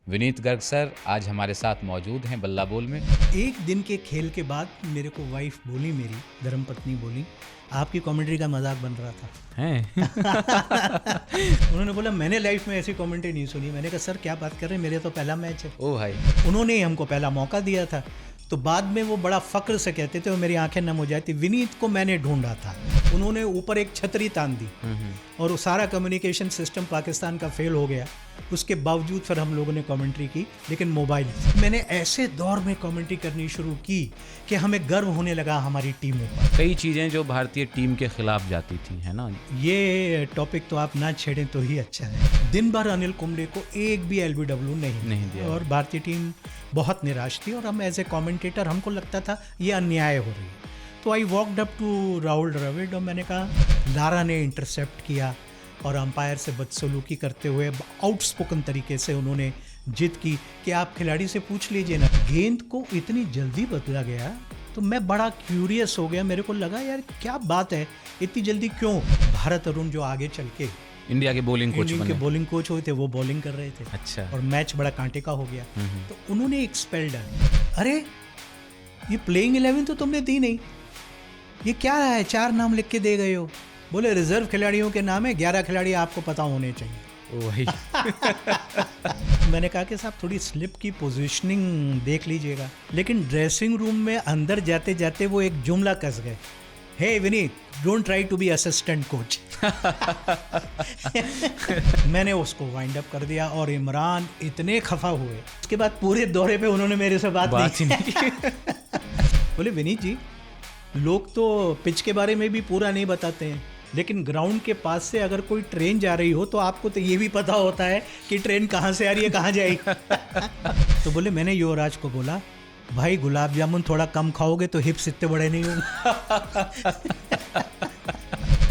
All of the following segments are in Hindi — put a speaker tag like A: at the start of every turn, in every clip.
A: विनीत गर्ग सर आज हमारे साथ मौजूद हैं बल्ला बोल में।
B: एक दिन के खेल के बाद मेरे को वाइफ बोली, मेरी धर्मपत्नी बोली, आपकी कमेंट्री का मजाक बन रहा था।
A: हैं?
B: उन्होंने बोला मैंने लाइफ में ऐसी कमेंट्री नहीं सुनी। मैंने कहा सर क्या बात कर रहे हैं, मेरे तो पहला मैच है।
A: ओ भाई,
B: उन्होंने ही हमको पहला मौका दिया था। तो बाद में वो बड़ा फक्र से कहते थे और मेरी आंखें नम हो जाती, विनीत को मैंने ढूंढा था। उन्होंने ऊपर एक छतरी तान दी और वो सारा कम्युनिकेशन सिस्टम पाकिस्तान का फेल हो गया। उसके बावजूद फिर हम लोगों ने कमेंट्री की, लेकिन मोबाइल। मैंने ऐसे दौर में कमेंट्री करनी शुरू की कि हमें गर्व होने लगा हमारी टीमों पर।
A: कई चीजें जो भारतीय टीम के खिलाफ जाती थी, है ना?
B: ये टॉपिक तो आप ना छेड़ें तो ही अच्छा है। दिन भर अनिल कुंबले को एक भी LBW नहीं
A: दिया
B: और भारतीय टीम बहुत निराश थी। और हम एज ए कमेंटेटर हमको लगता था ये अन्याय हो रही है। तो I walked up to Rahul Dravid और मैंने कहा, लारा ने इंटरसेप्ट किया और अंपायर से बदसलूकी करते हुए आउटस्पोकन तरीके से उन्होंने जिद की कि आप खिलाड़ी से पूछ लीजिए ना। गेंद को इतनी जल्दी बदला गया तो मैं बड़ा क्यूरियस हो गया। मेरे को लगा यार क्या बात है, इतनी जल्दी क्यों? भारत अरुण जो आगे चल के
A: इंडिया के बॉलिंग कोच
B: इंडियन के बॉलिंग कोच हुए थे, वो बॉलिंग कर रहे थे।
A: अच्छा।
B: और मैच बड़ा कांटे का हो गया। तो उन्होंने एक्सपेल डाली। अरे ये प्लेइंग 11 तो तुमने दी नहीं, ये क्या है, 4 नाम लिख के दे गए हो। बोले रिजर्व खिलाड़ियों के नाम है, 11 खिलाड़ी आपको पता होने चाहिए।
A: ओ भाई।
B: मैंने कहा कि साहब थोड़ी स्लिप की पोजीशनिंग देख लीजिएगा। लेकिन ड्रेसिंग रूम में अंदर जाते जाते वो एक जुमला कस गए, hey Vineet don't try to be assistant coach. मैंने उसको वाइंड अप कर दिया और इमरान इतने खफा हुए। उसके बाद पूरे दौरे पे उन्होंने मेरे से बात नहीं की। बोले विनीत जी, लोग तो पिच के बारे में भी पूरा नहीं बताते हैं, लेकिन ग्राउंड के पास से अगर कोई ट्रेन जा रही हो तो आपको तो ये भी पता होता है कि ट्रेन कहाँ से आ रही है, कहाँ जाएगी। तो बोले, मैंने युवराज को बोला, भाई गुलाब जामुन थोड़ा कम खाओगे तो हिप्स इतने बड़े नहीं होंगे।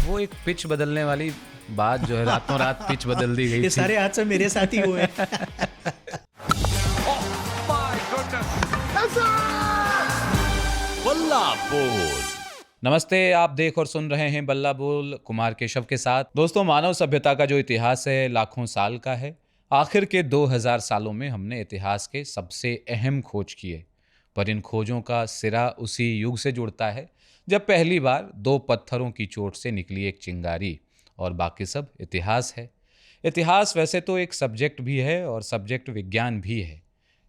A: वो एक पिच बदलने वाली बात जो है, रातों रात पिच बदल दी गई।
B: ये सारे हादसे मेरे साथ ही हुए।
A: बल्ला बोल। नमस्ते, आप देख और सुन रहे हैं बल्ला बोल कुमार केशव के साथ। दोस्तों, मानव सभ्यता का जो इतिहास है लाखों साल का है। आखिर के 2000 सालों में हमने इतिहास के सबसे अहम खोज किए, पर इन खोजों का सिरा उसी युग से जुड़ता है जब पहली बार 2 पत्थरों की चोट से निकली एक चिंगारी, और बाकी सब इतिहास है। इतिहास वैसे तो एक सब्जेक्ट भी है और सब्जेक्ट विज्ञान भी है,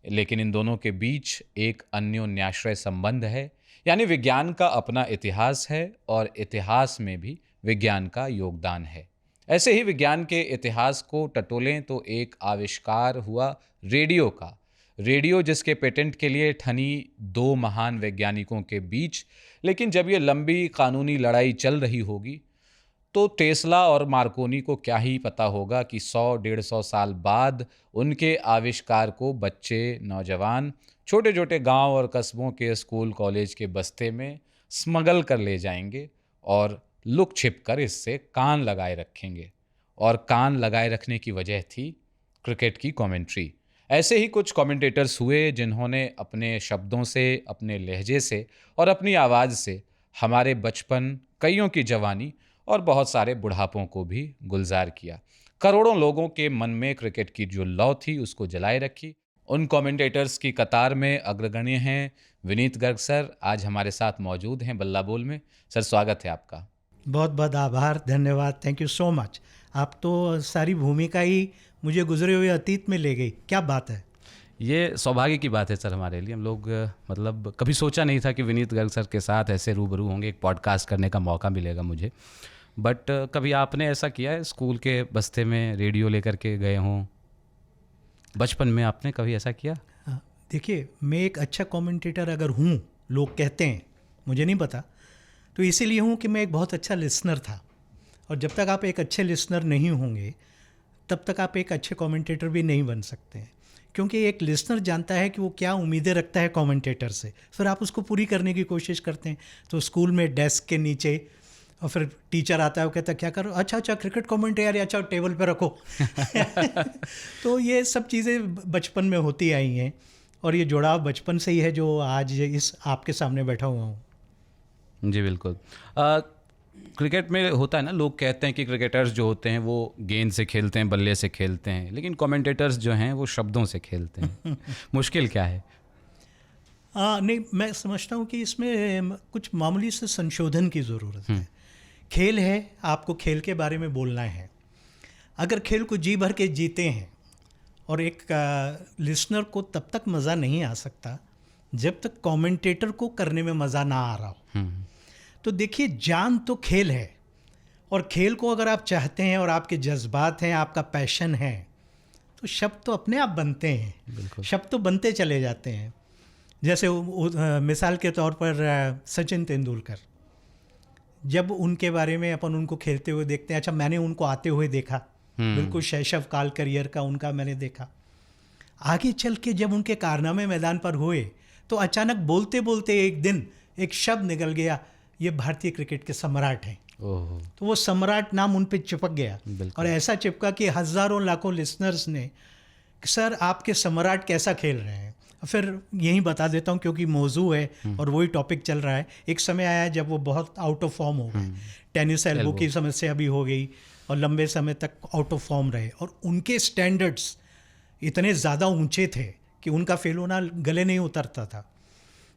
A: लेकिन इन दोनों के बीच एक अन्योन्याश्रय संबंध है। यानी विज्ञान का अपना इतिहास है और इतिहास में भी विज्ञान का योगदान है। ऐसे ही विज्ञान के इतिहास को टटोलें तो एक आविष्कार हुआ रेडियो का। रेडियो जिसके पेटेंट के लिए ठनी 2 महान वैज्ञानिकों के बीच, लेकिन जब ये लंबी कानूनी लड़ाई चल रही होगी तो टेस्ला और मार्कोनी को क्या ही पता होगा कि 100-150 साल बाद उनके आविष्कार को बच्चे, नौजवान छोटे छोटे गांव और कस्बों के स्कूल कॉलेज के बस्ते में स्मगल कर ले जाएंगे और लुक छिप कर इससे कान लगाए रखेंगे। और कान लगाए रखने की वजह थी क्रिकेट की कमेंट्री। ऐसे ही कुछ कमेंटेटर्स हुए जिन्होंने अपने शब्दों से, अपने लहजे से और अपनी आवाज़ से हमारे बचपन, कईयों की जवानी और बहुत सारे बुढ़ापों को भी गुलजार किया। करोड़ों लोगों के मन में क्रिकेट की जो लौ थी उसको जलाए रखी। उन कमेंटेटर्स की कतार में अग्रगण्य हैं विनीत गर्ग सर, आज हमारे साथ मौजूद हैं बल्ला बोल में। सर स्वागत है आपका।
B: बहुत बहुत आभार, धन्यवाद, थैंक यू सो मच। आप तो सारी भूमिका ही मुझे गुजरे हुए अतीत में ले गई, क्या बात है।
A: ये सौभाग्य की बात है सर हमारे लिए। हम लोग मतलब कभी सोचा नहीं था कि विनीत गर्ग सर के साथ ऐसे रूबरू होंगे, एक पॉडकास्ट करने का मौका मिलेगा मुझे। बट कभी आपने ऐसा किया है, स्कूल के बस्ते में रेडियो लेकर के गए हों, बचपन में आपने कभी ऐसा किया?
B: देखिए, मैं एक अच्छा कमेंटेटर अगर हूँ, लोग कहते हैं, मुझे नहीं पता, तो इसीलिए हूँ कि मैं एक बहुत अच्छा लिसनर था। और जब तक आप एक अच्छे लिसनर नहीं होंगे तब तक आप एक अच्छे कमेंटेटर भी नहीं बन सकते हैं, क्योंकि एक लिसनर जानता है कि वो क्या उम्मीदें रखता है कमेंटेटर से, फिर आप उसको पूरी करने की कोशिश करते हैं। तो स्कूल में डेस्क के नीचे, और फिर टीचर आता है, वो कहता है क्या करो, अच्छा क्रिकेट कमेंट्री, अच्छा टेबल पे रखो। तो ये सब चीज़ें बचपन में होती आई हैं और ये जुड़ाव बचपन से ही है जो आज इस आपके सामने बैठा हुआ हूँ।
A: जी बिल्कुल। क्रिकेट में होता है ना, लोग कहते हैं कि क्रिकेटर्स जो होते हैं वो गेंद से खेलते हैं, बल्ले से खेलते हैं, लेकिन कमेंटेटर्स जो हैं वो शब्दों से खेलते हैं। मुश्किल क्या है?
B: नहीं, मैं समझता हूँ कि इसमें कुछ मामूली से संशोधन की ज़रूरत है। खेल है, आपको खेल के बारे में बोलना है। अगर खेल को जी भर के जीते हैं, और एक लिसनर को तब तक मज़ा नहीं आ सकता जब तक कमेंटेटर को करने में मज़ा ना आ रहा हो। तो देखिए, जान तो खेल है, और खेल को अगर आप चाहते हैं और आपके जज्बात हैं, आपका पैशन है, तो शब्द तो अपने आप बनते हैं। शब्द तो बनते चले जाते हैं। जैसे मिसाल के तौर पर सचिन तेंदुलकर, जब उनके बारे में अपन उनको खेलते हुए देखते हैं, अच्छा मैंने उनको आते हुए देखा, बिल्कुल शैशव काल करियर का उनका मैंने देखा। आगे चल के जब उनके कारनामे मैदान पर हुए तो अचानक बोलते बोलते एक दिन एक शब्द निकल गया, ये भारतीय क्रिकेट के सम्राट हैं। तो वो सम्राट नाम उन पे चिपक गया, और ऐसा चिपका कि हज़ारों लाखों लिसनर्स ने, सर आपके सम्राट कैसा खेल रहे हैं। फिर यही बता देता हूँ क्योंकि मौजू है और वही टॉपिक चल रहा है। एक समय आया जब वो बहुत आउट ऑफ फॉर्म हो गए, टेनिस एल्बो की समस्या भी हो गई और लंबे समय तक आउट ऑफ फॉर्म रहे, और उनके स्टैंडर्ड्स इतने ज़्यादा ऊंचे थे कि उनका फेल होना गले नहीं उतरता था।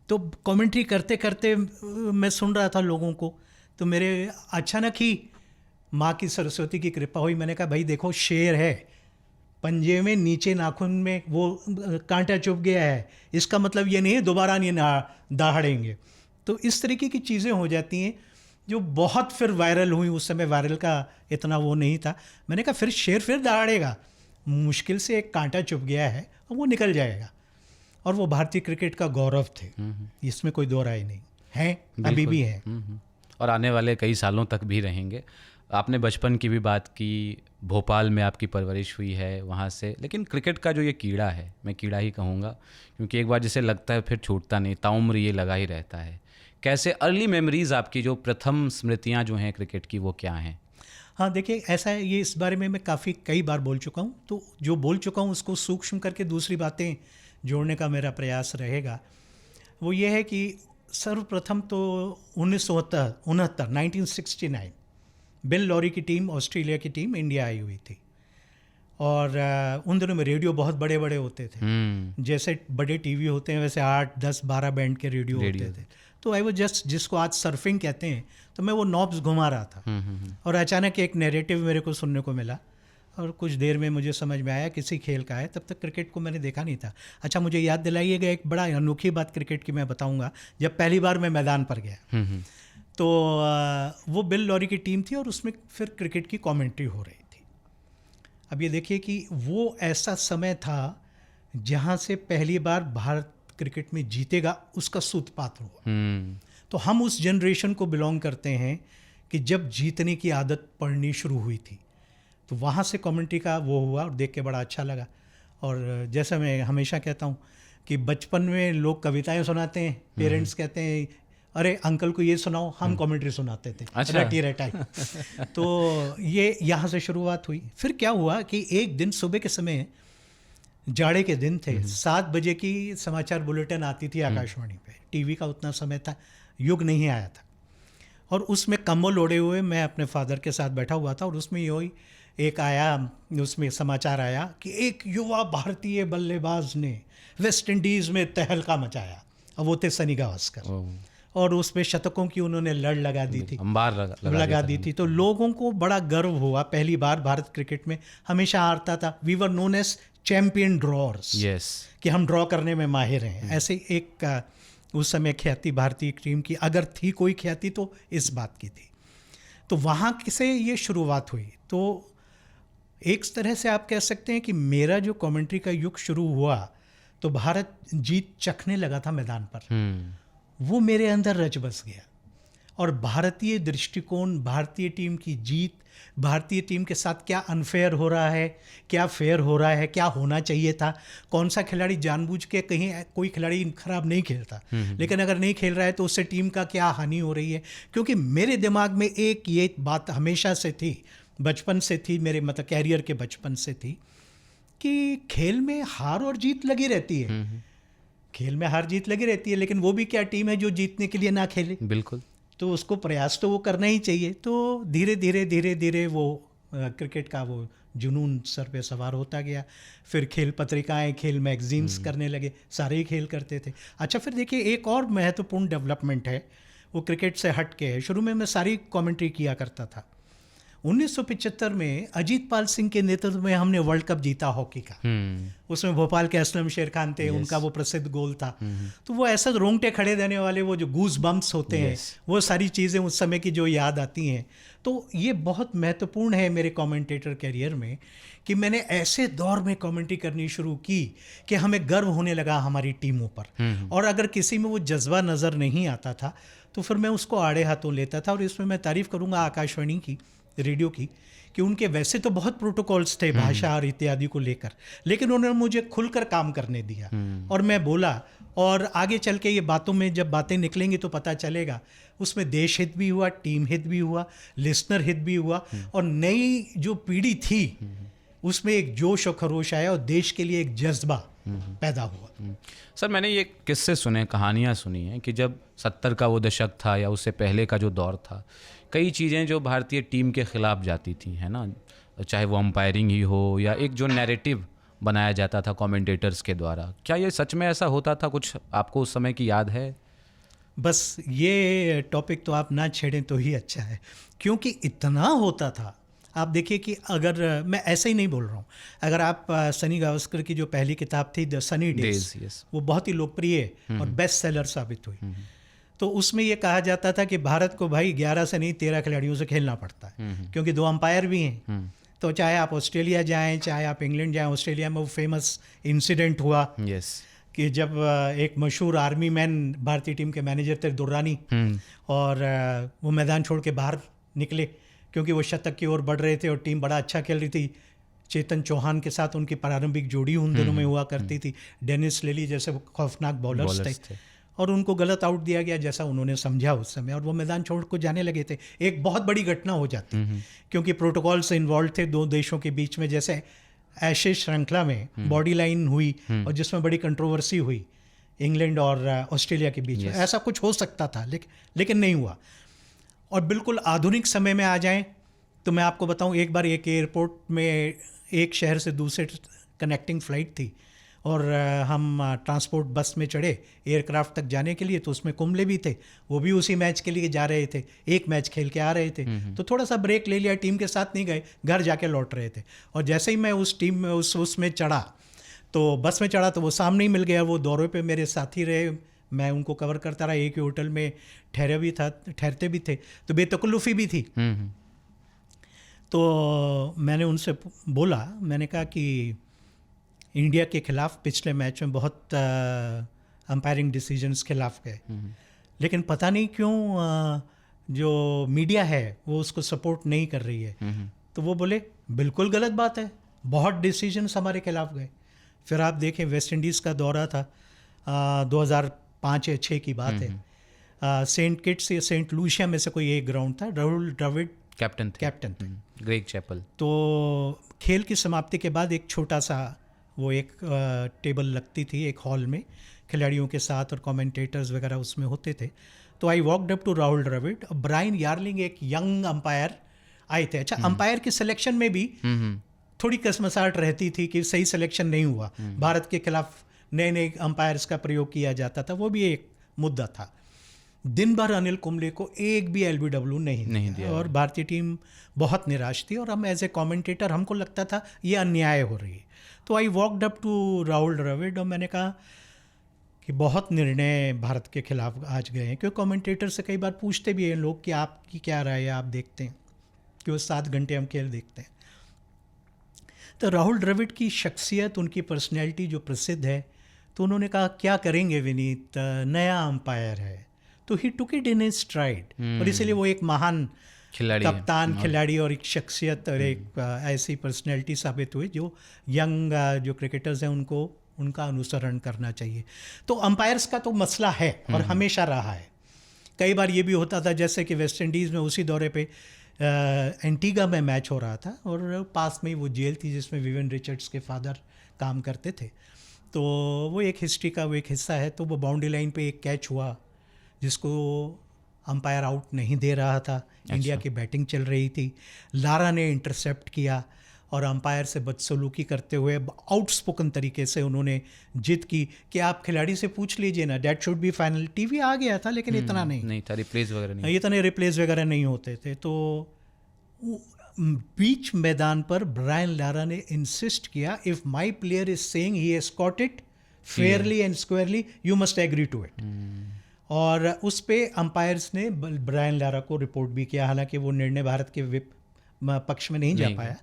B: तो कमेंट्री करते करते मैं सुन रहा था लोगों को, तो मेरे अचानक ही माँ की सरस्वती की कृपा हुई। मैंने कहा भाई देखो, शेर है, पंजे में नीचे नाखून में वो कांटा चुभ गया है, इसका मतलब ये नहीं है दोबारा नहीं दहाड़ेंगे। तो इस तरीके की चीज़ें हो जाती हैं जो बहुत फिर वायरल हुई। उस समय वायरल का इतना वो नहीं था। मैंने कहा फिर शेर फिर दहाड़ेगा, मुश्किल से एक कांटा चुभ गया है और वो निकल जाएगा। और वो भारतीय क्रिकेट का गौरव थे, इसमें कोई दो राय नहीं है, अभी भी है
A: और आने वाले कई सालों तक भी रहेंगे। आपने बचपन की भी बात की, भोपाल में आपकी परवरिश हुई है, वहाँ से। लेकिन क्रिकेट का जो ये कीड़ा है, मैं कीड़ा ही कहूँगा, क्योंकि एक बार जिसे लगता है फिर छूटता नहीं, ताउम्र ये लगा ही रहता है। कैसे अर्ली मेमोरीज़ आपकी, जो प्रथम स्मृतियाँ जो हैं क्रिकेट की, वो क्या हैं?
B: हाँ देखिए, ऐसा है, ये इस बारे में मैं कई बार बोल चुका हूँ। तो जो बोल चुका हूँ उसको सूक्ष्म करके दूसरी बातें जोड़ने का मेरा प्रयास रहेगा। वो ये है कि सर्वप्रथम तो 1969 बिल लॉरी की टीम, ऑस्ट्रेलिया की टीम इंडिया आई हुई थी। और उन दिनों में रेडियो बहुत बड़े बड़े होते थे। जैसे बड़े टीवी होते हैं वैसे 8, 10, 12 बैंड के रेडियो होते थे। तो आई वो जस्ट, जिसको आज सर्फिंग कहते हैं, तो मैं वो नॉब्स घुमा रहा था। और अचानक एक नैरेटिव मेरे को सुनने को मिला, और कुछ देर में मुझे समझ में आया किसी खेल का है। तब तक क्रिकेट को मैंने देखा नहीं था। अच्छा, मुझे याद दिलाइएगा, एक बड़ा अनोखी बात क्रिकेट की मैं बताऊंगा। जब पहली बार मैं मैदान पर गया तो वो बिल लॉरी की टीम थी और उसमें फिर क्रिकेट की कमेंट्री हो रही थी। अब ये देखिए कि वो ऐसा समय था जहाँ से पहली बार भारत क्रिकेट में जीतेगा उसका सूत्रपात हुआ। तो हम उस जनरेशन को बिलोंग करते हैं कि जब जीतने की आदत पड़नी शुरू हुई थी। तो वहाँ से कमेंट्री का वो हुआ और देख के बड़ा अच्छा लगा। और जैसा मैं हमेशा कहता हूँ कि बचपन में लोग कविताएं सुनाते हैं, पेरेंट्स कहते हैं अरे अंकल को ये सुनाओ, हम कमेंट्री सुनाते थे, रटी रटाई। तो ये यहाँ से शुरुआत हुई। फिर क्या हुआ कि एक दिन सुबह के समय, जाड़े के दिन थे, 7 बजे की समाचार बुलेटिन आती थी आकाशवाणी पे। टीवी का उतना समय था, युग नहीं आया था। और उसमें कम्बल ओढ़े हुए मैं अपने फादर के साथ बैठा हुआ था, और उसमें यही एक आया, उसमें समाचार आया कि एक युवा भारतीय बल्लेबाज ने वेस्ट इंडीज़ में तहलका मचाया। अब वो थे सनी गावस्कर, और उसमें शतकों की उन्होंने लड़ लगा दी थी, अंबार लगा दी थी। तो लोगों को बड़ा गर्व हुआ। पहली बार भारत क्रिकेट में हमेशा हारता था। We were known as champion drawers, कि हम ड्रॉ करने में माहिर हैं। ऐसे एक उस समय ख्याति भारतीय टीम की, अगर थी कोई ख्याति तो इस बात की थी। तो वहाँ से ये शुरुआत हुई। तो एक तरह से आप कह सकते हैं कि मेरा जो कमेंट्री का युग शुरू हुआ तो भारत जीत चखने लगा था मैदान पर, वो मेरे अंदर रच बस गया। और भारतीय दृष्टिकोण, भारतीय टीम की जीत, भारतीय टीम के साथ क्या अनफेयर हो रहा है, क्या फेयर हो रहा है, क्या होना चाहिए था, कौन सा खिलाड़ी जानबूझ के, कहीं कोई खिलाड़ी खराब नहीं खेलता, लेकिन अगर नहीं खेल रहा है तो उससे टीम का क्या हानि हो रही है। क्योंकि मेरे दिमाग में एक ये बात हमेशा से थी, बचपन से थी, मेरे मतलब कैरियर के बचपन से थी, कि खेल में हार और जीत लगी रहती है। खेल में हार जीत लगी रहती है, लेकिन वो भी क्या टीम है जो जीतने के लिए ना खेले।
A: बिल्कुल।
B: तो उसको प्रयास तो वो करना ही चाहिए। तो धीरे धीरे वो क्रिकेट का वो जुनून सर पे सवार होता गया। फिर खेल पत्रिकाएं, खेल मैगजीन्स करने लगे, सारे ही खेल करते थे। अच्छा, फिर देखिए एक और महत्वपूर्ण डेवलपमेंट है, वो क्रिकेट से हट के है। शुरू में मैं सारी कमेंट्री किया करता था। 1975 में अजीत पाल सिंह के नेतृत्व में हमने वर्ल्ड कप जीता हॉकी का। उसमें भोपाल के असलम शेर खान थे, उनका वो प्रसिद्ध गोल था। तो वो ऐसा रोंगटे खड़े देने वाले वो जो गूज बम्प्स होते हैं, वो सारी चीज़ें उस समय की जो याद आती हैं। तो ये बहुत महत्वपूर्ण है मेरे कमेंटेटर कैरियर में कि मैंने ऐसे दौर में कमेंट्री करनी शुरू की कि हमें गर्व होने लगा हमारी टीमों पर। और अगर किसी में वो जज्बा नज़र नहीं आता था तो फिर मैं उसको आड़े हाथों लेता था। और इसमें मैं तारीफ़ करूँगा आकाशवाणी की, रेडियो की, कि उनके वैसे तो बहुत प्रोटोकॉल्स थे भाषा और इत्यादि को लेकर, लेकिन उन्होंने मुझे खुलकर काम करने दिया और मैं बोला। और आगे चल के ये बातों में जब बातें निकलेंगी तो पता चलेगा उसमें देश हित भी हुआ, टीम हित भी हुआ, लिसनर हित भी हुआ, और नई जो पीढ़ी थी उसमें एक जोश और खरोश आया और देश के लिए एक जज्बा पैदा हुआ।
A: सर, मैंने ये किस्से सुने, कहानियाँ सुनी हैं कि जब 70 का वो दशक था या उससे पहले का जो दौर था, कई चीज़ें जो भारतीय टीम के खिलाफ जाती थी, है ना, चाहे वो अंपायरिंग ही हो या एक जो नैरेटिव बनाया जाता था कमेंटेटर्स के द्वारा। क्या ये सच में ऐसा होता था? कुछ आपको उस समय की याद है?
B: बस ये टॉपिक तो आप ना छेड़ें तो ही अच्छा है, क्योंकि इतना होता था। आप देखिए कि अगर मैं ऐसे ही नहीं बोल रहा हूँ, अगर आप सनी गावस्कर की जो पहली किताब थी द सनी डेज, वो बहुत ही लोकप्रिय और बेस्ट सेलर साबित हुई। तो उसमें ये कहा जाता था कि भारत को भाई 11 से नहीं 13 खिलाड़ियों से खेलना पड़ता है, क्योंकि 2 अंपायर भी हैं। तो चाहे आप ऑस्ट्रेलिया जाएं, चाहे आप इंग्लैंड जाएं, ऑस्ट्रेलिया में वो फेमस इंसिडेंट हुआ कि जब एक मशहूर आर्मी मैन भारतीय टीम के मैनेजर थे दुर्रानी, और वो मैदान छोड़ के बाहर निकले क्योंकि वो शतक की ओर बढ़ रहे थे और टीम बड़ा अच्छा खेल रही थी। चेतन चौहान के साथ उनकी प्रारंभिक जोड़ी उन दिनों में हुआ करती थी। डेनिस लेली जैसे वो खौफनाक बॉलर्स थे, और उनको गलत आउट दिया गया जैसा उन्होंने समझा उस समय, और वो मैदान छोड़ को जाने लगे थे। एक बहुत बड़ी घटना हो जाती, क्योंकि प्रोटोकॉल से इन्वॉल्व थे 2 देशों के बीच में। जैसे एशेज श्रृंखला में बॉडी लाइन हुई और जिसमें बड़ी कंट्रोवर्सी हुई इंग्लैंड और ऑस्ट्रेलिया के बीच में। ऐसा कुछ हो सकता था, लेकिन नहीं हुआ। और बिल्कुल आधुनिक समय में आ जाएं तो मैं आपको बताऊं, एक बार एक एयरपोर्ट में एक शहर से दूसरे कनेक्टिंग फ़्लाइट थी, और हम ट्रांसपोर्ट बस में चढ़े एयरक्राफ्ट तक जाने के लिए। तो उसमें कुंबले भी थे, वो भी उसी मैच के लिए जा रहे थे, एक मैच खेल के आ रहे थे। तो थोड़ा सा ब्रेक ले लिया, टीम के साथ नहीं गए, घर जाके लौट रहे थे। और जैसे ही मैं उस टीम में उसमें चढ़ा, तो बस में चढ़ा, तो वो सामने ही मिल गया। वो दौरे पे मेरे साथी रहे, मैं उनको कवर करता रहा, एक ही होटल में ठहरते भी थे, तो बेतकल्लुफ़ी भी थी। तो मैंने उनसे बोला, मैंने कहा कि इंडिया के खिलाफ पिछले मैच में बहुत अंपायरिंग डिसीजंस खिलाफ गए, लेकिन पता नहीं क्यों जो मीडिया है वो उसको सपोर्ट नहीं कर रही है। तो वो बोले बिल्कुल गलत बात है, बहुत डिसीजंस हमारे खिलाफ गए। फिर आप देखें, वेस्ट इंडीज़ का दौरा था 2005 या 6 की बात है। सेंट किट्स या सेंट लूसिया में से कोई एक ग्राउंड था, राहुल द्रविड़ कैप्टन थे,
A: ग्रेग चैपल।
B: तो खेल की समाप्ति के बाद एक छोटा सा वो एक टेबल लगती थी एक हॉल में, खिलाड़ियों के साथ और कमेंटेटर्स वगैरह उसमें होते थे। तो I walked up to Rahul Dravid, Brian Jerling एक यंग अंपायर आए थे। अच्छा, अंपायर की सिलेक्शन में भी थोड़ी कसमसाहट रहती थी कि सही सिलेक्शन नहीं हुआ, भारत के खिलाफ नए नए अंपायर्स का प्रयोग किया जाता था, वो भी एक मुद्दा था। दिन भर अनिल कुंबले को एक भी LBW नहीं दिया, और भारतीय टीम बहुत निराश थी। और हम एज ए कमेंटेटर हमको लगता था ये अन्याय हो रही है। तो I walked up to Rahul Dravid और मैंने कहा कि बहुत निर्णय भारत के खिलाफ आज गए हैं, क्योंकि कमेंटेटर से कई बार पूछते भी हैं लोग कि आपकी क्या राय है, आप देखते हैं कि वो 7 घंटे हम खेल देखते हैं। तो राहुल द्रविड़ की शख्सियत, उनकी पर्सनैलिटी जो प्रसिद्ध है, तो उन्होंने कहा क्या करेंगे विनीत, नया अंपायर है। तो ही टुक इट इन स्ट्राइड, और इसलिए वो एक महान कप्तान, खिलाड़ी और एक शख्सियत और एक ऐसी पर्सनैलिटी साबित हुई जो यंग जो क्रिकेटर्स हैं उनको उनका अनुसरण करना चाहिए। तो अंपायर्स का तो मसला है और हमेशा रहा है। कई बार ये भी होता था, जैसे कि वेस्ट इंडीज़ में उसी दौरे पे एंटीगा में मैच हो रहा था और पास में ही वो जेल थी जिसमें विवियन रिचर्ड्स के फादर काम करते थे। तो वो एक हिस्ट्री का वो एक हिस्सा है। तो वो बाउंड्री लाइन पे एक कैच हुआ जिसको अंपायर आउट नहीं दे रहा था, इंडिया की बैटिंग चल रही थी, लारा ने इंटरसेप्ट किया और अंपायर से बदसलूकी करते हुए आउटस्पोकन तरीके से उन्होंने जिद की कि आप खिलाड़ी से पूछ लीजिए ना, that should be final. TV आ गया था लेकिन इतना नहीं
A: था, रिप्लेस वगैरह नहीं,
B: इतने रिप्लेस वगैरह नहीं होते थे। तो बीच मैदान पर ब्रायन लारा ने इंसिस्ट किया, if my player is saying he has caught it fairly and squarely, you must agree to it. और उस पे अंपायर्स ने ब्रायन लारा को रिपोर्ट भी किया, हालांकि वो निर्णय भारत के पक्ष में नहीं जा पाया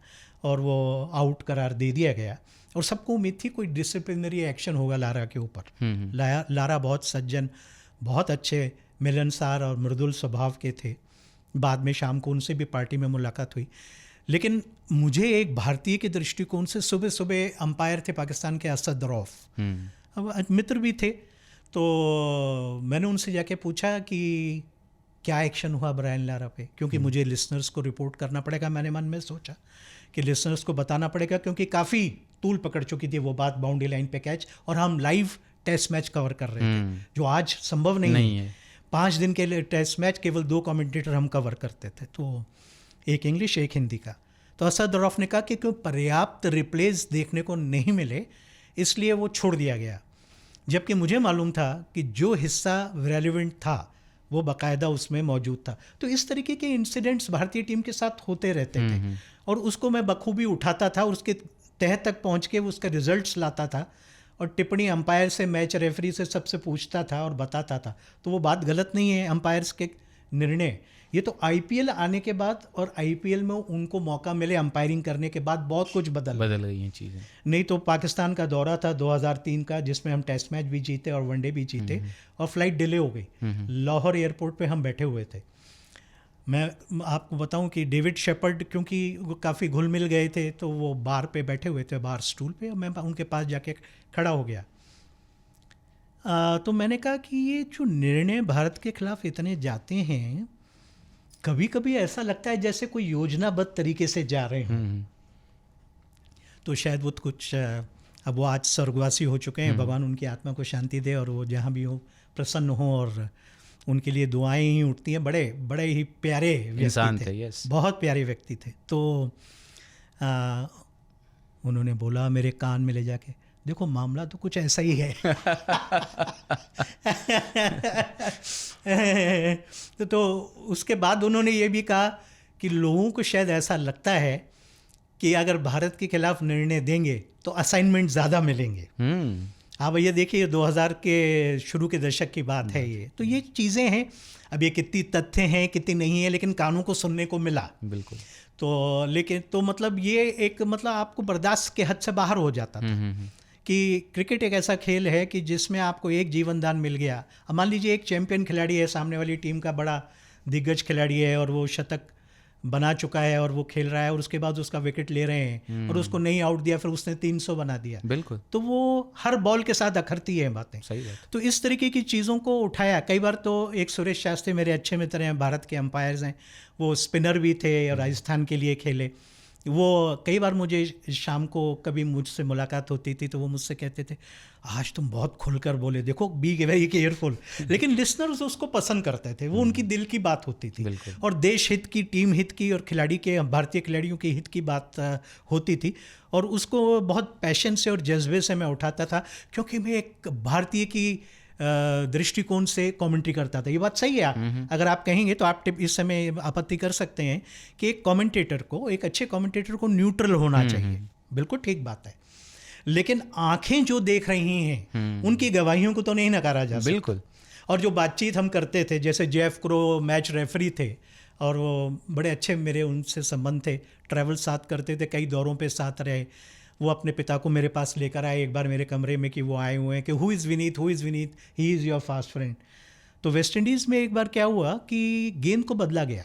B: और वो आउट करार दे दिया गया। और सबको उम्मीद थी कोई डिसिप्लिनरी एक्शन होगा लारा के ऊपर। लारा बहुत सज्जन, बहुत अच्छे, मिलनसार और मृदुल स्वभाव के थे। बाद में शाम को उनसे भी पार्टी में मुलाकात हुई। लेकिन मुझे एक भारतीय के दृष्टिकोण से, सुबह सुबह अंपायर थे पाकिस्तान के असद रौफ, अब मित्र भी थे, तो मैंने उनसे जाके पूछा कि क्या एक्शन हुआ ब्रायन लारा पे, क्योंकि मुझे लिसनर्स को रिपोर्ट करना पड़ेगा। मैंने मन में सोचा कि लिसनर्स को बताना पड़ेगा, क्योंकि काफ़ी तूल पकड़ चुकी थी वो बात, बाउंड्री लाइन पे कैच, और हम लाइव टेस्ट मैच कवर कर रहे थे, जो आज संभव नहीं है। 5 दिन के लिए टेस्ट मैच केवल 2 कमेंटेटर हम कवर करते थे, तो एक इंग्लिश एक हिंदी का। तो असद रौफ ने कहा कि क्यों पर्याप्त रिप्लेस देखने को नहीं मिले, इसलिए वो छोड़ दिया गया। जबकि मुझे मालूम था कि जो हिस्सा रेलिवेंट था वो बाकायदा उसमें मौजूद था। तो इस तरीके के इंसिडेंट्स भारतीय टीम के साथ होते रहते थे और उसको मैं बखूबी उठाता था, उसके तह तक पहुंच के उसका रिजल्ट्स लाता था और टिप्पणी अंपायर से, मैच रेफरी से, सबसे पूछता था और बताता था। तो वो बात गलत नहीं है, अंपायर्स के निर्णय। ये तो आईपीएल आने के बाद और आईपीएल में उनको मौका मिले अंपायरिंग करने के बाद बहुत कुछ बदल गई हैं चीज़ें। नहीं तो पाकिस्तान का दौरा था 2003 का, जिसमें हम टेस्ट मैच भी जीते और वनडे भी जीते, और फ्लाइट डिले हो गई। लाहौर एयरपोर्ट पे हम बैठे हुए थे। मैं आपको बताऊं कि डेविड शेपर्ड, क्योंकि वो काफ़ी घुल मिल गए थे, तो वो बार पे बैठे हुए थे, बार स्टूल पे, और मैं उनके पास जाके खड़ा हो गया। तो मैंने कहा कि ये जो निर्णय भारत के खिलाफ इतने जाते हैं, कभी कभी ऐसा लगता है जैसे कोई योजनाबद्ध तरीके से जा रहे हैं। तो शायद वो कुछ, अब वो आज स्वर्गवासी हो चुके हैं, भगवान उनकी आत्मा को शांति दे और वो जहाँ भी हो प्रसन्न हो, और उनके लिए दुआएं ही उठती हैं। बड़े बड़े ही प्यारे इंसान थे, यस, बहुत प्यारे व्यक्ति थे। तो उन्होंने बोला मेरे कान में ले जाके, देखो मामला तो कुछ ऐसा ही है। तो उसके बाद उन्होंने ये भी कहा कि लोगों को शायद ऐसा लगता है कि अगर भारत के खिलाफ निर्णय देंगे तो असाइनमेंट ज़्यादा मिलेंगे। हाँ भैया, देखिए 2000 के शुरू के दशक की बात है ये। तो ये चीज़ें हैं, अब ये कितनी तथ्य हैं कितनी नहीं है, लेकिन कानों को सुनने को मिला। बिल्कुल। तो लेकिन तो मतलब ये एक, मतलब आपको बर्दाश्त के हद से बाहर हो जाता था कि क्रिकेट एक ऐसा खेल है कि जिसमें आपको एक जीवन दान मिल गया। अब मान लीजिए एक चैंपियन खिलाड़ी है, सामने वाली टीम का बड़ा दिग्गज खिलाड़ी है और वो शतक बना चुका है और वो खेल रहा है, और उसके बाद उसका विकेट ले रहे हैं और उसको नहीं आउट दिया, फिर उसने 300 बना दिया। बिल्कुल। तो वो हर बॉल के साथ अखरती है बातें। सही बात। तो इस तरीके की चीज़ों को उठाया। कई बार तो एक सुरेश शास्त्री मेरे अच्छे मित्र हैं, भारत के अंपायर्स हैं, वो स्पिनर भी थे और राजस्थान के लिए खेले। वो कई बार मुझे शाम को कभी मुझसे मुलाकात होती थी तो वो मुझसे कहते थे, आज तुम बहुत खुलकर बोले, देखो बी वेरी केयरफुल। लेकिन लिसनर्स उसको पसंद करते थे, वो उनकी दिल की बात होती थी और देश हित की, टीम हित की और खिलाड़ी के, भारतीय खिलाड़ियों के हित की बात होती थी, और उसको बहुत पैशन से और जज्बे से मैं उठाता था, क्योंकि मैं एक भारतीय की दृष्टिकोण से कमेंट्री करता था। ये बात सही है, अगर आप कहेंगे तो आप इस समय आपत्ति कर सकते हैं कि एक कमेंटेटर को, एक अच्छे कमेंटेटर को न्यूट्रल होना चाहिए, बिल्कुल ठीक बात है। लेकिन आंखें जो देख रही हैं उनकी गवाहियों को तो नहीं नकारा जा सकता। बिल्कुल। और जो बातचीत हम करते थे, जैसे जेफ क्रो मैच रेफरी थे और वो बड़े अच्छे मेरे उनसे संबंध थे, ट्रैवल साथ करते थे, कई दौरों पे साथ रहे। वो अपने पिता को मेरे पास लेकर आए एक बार मेरे कमरे में कि वो आए हुए हैं कि who is Vineet, he is your fast friend. तो वेस्ट इंडीज़ में एक बार क्या हुआ कि गेंद को बदला गया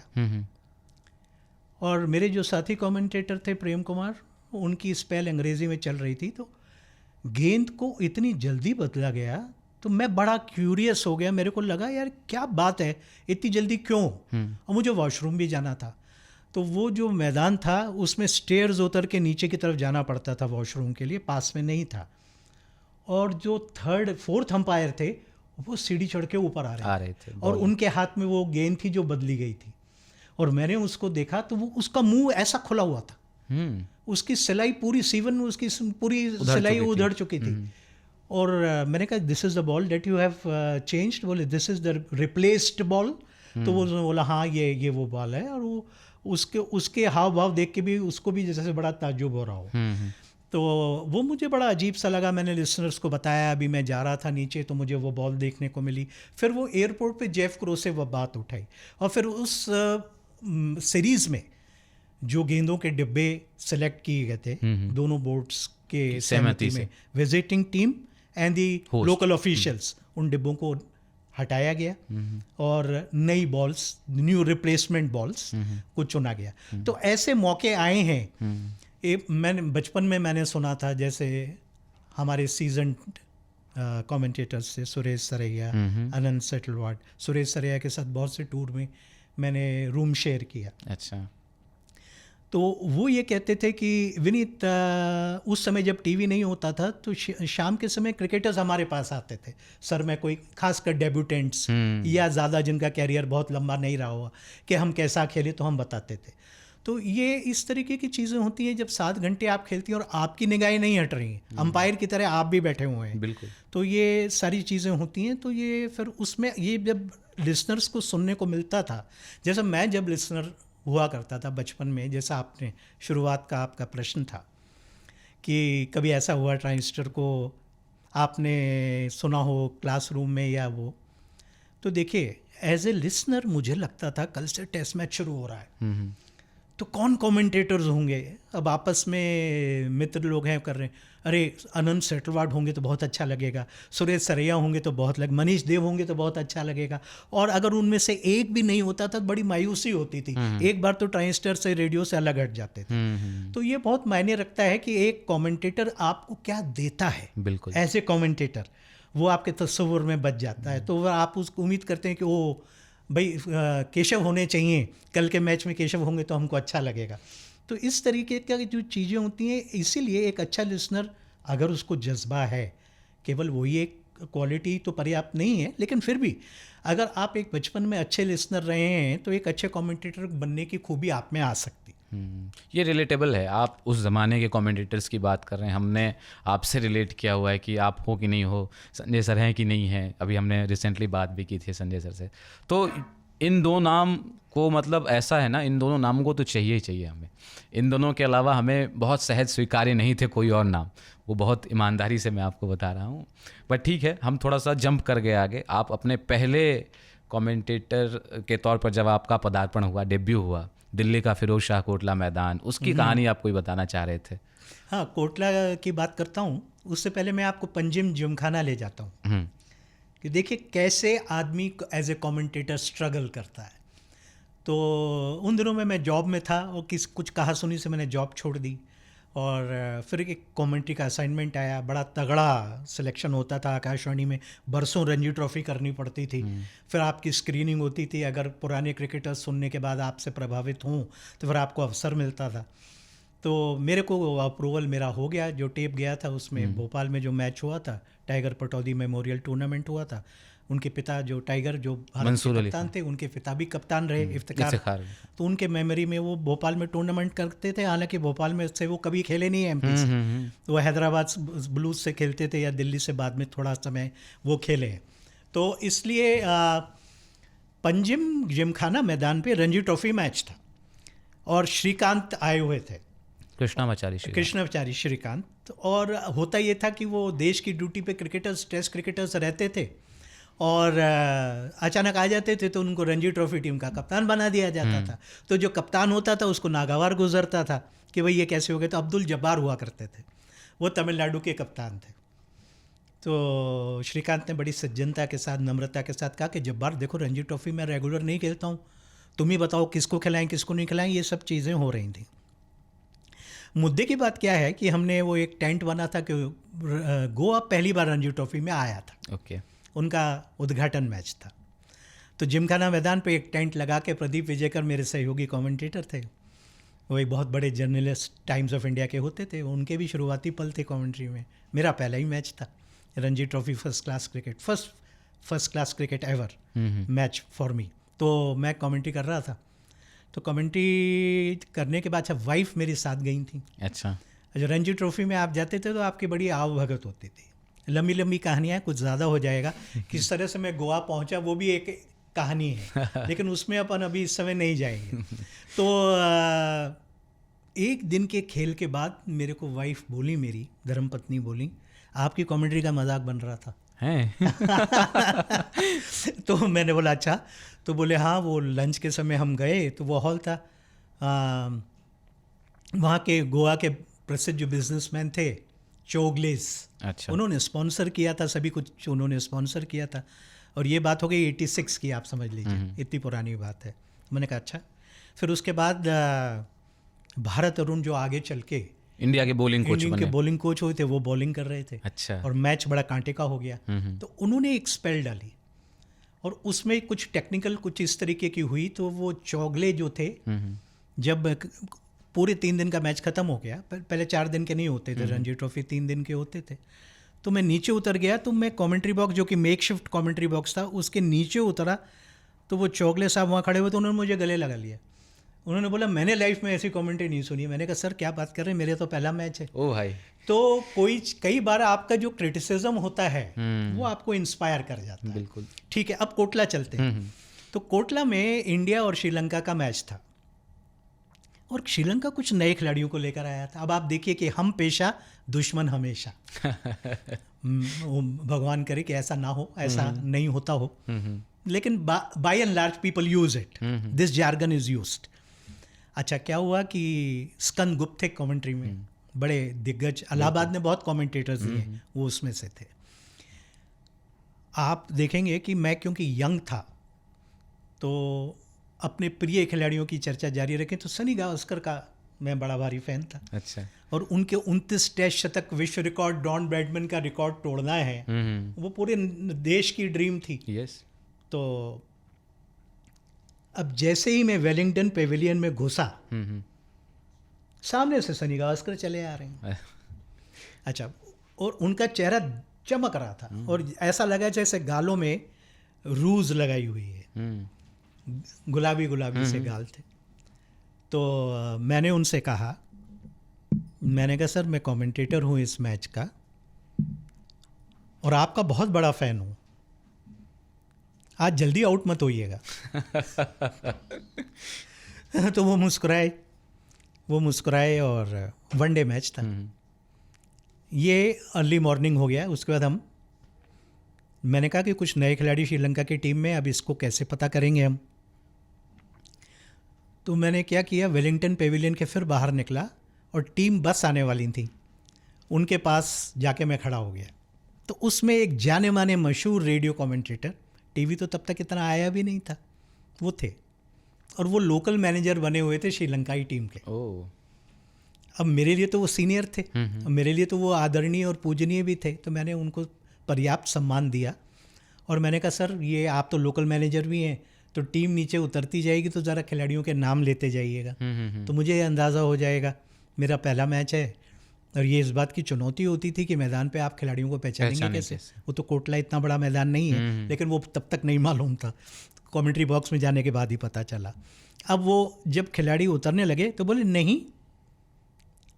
B: और मेरे जो साथी कमेंटेटर थे प्रेम कुमार, उनकी स्पेल अंग्रेज़ी में चल रही थी, तो गेंद को इतनी जल्दी बदला गया तो मैं बड़ा क्यूरियस हो गया। मेरे को लगा यार क्या बात है, इतनी जल्दी क्यों? और मुझे वॉशरूम भी जाना था। तो वो जो मैदान था उसमें स्टेयर्स उतर के नीचे की तरफ जाना पड़ता था वॉशरूम के लिए, पास में नहीं था। और जो 3rd 4th अंपायर थे वो सीढ़ी चढ़ के ऊपर
A: आ रहे थे
B: और उनके हाथ में वो गेंद थी जो बदली गई थी, और मैंने उसको देखा तो वो उसका मुंह ऐसा खुला हुआ था, उसकी सिलाई पूरी सीवन में उसकी पूरी सिलाई उधड़ चुकी थी। और मैंने कहा this is the ball that you have changed, बोले this is the replaced ball. तो वो बोला हाँ ये वो बॉल है, और वो उसके हाव भाव देख के भी उसको भी जैसे बड़ा ताज्जुब हो रहा हो। तो वो मुझे बड़ा अजीब सा लगा। मैंने लिसनर्स को बताया, अभी मैं जा रहा था नीचे तो मुझे वो बॉल देखने को मिली। फिर वो एयरपोर्ट पे जेफ क्रो से वो बात उठाई, और फिर उस सीरीज़ में जो गेंदों के डिब्बे सेलेक्ट किए गए थे दोनों बोर्ड्स के सहमति में, visiting team and the local officials, उन डिब्बों को हटाया गया और नई बॉल्स, न्यू रिप्लेसमेंट बॉल्स को चुना गया। तो ऐसे मौके आए हैं। मैंने बचपन में मैंने सुना था, जैसे हमारे सीजन कमेंटेटर्स से सुरेश सरैया, अनंत सेटलवाड, सुरेश सरैया के साथ बहुत से टूर में मैंने रूम शेयर किया।
A: अच्छा।
B: तो वो ये कहते थे कि विनीत, उस समय जब टीवी नहीं होता था तो शाम के समय क्रिकेटर्स हमारे पास आते थे, सर में कोई खासकर डेब्यूटेंट्स या ज़्यादा जिनका कैरियर बहुत लंबा नहीं रहा हुआ, कि हम कैसा खेले तो हम बताते थे। तो ये इस तरीके की चीज़ें होती हैं जब 7 घंटे आप खेलती हैं और आपकी निगाहें नहीं हट रही हैं, अंपायर की तरह आप भी बैठे हुए हैं।
A: बिल्कुल।
B: तो ये सारी चीज़ें होती हैं। तो ये फिर उसमें ये जब लिसनर्स को सुनने को मिलता था, जैसे मैं जब लिसनर हुआ करता था बचपन में, जैसा आपने शुरुआत का आपका प्रश्न था कि कभी ऐसा हुआ ट्रांजिस्टर को आपने सुना हो क्लासरूम में या वो, तो देखिए एज ए लिसनर मुझे लगता था कल से टेस्ट मैच शुरू हो रहा है, तो कौन कमेंटेटर्स होंगे, अब आपस में मित्र लोग हैं कर रहे हैं, अरे अनंत सेटलवाड होंगे तो बहुत अच्छा लगेगा, सुरेश सरैया होंगे तो बहुत मनीष देव होंगे तो बहुत अच्छा लगेगा। और अगर उनमें से एक भी नहीं होता था तो बड़ी मायूसी होती थी, एक बार तो ट्रांजिस्टर से रेडियो से अलग हट जाते थे। तो ये बहुत मायने रखता है कि एक कमेंटेटर आपको क्या देता है।
A: बिल्कुल।
B: ऐसे कमेंटेटर वो आपके तस्वुर में बच जाता है, तो आप उसको उम्मीद करते हैं कि वो भाई केशव होने चाहिए, कल के मैच में केशव होंगे तो हमको अच्छा लगेगा। तो इस तरीके का जो चीज़ें होती हैं, इसीलिए एक अच्छा लिसनर अगर उसको जज्बा है, केवल वही एक क्वालिटी तो पर्याप्त नहीं है, लेकिन फिर भी अगर आप एक बचपन में अच्छे लिसनर रहे हैं तो एक अच्छे कमेंटेटर बनने की खूबी आप में आ सकती।
A: ये रिलेटेबल है, आप उस ज़माने के कमेंटेटर्स की बात कर रहे हैं, हमने आपसे रिलेट किया हुआ है कि आप हो कि नहीं हो, संजय सर हैं कि नहीं हैं। अभी हमने रिसेंटली बात भी की थी संजय सर से। तो इन दो नाम को, मतलब ऐसा है ना, इन दोनों नामों को तो चाहिए ही चाहिए हमें। इन दोनों के अलावा हमें बहुत सहज स्वीकार्य नहीं थे कोई और नाम, वो बहुत ईमानदारी से मैं आपको बता रहा हूँ। बट ठीक है, हम थोड़ा सा जंप कर गए आगे। आप अपने पहले कमेंटेटर के तौर पर जब आपका पदार्पण हुआ, डेब्यू हुआ, दिल्ली का फिरोज शाह कोटला मैदान, उसकी कहानी आप कोई बताना चाह रहे थे?
B: हाँ, कोटला की बात करता हूँ। उससे पहले मैं आपको पंजिम जिमखाना ले जाता हूँ कि देखिए कैसे आदमी एज ए कमेंटेटर स्ट्रगल करता है। तो उन दिनों में मैं जॉब में था और कुछ कहा सुनी से मैंने जॉब छोड़ दी, और फिर एक कमेंट्री का असाइनमेंट आया। बड़ा तगड़ा सिलेक्शन होता था आकाशवाणी में, बरसों रणजी ट्रॉफी करनी पड़ती थी। फिर आपकी स्क्रीनिंग होती थी, अगर पुराने क्रिकेटर्स सुनने के बाद आपसे प्रभावित हों तो फिर आपको अवसर मिलता था। तो मेरे को अप्रूवल मेरा हो गया, जो टेप गया था उसमें भोपाल में जो मैच हुआ था, टाइगर पटौदी मेमोरियल टूर्नामेंट हुआ था। उनके पिता जो टाइगर जो भारत के कप्तान थे, उनके पिता भी कप्तान रहे, इफ्तिखार। तो उनके मेमोरी में वो भोपाल में टूर्नामेंट करते थे। हालांकि भोपाल में से वो कभी खेले नहीं है एमपी से, तो वो हैदराबाद ब्लूज से खेलते थे या दिल्ली से बाद में थोड़ा समय वो खेले हैं। तो इसलिए पंजिम जिमखाना मैदान पे रणजी ट्रॉफी मैच था और श्रीकांत आए हुए थे, कृष्णाचारी श्रीकांत। और होता ये था कि वो देश की ड्यूटी पे क्रिकेटर्स, टेस्ट क्रिकेटर्स रहते थे और अचानक आ जाते थे, तो उनको रणजी ट्रॉफी टीम का कप्तान बना दिया जाता था। तो जो कप्तान होता था उसको नागवार गुजरता था कि भाई ये कैसे हो गए। तो अब्दुल जब्बार हुआ करते थे, वो तमिलनाडु के कप्तान थे। तो श्रीकांत ने बड़ी सज्जनता के साथ, नम्रता के साथ कहा कि जब्बार देखो, रणजी ट्रॉफी में रेगुलर नहीं खेलता हूँ, तुम ही बताओ किसको खिलाएं किसको नहीं खिलाएं। ये सब चीज़ें हो रही थी। मुद्दे की बात क्या है कि हमने वो एक टेंट बना था कि गोवा पहली बार रणजी ट्रॉफी में आया था।
A: ओके।
B: उनका उद्घाटन मैच था। तो जिमखाना मैदान पे एक टेंट लगा के प्रदीप विजयकर मेरे सहयोगी कमेंटेटर थे, वो एक बहुत बड़े जर्नलिस्ट टाइम्स ऑफ इंडिया के होते थे, उनके भी शुरुआती पल थे कमेंट्री में। मेरा पहला ही मैच था Ranji trophy first class cricket, first class cricket ever match for me. तो मैं कमेंट्री कर रहा था, तो कमेंट्री करने के बाद अच्छा वाइफ मेरी साथ गई थी।
A: अच्छा।
B: रणजी ट्रॉफी में आप जाते थे तो आपकी बड़ी आव भगत होती थी। लंबी लंबी कहानियाँ, कुछ ज़्यादा हो जाएगा। किस तरह से मैं गोवा पहुँचा वो भी एक कहानी है, लेकिन उसमें अपन अभी इस समय नहीं जाएंगे। तो एक दिन के खेल के बाद मेरे को वाइफ बोली, मेरी धर्मपत्नी बोली, आपकी कमेंट्री का मजाक बन रहा था। तो मैंने बोला अच्छा। तो बोले हाँ, वो लंच के समय हम गए तो वो हॉल था, वहाँ के गोवा के प्रसिद्ध जो बिजनेसमैन थे चोगलेस,
A: अच्छा।
B: उन्होंने स्पॉन्सर किया था, सभी कुछ उन्होंने स्पॉन्सर किया था। और ये बात हो गई 86 की, आप समझ लीजिए, इतनी पुरानी बात है। मैंने कहा अच्छा। फिर उसके बाद भारत अरुण जो आगे चल के
A: इंडिया के बॉलिंग कोच
B: इंडियन के
A: बने।
B: बॉलिंग कोच हुए थे, वो बॉलिंग कर रहे थे।
A: अच्छा।
B: और मैच बड़ा कांटे का हो गया। तो उन्होंने एक स्पेल डाली और उसमें कुछ टेक्निकल कुछ इस तरीके की हुई। तो वो चौगले जो थे, जब पूरे 3 दिन का मैच खत्म हो गया, पहले 4 दिन के नहीं होते थे, रणजी ट्रॉफी 3 दिन के होते थे। तो मैं नीचे उतर गया, तो मैं कमेंट्री बॉक्स, जो कि मेक शिफ्ट कमेंट्री बॉक्स था, उसके नीचे उतरा। तो वो चौगले साहब वहाँ खड़े हुए थे, उन्होंने मुझे गले लगा लिया। उन्होंने बोला मैंने लाइफ में ऐसी कमेंट्री नहीं सुनी। मैंने कहा सर क्या बात कर रहे हैं, मेरे तो पहला मैच है।
A: ओ भाई।
B: तो कई बार आपका जो क्रिटिसिज्म होता है वो आपको इंस्पायर कर जाता है।
A: बिल्कुल।
B: ठीक है, अब कोटला चलते हैं। तो कोटला में इंडिया और श्रीलंका का मैच था और श्रीलंका कुछ नए खिलाड़ियों को लेकर आया था। अब आप देखिए कि हम पेशा दुश्मन हमेशा। भगवान करे कि ऐसा ना हो, ऐसा नहीं होता हो, लेकिन by and large people use it, this jargon is used. अच्छा, क्या हुआ कि स्कंद गुप्त थे कमेंट्री में, बड़े दिग्गज, इलाहाबाद ने बहुत कमेंटेटर्स दिए, वो उसमें से थे। आप देखेंगे कि मैं क्योंकि यंग था तो अपने प्रिय खिलाड़ियों की चर्चा जारी रखें तो सनी गावस्कर का मैं बड़ा भारी फैन था।
A: अच्छा।
B: और उनके 29 टेस्ट शतक, विश्व रिकॉर्ड, डॉन ब्रैडमैन का रिकॉर्ड तोड़ना है, वो पूरे देश की ड्रीम थी।
A: यस।
B: तो अब जैसे ही मैं वेलिंगटन पेविलियन में घुसा, सामने से सनी गावस्कर चले आ रहे हैं। अच्छा, और उनका चेहरा चमक रहा था और ऐसा लगा जैसे गालों में रूज लगाई हुई है, गुलाबी गुलाबी से गाल थे। तो मैंने उनसे कहा, मैंने कहा सर मैं कमेंटेटर हूँ इस मैच का और आपका बहुत बड़ा फ़ैन हूँ, आज जल्दी आउट मत होइएगा। तो वो मुस्कुराए और वनडे मैच था। ये अर्ली मॉर्निंग हो गया। उसके बाद मैंने कहा कि कुछ नए खिलाड़ी श्रीलंका की टीम में, अब इसको कैसे पता करेंगे हम। तो मैंने क्या किया, वेलिंगटन पेविलियन के फिर बाहर निकला और टीम बस आने वाली थी, उनके पास जाके मैं खड़ा हो गया। तो उसमें एक जाने माने मशहूर रेडियो कमेंटेटर, टीवी तो तब तक इतना आया भी नहीं था, वो थे और वो लोकल मैनेजर बने हुए थे श्रीलंकाई टीम के। अब मेरे लिए तो वो सीनियर थे, मेरे लिए तो वो आदरणीय और पूजनीय भी थे। तो मैंने उनको पर्याप्त सम्मान दिया और मैंने कहा सर ये आप तो लोकल मैनेजर भी हैं, तो टीम नीचे उतरती जाएगी तो ज़रा खिलाड़ियों के नाम लेते जाइएगा, तो मुझे अंदाज़ा हो जाएगा, मेरा पहला मैच है। और ये इस बात की चुनौती होती थी कि मैदान पे आप खिलाड़ियों को पहचानेंगे कैसे। वो तो कोटला इतना बड़ा मैदान नहीं है, लेकिन वो तब तक नहीं मालूम था, कमेंट्री बॉक्स में जाने के बाद ही पता चला। अब वो जब खिलाड़ी उतरने लगे तो बोले नहीं,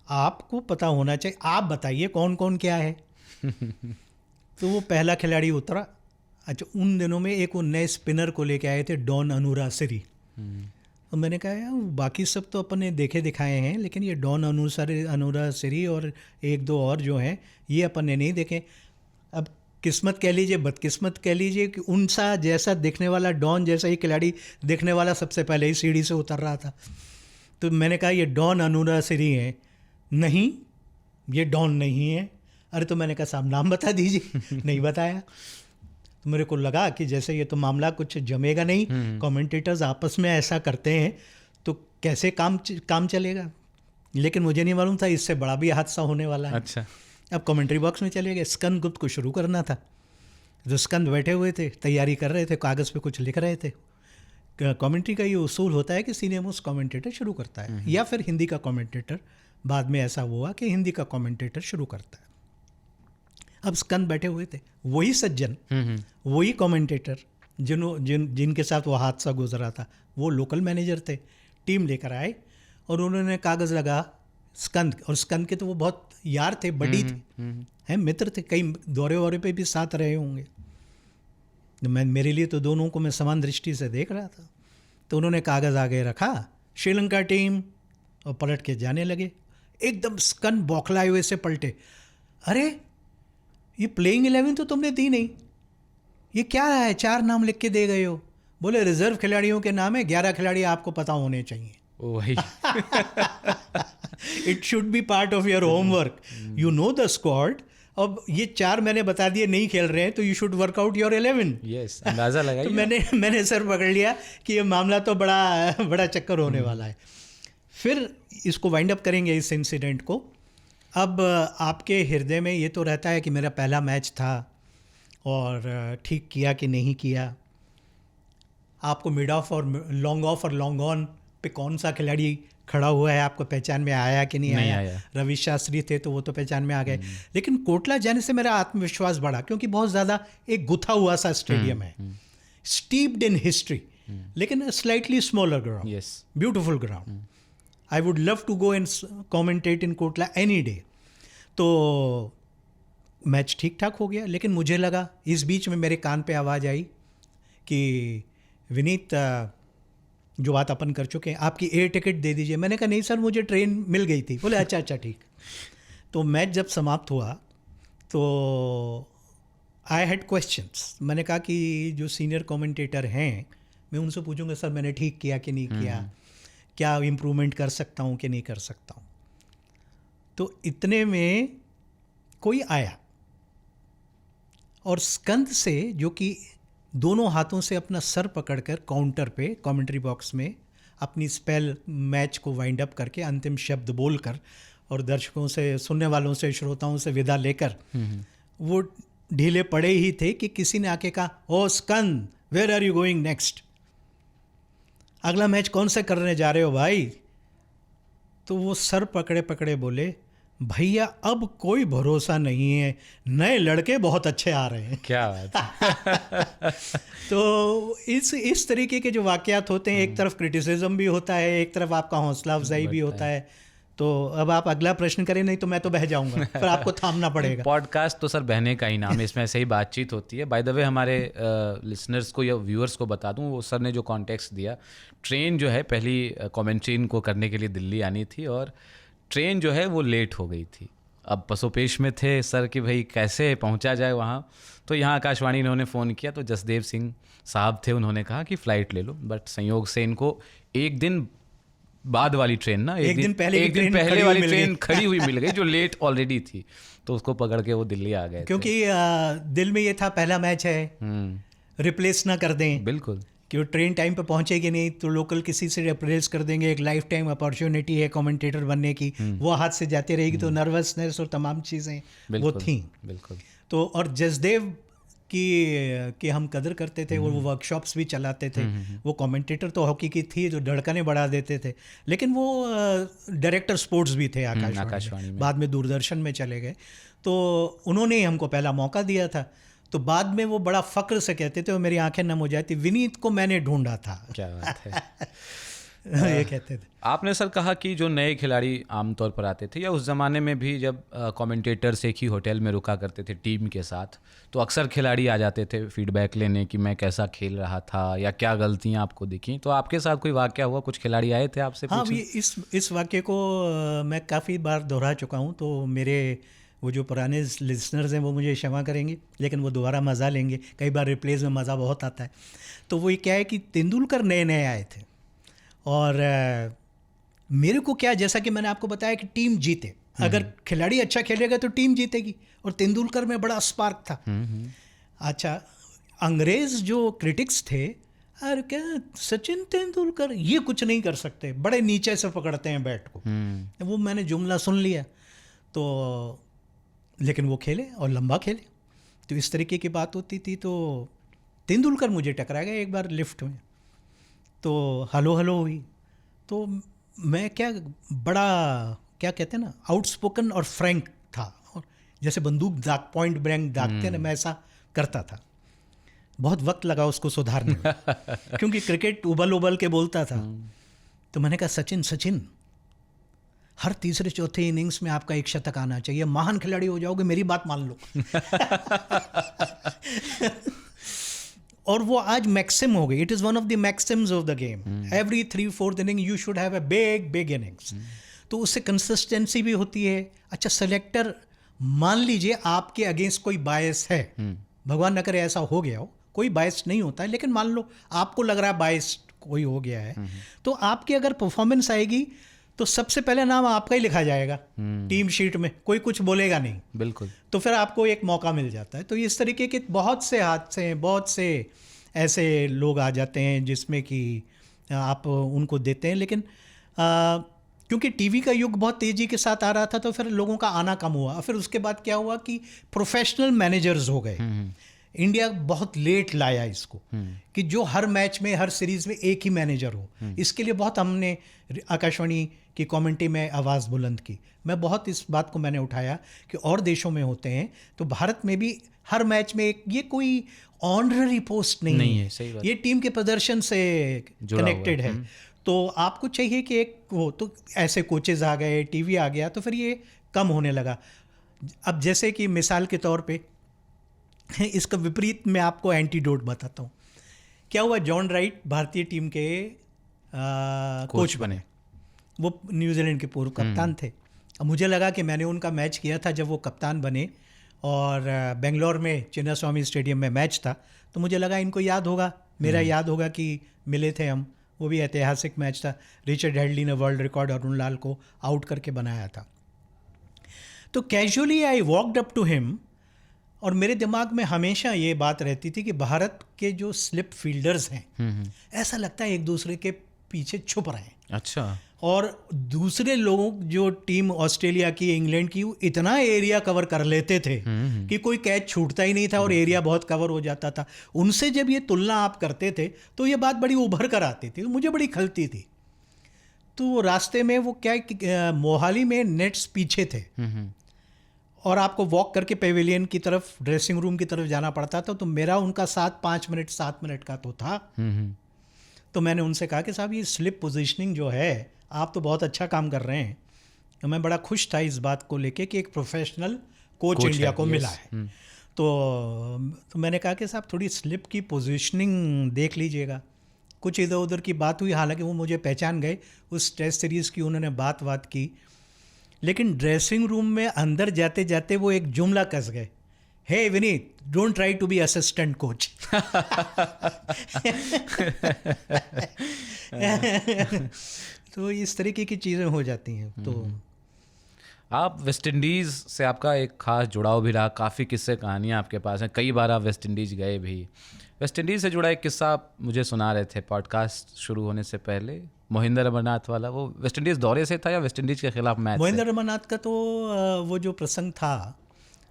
B: आपको पता होना चाहिए, आप बताइए कौन कौन क्या है। तो वो पहला खिलाड़ी उतरा। अच्छा, उन दिनों में एक वो नए स्पिनर को लेके आए थे, डॉन अनुरासिरी। तो मैंने कहा यार बाकी सब तो अपन ने देखे दिखाए हैं, लेकिन ये डॉन अनुरासिरी और एक दो और जो हैं ये अपन ने नहीं देखे। अब किस्मत कह लीजिए, बदकिस्मत कह लीजिए कि उनसा जैसा दिखने वाला, डॉन जैसा ही खिलाड़ी दिखने वाला सबसे पहले ही सीढ़ी से उतर रहा था। तो मैंने कहा ये डॉन अनुरासिरी है। नहीं, ये डॉन नहीं है। अरे तो मैंने कहा साहब नाम बता दीजिए। नहीं बताया। तो मेरे को लगा कि जैसे ये तो मामला कुछ जमेगा नहीं, कमेंटेटर्स आपस में ऐसा करते हैं तो कैसे काम चलेगा। लेकिन मुझे नहीं मालूम था इससे बड़ा भी हादसा होने वाला है।
A: अच्छा।
B: अब कमेंट्री बॉक्स में चले गए, स्कंद गुप्त को शुरू करना था। जो स्कंद बैठे हुए थे, तैयारी कर रहे थे, कागज़ पे कुछ लिख रहे थे। कमेंट्री का ये उसूल होता है कि सीनियर मोस्ट कमेंटेटर शुरू करता है, या फिर हिंदी का कमेंटेटर। बाद में ऐसा हुआ कि हिंदी का कमेंटेटर शुरू करता है। अब स्कंद बैठे हुए थे, वही सज्जन, वही कमेंटेटर जिनके साथ वो हादसा गुजरा था, वो लोकल मैनेजर थे। टीम लेकर आए और उन्होंने कागज़ लगा स्कंद, और स्कंद के तो वो बहुत यार थे, बडी थे, हैं, मित्र थे, कई दौरे वौरे पे भी साथ रहे होंगे। मेरे लिए तो दोनों को मैं समान दृष्टि से देख रहा था। तो उन्होंने कागज़ आगे रखा, श्रीलंका टीम, और पलट के जाने लगे। एकदम स्कंद बौखलाए हुए से पलटे, अरे ये प्लेइंग 11 तो तुमने दी नहीं, ये क्या है, 4 नाम लिख के दे गए हो। बोले रिजर्व खिलाड़ियों के नाम है, 11 खिलाड़ी आपको पता होने चाहिए।
A: वही
B: it should be part of your homework, you know the squad. अब ये 4 मैंने बता दिए नहीं खेल रहे हैं, तो you should work out your 11।
A: Yes, अंदाजा लगाइए।
B: तो मैंने सर पकड़ लिया कि ये मामला तो बड़ा चक्कर होने वाला है। फिर इसको वाइंड अप करेंगे इस इंसिडेंट को। अब आपके हृदय में ये तो रहता है कि मेरा पहला मैच था और ठीक किया कि नहीं किया। आपको मिड ऑफ और लॉन्ग ऑफ और लॉन्ग ऑन पे कौन सा खिलाड़ी खड़ा हुआ है आपको पहचान में आया कि नहीं आया। रवि शास्त्री थे तो वो तो पहचान में आ गए, लेकिन कोटला जाने से मेरा आत्मविश्वास बढ़ा, क्योंकि बहुत ज़्यादा एक गुथा हुआ सा स्टेडियम है, स्टीप्ड इन हिस्ट्री, लेकिन slightly smaller ground, beautiful ground. I would love to go and commentate in Kotla any day. तो मैच ठीक ठाक हो गया, लेकिन मुझे लगा, इस बीच में मेरे कान पे आवाज़ आई कि विनीत, जो बात अपन कर चुके हैं, आपकी एयर टिकट दे दीजिए। मैंने कहा नहीं सर, मुझे ट्रेन मिल गई थी। बोले अच्छा ठीक। तो मैच जब समाप्त हुआ तो आई हैड क्वेश्चंस। मैंने कहा कि जो सीनियर कमेंटेटर हैं, मैं उनसे पूछूंगा सर मैंने ठीक किया कि नहीं किया, क्या इम्प्रूवमेंट कर सकता हूँ कि नहीं कर सकता हूँ। तो इतने में कोई आया और स्कंद से, जो कि दोनों हाथों से अपना सर पकड़कर काउंटर पे कमेंट्री बॉक्स में अपनी स्पेल मैच को वाइंड अप करके अंतिम शब्द बोलकर और दर्शकों से, सुनने वालों से, श्रोताओं से विदा लेकर वो ढीले पड़े ही थे कि किसी ने आके कहा, oh Skand, where are you going next, अगला मैच कौन सा करने जा रहे हो भाई। तो वो सर पकड़े पकड़े बोले, भैया अब कोई भरोसा नहीं है, नए लड़के बहुत अच्छे आ रहे हैं।
A: क्या बात
B: तो इस तरीके के जो वाकयात होते हैं, एक तरफ क्रिटिसिज्म भी होता है, एक तरफ आपका हौसला अफजाई भी होता है। तो अब आप अगला प्रश्न करें, नहीं तो मैं तो बह जाऊंगा, पर आपको थामना पड़ेगा।
A: पॉडकास्ट तो सर बहने का ही नाम है, इसमें ऐसे ही बातचीत होती है। बाय द वे, हमारे लिसनर्स को या व्यूअर्स को बता दूं, वो सर ने जो कॉन्टेक्स्ट दिया, ट्रेन जो है पहली कमेंट्री इनको करने के लिए दिल्ली आनी थी और ट्रेन जो है वो लेट हो गई थी। अब पसोपेश में थे सर कि भाई कैसे पहुंचा जाए वहाँ। तो यहाँ आकाशवाणी इन्होंने फ़ोन किया, तो जसदेव सिंह साहब थे, उन्होंने कहा कि फ़्लाइट ले लो। बट संयोग से इनको एक दिन बाद वाली ट्रेन ना, एक दिन पहले वाली ट्रेन खड़ी हुई मिल गई, जो लेट ऑलरेडी थी। तो उसको पकड़ के वो दिल्ली आ गए,
B: क्योंकि दिल में ये था पहला मैच है, रिप्लेस ना कर दें।
A: बिल्कुल,
B: कि वो ट्रेन टाइम पे पहुंचेगी नहीं तो लोकल किसी से रिप्लेस कर देंगे। एक लाइफ टाइम अपॉर्चुनिटी है कमेंटेटर बनने की, वो हाथ से जाती रहेगी। तो नर्वसनेस और तमाम चीज़ें वो थी।
A: बिल्कुल।
B: तो और जसदेव की हम कदर करते थे, वो वर्कशॉप्स भी चलाते थे। वो कमेंटेटर तो हॉकी की थी जो धड़कने बढ़ा देते थे, लेकिन वो डायरेक्टर स्पोर्ट्स भी थे आकाशवाणी में। बाद में दूरदर्शन में चले गए। तो उन्होंने ही हमको पहला मौका दिया था। तो बाद में वो बड़ा फ़क्र से कहते थे और मेरी आंखें नम हो जाती, विनीत को मैंने ढूंढा था।
A: क्या बात है।
B: ये कहते थे।
A: आपने सर कहा कि जो नए खिलाड़ी आमतौर पर आते थे, या उस ज़माने में भी जब कमेंटेटर्स एक ही होटल में रुका करते थे टीम के साथ, तो अक्सर खिलाड़ी आ जाते थे फीडबैक लेने कि मैं कैसा खेल रहा था या क्या गलतियां आपको दिखी। तो आपके साथ कोई वाकया हुआ, कुछ खिलाड़ी आए थे आपसे?
B: हाँ, इस वाक्य को मैं काफ़ी बार दोहरा चुका हूँ, तो मेरे वो जो पुराने लिसनर्स हैं वो मुझे क्षमा करेंगे, लेकिन वो दोबारा मज़ा लेंगे। कई बार रिप्लेस में मज़ा बहुत आता है। तो वो ये क्या है कि तेंदुलकर नए नए आए थे और मेरे को क्या, जैसा कि मैंने आपको बताया कि टीम जीते, अगर खिलाड़ी अच्छा खेलेगा तो टीम जीतेगी, और तेंदुलकर में बड़ा स्पार्क था। अच्छा, अंग्रेज़ जो क्रिटिक्स थे, अरे क्या सचिन तेंदुलकर ये कुछ नहीं कर सकते, बड़े नीचे से पकड़ते हैं बैट को। वो मैंने जुमला सुन लिया। तो लेकिन वो खेले और लंबा खेले, तो इस तरीके की बात होती थी। तो तेंदुलकर मुझे टकरा गया एक बार लिफ्ट में, तो हलो हुई। तो मैं क्या, बड़ा क्या कहते हैं ना, आउटस्पोकन और फ्रैंक था, और जैसे बंदूक दाग पॉइंट ब्लैंक दागते ना, मैं ऐसा करता था। बहुत वक्त लगा उसको सुधारने में क्योंकि क्रिकेट उबल उबल के बोलता था। तो मैंने कहा सचिन हर तीसरे चौथे इनिंग्स में आपका एक शतक आना चाहिए, महान खिलाड़ी हो जाओगे, मेरी बात मान लो। और वो आज मैक्सिम हो गई। It is one of the Maxim's of the game. Every 3/4 inning you should have a big innings. तो उससे कंसिस्टेंसी भी होती है। अच्छा, सेलेक्टर मान लीजिए आपके अगेंस्ट कोई बायस है, भगवान न करे ऐसा हो गया हो, कोई बायस नहीं होता है, लेकिन मान लो आपको लग रहा है बायस कोई हो गया है, तो आपकी अगर परफॉर्मेंस आएगी तो सबसे पहले नाम आपका ही लिखा जाएगा टीम शीट में, कोई कुछ बोलेगा नहीं।
A: बिल्कुल।
B: तो फिर आपको एक मौका मिल जाता है। तो इस तरीके के बहुत से हादसे हैं, बहुत से ऐसे लोग आ जाते हैं जिसमें कि आप उनको देते हैं। लेकिन क्योंकि टीवी का युग बहुत तेज़ी के साथ आ रहा था, तो फिर लोगों का आना कम हुआ। फिर उसके बाद क्या हुआ कि प्रोफेशनल मैनेजर्स हो गए। इंडिया बहुत लेट लाया इसको कि जो हर मैच में, हर सीरीज में एक ही मैनेजर हो। इसके लिए बहुत हमने आकाशवाणी की कमेंट्री में आवाज़ बुलंद की। मैं बहुत इस बात को मैंने उठाया कि और देशों में होते हैं, तो भारत में भी हर मैच में एक, ये कोई ऑनररी पोस्ट नहीं है,
A: सही बात।
B: ये टीम के प्रदर्शन से कनेक्टेड है। तो आपको चाहिए कि एक वो, तो ऐसे कोचेज आ गए, टीवी आ गया, तो फिर ये कम होने लगा। अब जैसे कि मिसाल के तौर पे इसका विपरीत मैं आपको एंटीडोट बताता हूँ। क्या हुआ, जॉन राइट भारतीय टीम के कोच बने। वो न्यूजीलैंड के पूर्व कप्तान थे। अब मुझे लगा कि मैंने उनका मैच किया था जब वो कप्तान बने, और बेंगलोर में चिन्नास्वामी स्टेडियम में मैच था। तो मुझे लगा इनको याद होगा, मेरा याद होगा कि मिले थे हम। वो भी ऐतिहासिक मैच था। रिचर्ड हेडली ने वर्ल्ड रिकॉर्ड अरुण लाल को आउट करके बनाया था। तो casually I walked up to him, और मेरे दिमाग में हमेशा ये बात रहती थी कि भारत के जो स्लिप फील्डर्स हैं, ऐसा लगता है एक दूसरे के पीछे छुप रहे हैं।
A: अच्छा।
B: और दूसरे लोग जो टीम ऑस्ट्रेलिया की, इंग्लैंड की, वो इतना एरिया कवर कर लेते थे कि कोई कैच छूटता ही नहीं था और एरिया बहुत कवर हो जाता था। उनसे जब ये तुलना आप करते थे तो ये बात बड़ी उभर कर आती थी, मुझे बड़ी खलती थी। तो रास्ते में वो क्या, मोहाली में नेट्स पीछे थे और आपको वॉक करके पेविलियन की तरफ, ड्रेसिंग रूम की तरफ जाना पड़ता था। तो मेरा उनका साथ 7 मिनट का तो था। तो मैंने उनसे कहा कि साहब ये स्लिप पोजीशनिंग जो है, आप तो बहुत अच्छा काम कर रहे हैं। तो मैं बड़ा खुश था इस बात को लेके कि एक प्रोफेशनल कोच इंडिया को मिला है। तो मैंने कहा कि साहब थोड़ी स्लिप की पोजीशनिंग देख लीजिएगा। कुछ इधर उधर की बात हुई, हालांकि वो मुझे पहचान गए। उस टेस्ट सीरीज़ की उन्होंने बात की, लेकिन ड्रेसिंग रूम में अंदर जाते जाते वो एक जुमला कस गए, hey Vineet, don't try to be assistant coach. तो इस तरीके की चीज़ें हो जाती हैं। तो
A: आप वेस्ट इंडीज़ से आपका एक खास जुड़ाव भी रहा, काफ़ी किस्से कहानियाँ आपके पास हैं, कई बार आप वेस्ट इंडीज़ गए भी। वेस्ट इंडीज़ से जुड़ा एक किस्सा आप मुझे सुना रहे थे पॉडकास्ट शुरू होने से पहले, मोहिंदर अमरनाथ वाला। वो वेस्ट इंडीज़ दौरे से था या वेस्ट इंडीज़ के खिलाफ मैच?
B: मोहिंदर अमरनाथ का तो वो जो प्रसंग था,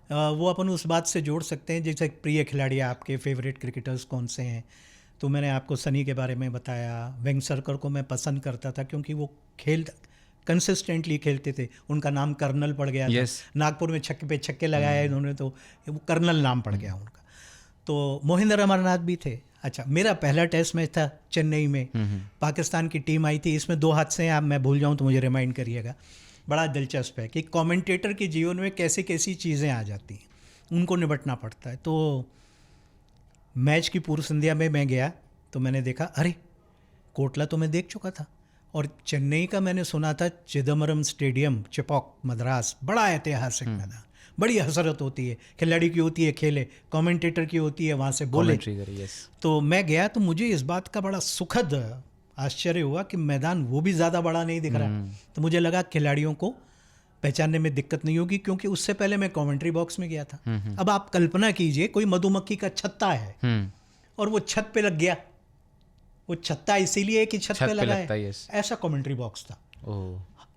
B: वो अपन उस बात से जोड़ सकते हैं जैसे प्रिय खिलाड़ी, आपके फेवरेट क्रिकेटर्स कौन से हैं। तो मैंने आपको सनी के बारे में बताया। वेंगसरकर को मैं पसंद करता था क्योंकि वो कंसिस्टेंटली खेलते थे। उनका नाम कर्नल पड़ गया था। नागपुर में छक्के पे छक्के लगाया इन्होंने, तो वो कर्नल नाम पड़ गया उनका। तो मोहिंदर अमरनाथ भी थे। अच्छा, मेरा पहला टेस्ट मैच था चेन्नई में, पाकिस्तान की टीम आई थी। इसमें 2 हादसे हैं, आप मैं भूल जाऊं तो मुझे रिमाइंड करिएगा। बड़ा दिलचस्प है कि कमेंटेटर के जीवन में कैसी कैसी चीज़ें आ जाती हैं, उनको निपटना पड़ता है। तो मैच की पूर्व संध्या में मैं गया तो मैंने देखा, अरे कोटला तो मैं देख चुका था, और चेन्नई का मैंने सुना था चिदम्बरम स्टेडियम, चिपॉक, मद्रास, बड़ा ऐतिहासिक मैदान, बड़ी हसरत होती है, खिलाड़ी की होती है खेले, कमेंटेटर की होती है वहाँ से बोले। तो मैं गया तो मुझे इस बात का बड़ा सुखद आश्चर्य हुआ कि मैदान वो भी ज़्यादा बड़ा नहीं दिख रहा। तो मुझे लगा खिलाड़ियों को पहचानने में दिक्कत नहीं होगी, क्योंकि उससे पहले मैं कमेंट्री बॉक्स में गया था। अब आप कल्पना कीजिए कोई मधुमक्खी का छत्ता है और वो छत पे लग गया। वो छत्ता इसीलिए कि छत पे लगा है, ऐसा कमेंट्री बॉक्स था।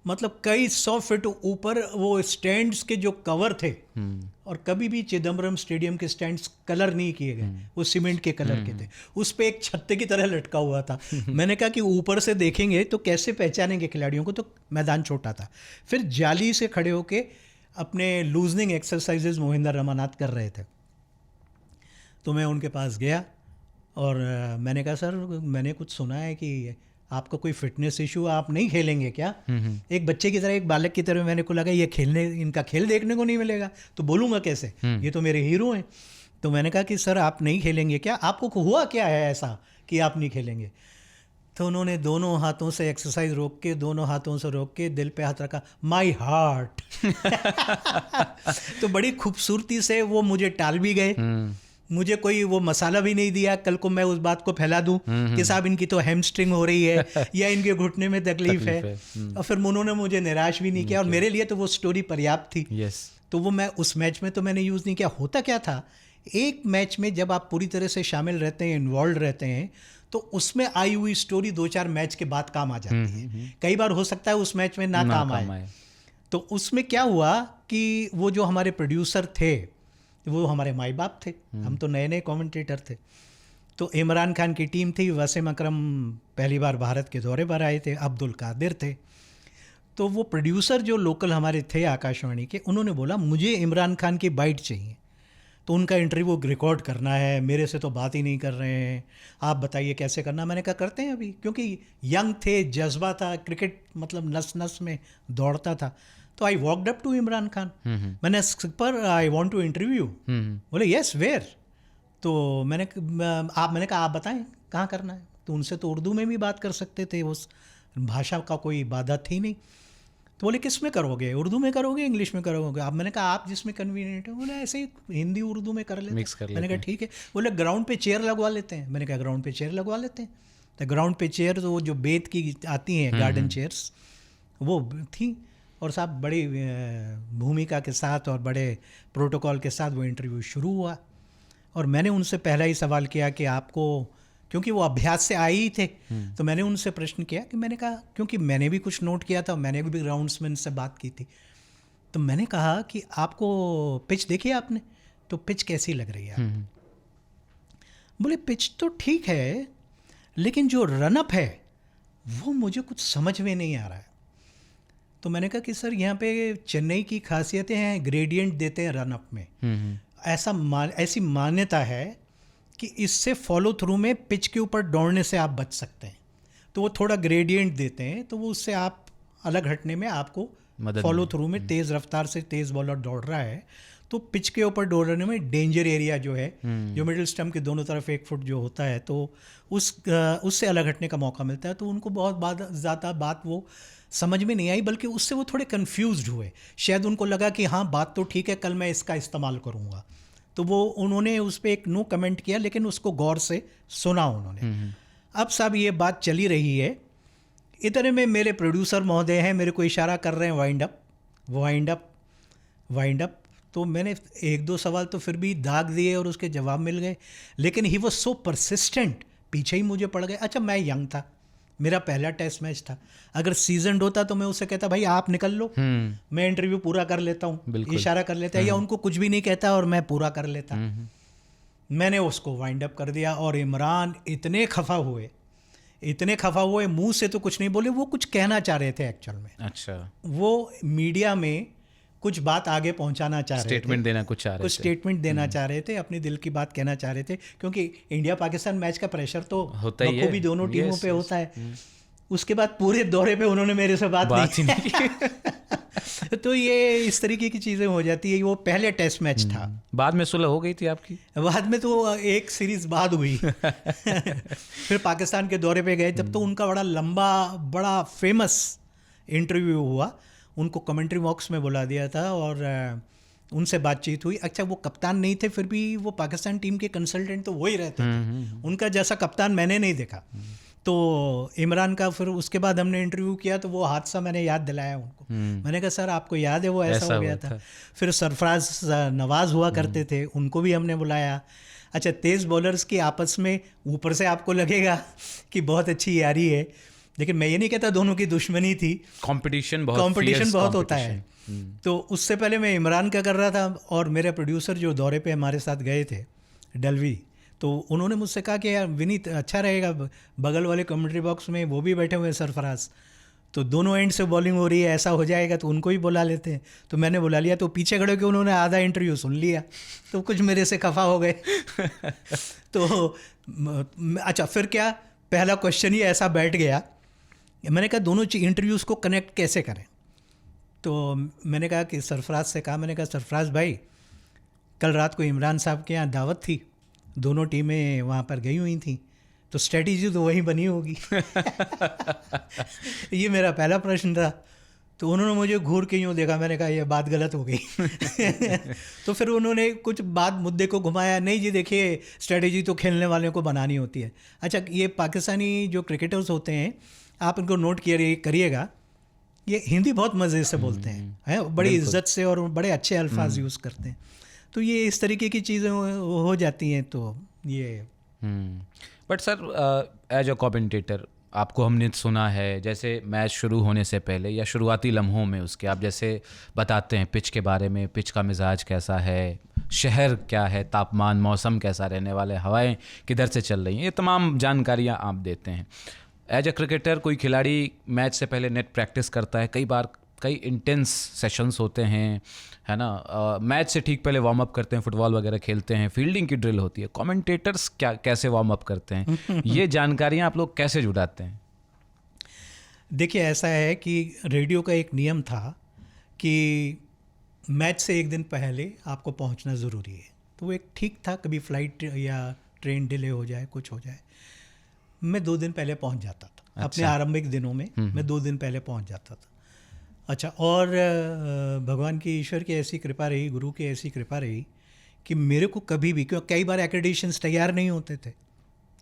B: मतलब कई 100 फीट ऊपर वो स्टैंड्स के जो कवर थे, और कभी भी चिदम्बरम स्टेडियम के स्टैंड्स कलर नहीं किए गए, वो सीमेंट के कलर के थे, उस पे एक छत्ते की तरह लटका हुआ था। मैंने कहा कि ऊपर से देखेंगे तो कैसे पहचानेंगे खिलाड़ियों को, तो मैदान छोटा था। फिर जाली से खड़े होके अपने लूजनिंग एक्सरसाइजेज मोहिंदर रमानाथ कर रहे थे। तो मैं उनके पास गया और मैंने कहा सर मैंने कुछ सुना है कि आपका कोई फिटनेस इशू, आप नहीं खेलेंगे क्या? एक बच्चे की तरह, एक बालक की तरह मैंने को लगा ये खेलने, इनका खेल देखने को नहीं मिलेगा तो बोलूँगा कैसे, ये तो मेरे हीरो हैं। तो मैंने कहा कि सर आप नहीं खेलेंगे क्या, आपको हुआ क्या है ऐसा कि आप नहीं खेलेंगे? तो उन्होंने दोनों हाथों से एक्सरसाइज रोक के, दोनों हाथों से रोक के दिल पे हाथ रखा, माई हार्ट। तो बड़ी खूबसूरती से वो मुझे टाल भी गए। मुझे कोई वो मसाला भी नहीं दिया कल को मैं उस बात को फैला दूं कि साहब इनकी तो हैमस्ट्रिंग हो रही है या इनके घुटने में तकलीफ है। और फिर उन्होंने मुझे निराश भी नहीं किया और मेरे लिए तो वो स्टोरी पर्याप्त थी। तो वो मैं उस मैच में तो मैंने यूज़ नहीं किया। होता क्या था, एक मैच में जब आप पूरी तरह से शामिल रहते हैं, इन्वॉल्व रहते हैं, तो उसमें आई हुई स्टोरी 2-4 मैच के बाद काम आ जाती है। कई बार हो सकता है उस मैच में ना काम आए। तो उसमें क्या हुआ कि वो जो हमारे प्रोड्यूसर थे वो हमारे माई बाप थे, हम तो नए नए कमेंटेटर थे। तो इमरान खान की टीम थी, वसीम अकरम पहली बार भारत के दौरे पर आए थे, अब्दुल कादिर थे। तो वो प्रोड्यूसर जो लोकल हमारे थे आकाशवाणी के, उन्होंने बोला मुझे इमरान खान की बाइट चाहिए, तो उनका इंटरव्यू रिकॉर्ड करना है, मेरे से तो बात ही नहीं कर रहे हैं, आप बताइए कैसे करना। मैंने कहा करते हैं अभी, क्योंकि यंग थे, जज्बा था, क्रिकेट मतलब नस नस में दौड़ता था। तो I walked up to Imran Khan, मैंने पर आई वांट टू इंटरव्यू। बोले यस वेयर? तो मैंने कहा आप बताएं कहाँ करना है। तो उनसे तो उर्दू में भी बात कर सकते थे, उस भाषा का कोई बाधा थी नहीं। तो बोले किस में करोगे, उर्दू में करोगे, इंग्लिश में करोगे? आप, मैंने कहा आप जिसमें कन्वीनियंट है। बोले ऐसे ही हिंदी उर्दू में कर लेते, मिक्स कर लेते। मैंने कहा ठीक है। बोले ग्राउंड पे चेयर लगवा लेते हैं। मैंने कहा ग्राउंड पे चेयर लगवा लेते हैं। तो ग्राउंड पे चेयर तो वो जो बेत की आती हैं गार्डन चेयर्स, वो थी और साहब बड़ी भूमिका के साथ और बड़े प्रोटोकॉल के साथ वो इंटरव्यू शुरू हुआ। और मैंने उनसे पहला ही सवाल किया कि आपको, क्योंकि वो अभ्यास से आए ही थे, तो मैंने उनसे प्रश्न किया कि मैंने कहा, क्योंकि मैंने भी कुछ नोट किया था, मैंने भी ग्राउंड्समैन से बात की थी, तो मैंने कहा कि आपको पिच देखी आपने, तो पिच कैसी लग रही है? बोले पिच तो ठीक है, लेकिन जो रनअप है वो मुझे कुछ समझ में नहीं आ रहा है। तो मैंने कहा कि सर यहाँ पे चेन्नई की खासियतें हैं, ग्रेडियंट देते हैं रनअप में। ऐसी मान्यता है कि इससे फॉलो थ्रू में पिच के ऊपर दौड़ने से आप बच सकते हैं। तो वो थोड़ा ग्रेडियंट देते हैं, तो वो उससे आप अलग हटने में आपको फॉलो थ्रू में, तेज़ रफ्तार से तेज़ बॉलर दौड़ रहा है तो पिच के ऊपर दौड़ने में डेंजर एरिया जो है, जो मिडिल स्टंप के दोनों तरफ 1 फुट जो होता है, तो उससे अलग हटने का मौका मिलता है। तो उनको बहुत ज़्यादा बात वो समझ में नहीं आई, बल्कि उससे वो थोड़े कंफ्यूज्ड हुए। शायद उनको लगा कि हाँ बात तो ठीक है, कल मैं इसका इस्तेमाल करूँगा। तो वो उन्होंने उस पर एक नो कमेंट किया, लेकिन उसको गौर से सुना उन्होंने। अब साहब ये बात चली रही है, इतने में मेरे प्रोड्यूसर महोदय हैं, मेरे को इशारा कर रहे हैं वाइंड अप। तो मैंने 1-2 सवाल तो फिर भी दाग दिए और उसके जवाब मिल गए, लेकिन ही वॉज सो परसिस्टेंट, पीछे ही मुझे पड़ गए। अच्छा मैं यंग था, मेरा पहला टेस्ट मैच था, अगर सीजनड होता तो मैं उससे कहता भाई आप निकल लो, मैं इंटरव्यू पूरा कर लेता हूँ, इशारा कर लेता, या उनको कुछ भी नहीं कहता और मैं पूरा कर लेता। मैंने उसको वाइंड अप कर दिया और इमरान इतने खफा हुए, मुंह से तो कुछ नहीं बोले, वो कुछ कहना चाह रहे थे एक्चुअल में। अच्छा, वो मीडिया में कुछ बात आगे पहुंचाना चाह रहे थे, स्टेटमेंट देना चाह रहे थे, अपने दिल की बात कहना चाह रहे थे, क्योंकि इंडिया पाकिस्तान मैच का प्रेशर तो होता ही है, दोनों टीमों पे होता है। उसके बाद पूरे दौरे पे उन्होंने मेरे से बात नहीं की। तो ये इस तरीके की चीज़ें हो जाती है। वो पहले टेस्ट मैच था,
A: बाद में सुलह हो गई थी आपकी?
B: बाद में तो एक सीरीज बाद हुई। फिर पाकिस्तान के दौरे पे गए, तब तो उनका बड़ा लंबा, बड़ा फेमस इंटरव्यू हुआ, उनको कमेंट्री बॉक्स में बुला दिया था और उनसे बातचीत हुई। अच्छा वो कप्तान नहीं थे, फिर भी वो पाकिस्तान टीम के कंसल्टेंट तो वही रहते थे, उनका जैसा कप्तान मैंने नहीं देखा। तो इमरान का फिर उसके बाद हमने इंटरव्यू किया, तो वो हादसा मैंने याद दिलाया उनको। मैंने कहा सर आपको याद है वो ऐसा हो गया था। फिर सरफराज नवाज हुआ करते थे, उनको भी हमने बुलाया। अच्छा तेज़ बॉलर्स की आपस में ऊपर से आपको लगेगा कि बहुत अच्छी यारी है, लेकिन मैं ये नहीं कहता दोनों की दुश्मनी थी, कंपटीशन बहुत होता है। तो उससे पहले मैं इमरान का कर रहा था और मेरे प्रोड्यूसर जो दौरे पे हमारे साथ गए थे डलवी, तो उन्होंने मुझसे कहा कि यार विनीत अच्छा रहेगा, बगल वाले कमेंट्री बॉक्स में वो भी बैठे हुए हैं सरफराज, तो दोनों एंड से बॉलिंग हो रही है, ऐसा हो जाएगा तो उनको ही बुला लेते हैं। तो मैंने बुला लिया, तो पीछे खड़े होकर उन्होंने आधा इंटरव्यू सुन लिया, तो कुछ मेरे से खफा हो गए। तो अच्छा, फिर क्या, पहला क्वेश्चन ही ऐसा बैठ गया, मैंने कहा दोनों इंटरव्यूज़ को कनेक्ट कैसे करें। तो मैंने कहा कि सरफराज से कहा, मैंने कहा सरफराज भाई, कल रात को इमरान साहब के यहाँ दावत थी, दोनों टीमें वहाँ पर गई हुई थी, तो स्ट्रेटजी तो वही बनी होगी। ये मेरा पहला प्रश्न था। तो उन्होंने मुझे घूर के यूँ देखा, मैंने कहा ये बात गलत हो गई। तो फिर उन्होंने कुछ बात मुद्दे को घुमाया, नहीं जी देखिए स्ट्रेटजी तो खेलने वालों को बनानी होती है। अच्छा, ये पाकिस्तानी जो क्रिकेटर्स होते हैं, आप इनको नोट करिएगा, ये हिंदी बहुत मज़े से बोलते हैं, बड़ी इज्जत से और बड़े अच्छे अल्फाज यूज़ करते हैं। तो ये इस तरीके की चीज़ें हो जाती हैं। तो ये
A: but sir, as a commentator आपको हमने सुना है, जैसे मैच शुरू होने से पहले या शुरुआती लम्हों में उसके आप जैसे बताते हैं पिच के बारे में, पिच का मिजाज कैसा है, शहर क्या है, तापमान, मौसम कैसा रहने वाला है, हवाएं किधर से चल रही हैं, ये तमाम जानकारियाँ आप देते हैं। एज अ क्रिकेटर कोई खिलाड़ी मैच से पहले नेट प्रैक्टिस करता है, कई बार कई इंटेंस सेशंस होते हैं, है ना, मैच से ठीक पहले वार्म अप करते हैं, फुटबॉल वगैरह खेलते हैं, फील्डिंग की ड्रिल होती है, कमेंटेटर्स कैसे वार्म अप करते हैं, ये जानकारियाँ आप लोग कैसे जुटाते हैं?
B: देखिए, ऐसा है कि रेडियो का एक नियम था कि मैच से एक दिन पहले आपको पहुंचना ज़रूरी है। तो वो एक ठीक था, कभी फ्लाइट या ट्रेन डिले हो जाए, कुछ हो जाए, मैं 2 दिन पहले पहुंच जाता था। अच्छा। अपने आरंभिक दिनों में मैं 2 दिन पहले पहुंच जाता था। अच्छा, और भगवान की, ईश्वर की ऐसी कृपा रही, गुरु की ऐसी कृपा रही कि मेरे को कभी भी, क्यों कई बार एक्रेडिटेशंस तैयार नहीं होते थे,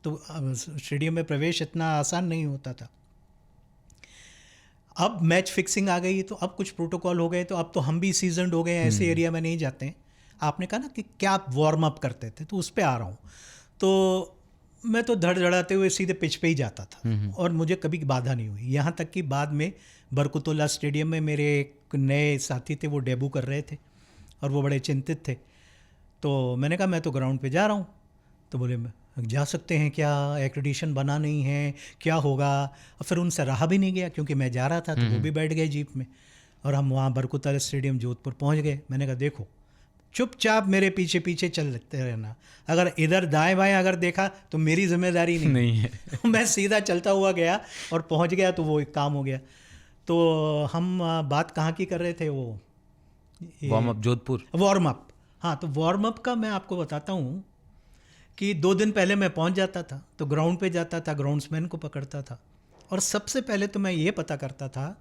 B: तो स्टेडियम में प्रवेश इतना आसान नहीं होता था। अब मैच फिक्सिंग आ गई, तो अब कुछ प्रोटोकॉल हो गए, तो अब तो हम भी सीजनड हो गए, ऐसे एरिया में नहीं जाते हैं। आपने कहा ना कि क्या आप वार्म अप करते थे, तो उस पर आ रहा हूँ। तो मैं तो धड़धड़ाते हुए सीधे पिच पे ही जाता था और मुझे कभी बाधा नहीं हुई। यहाँ तक कि बाद में बरकतुल्लाह स्टेडियम में मेरे एक नए साथी थे, वो डेब्यू कर रहे थे और वो बड़े चिंतित थे। तो मैंने कहा मैं तो ग्राउंड पे जा रहा हूँ। तो बोले जा सकते हैं क्या, एक्रेडिटेशन बना नहीं है, क्या होगा। और फिर उनसे रहा भी नहीं गया, क्योंकि मैं जा रहा था, तो वो भी बैठ गए जीप में और हम वहाँ बरकतुल्लाह स्टेडियम जोधपुर पहुँच गए। मैंने कहा देखो, चुपचाप मेरे पीछे पीछे चलते रहना, अगर इधर दाएं बाएं अगर देखा तो मेरी जिम्मेदारी नहीं है। मैं सीधा चलता हुआ गया और पहुंच गया, तो वो एक काम हो गया। तो हम बात कहाँ की कर रहे थे, वो
A: warm up, Jodhpur
B: warm up. हाँ, तो वार्म अप का मैं आपको बताता हूँ कि 2 दिन पहले मैं पहुंच जाता था, तो ग्राउंड पे जाता था, ग्राउंड्समैन को पकड़ता था और सबसे पहले तो मैं ये पता करता था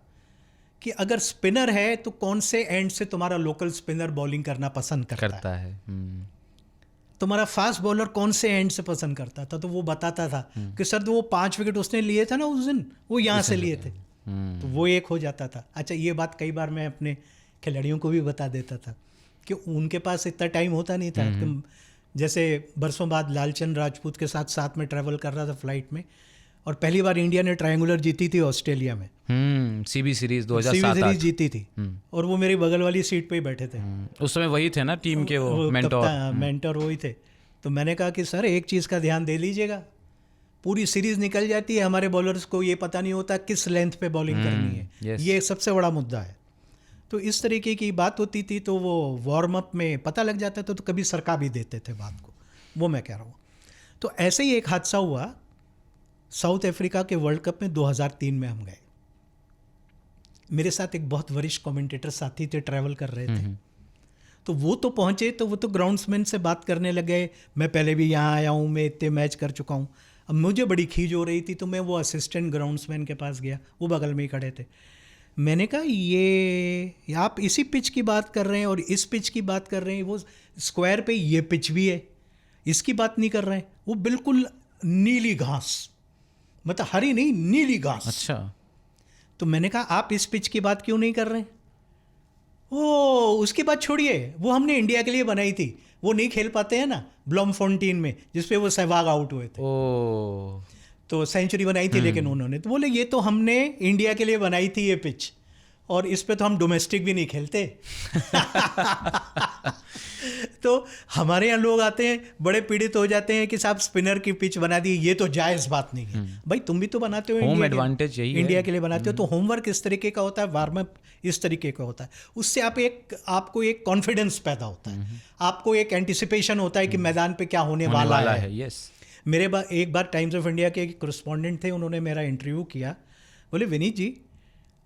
B: कि अगर स्पिनर है तो कौन से एंड से तुम्हारा लोकल स्पिनर बॉलिंग करना पसंद करता है। तुम्हारा फास्ट बॉलर कौन से एंड से पसंद करता था, तो वो बताता था कि सर तो वो 5 विकेट उसने लिए थे ना उस दिन, वो यहाँ से लिए थे, तो वो एक हो जाता था। अच्छा, ये बात कई बार मैं अपने खिलाड़ियों को भी बता देता था कि उनके पास इतना टाइम होता नहीं था। कि जैसे बरसों बाद लालचंद राजपूत के साथ में ट्रैवल कर रहा था फ्लाइट में, और पहली बार इंडिया ने ट्रायंगुलर जीती थी ऑस्ट्रेलिया में,
A: सीबी सीरीज 2007
B: जीती थी, और वो मेरी बगल वाली सीट पे ही बैठे थे।
A: उस समय वही थे ना टीम के, वो
B: मेंटर वही थे। तो मैंने कहा कि सर एक चीज़ का ध्यान दे लीजिएगा, पूरी सीरीज निकल जाती है, हमारे बॉलर्स को ये पता नहीं होता किस लेंथ पे बॉलिंग करनी है, ये सबसे बड़ा मुद्दा है। तो इस तरीके की बात होती थी, तो वो वार्म अप में पता लग जाता था, तो कभी सरका भी देते थे बात को, वो मैं कह रहा हूँ। तो ऐसे ही एक हादसा हुआ साउथ अफ्रीका के वर्ल्ड कप में 2003 में हम गए। मेरे साथ एक बहुत वरिष्ठ कमेंटेटर साथी थे, ट्रैवल कर रहे थे। तो वो तो पहुँचे, तो वो तो ग्राउंड्समैन से बात करने लगे, मैं पहले भी यहाँ आया हूँ, मैं इतने मैच कर चुका हूँ। अब मुझे बड़ी खींच हो रही थी, तो मैं वो असिस्टेंट ग्राउंड्समैन के पास गया, वो बगल में ही खड़े थे। मैंने कहा ये आप इसी पिच की बात कर रहे हैं और इस पिच की बात कर रहे हैं, वो स्क्वायर पे ये पिच भी है, इसकी बात नहीं कर रहे हैं, वो बिल्कुल नीली घास, मतलब हरी नहीं, नीली घास।
A: अच्छा।
B: तो मैंने कहा आप इस पिच की बात क्यों नहीं कर रहे हैं? ओ, उसकी बात छोड़िए, वो हमने इंडिया के लिए बनाई थी, वो नहीं खेल पाते हैं ना ब्लॉमफोंटेन में, जिसपे वो सहवाग आउट हुए थे। तो सेंचुरी बनाई थी, लेकिन उन्होंने तो बोले ये तो हमने इंडिया के लिए बनाई थी ये पिच, और इस पे तो हम डोमेस्टिक भी नहीं खेलते। तो हमारे यहाँ लोग आते हैं, बड़े पीड़ित हो जाते हैं कि साहब स्पिनर की पिच बना दी, ये तो जायज़ बात नहीं है। भाई तुम भी तो बनाते हो,
A: होम एडवांटेज यही है,
B: इंडिया के लिए बनाते हो, तो होमवर्क इस तरीके का होता है, वार्म अप इस तरीके का होता है। उससे आपको एक कॉन्फिडेंस पैदा होता है, आपको एक एंटिसिपेशन होता है कि मैदान पे क्या होने वाला है।
A: यस।
B: एक बार टाइम्स ऑफ इंडिया के एक करस्पॉन्डेंट थे, उन्होंने मेरा इंटरव्यू किया। बोले विनीत जी,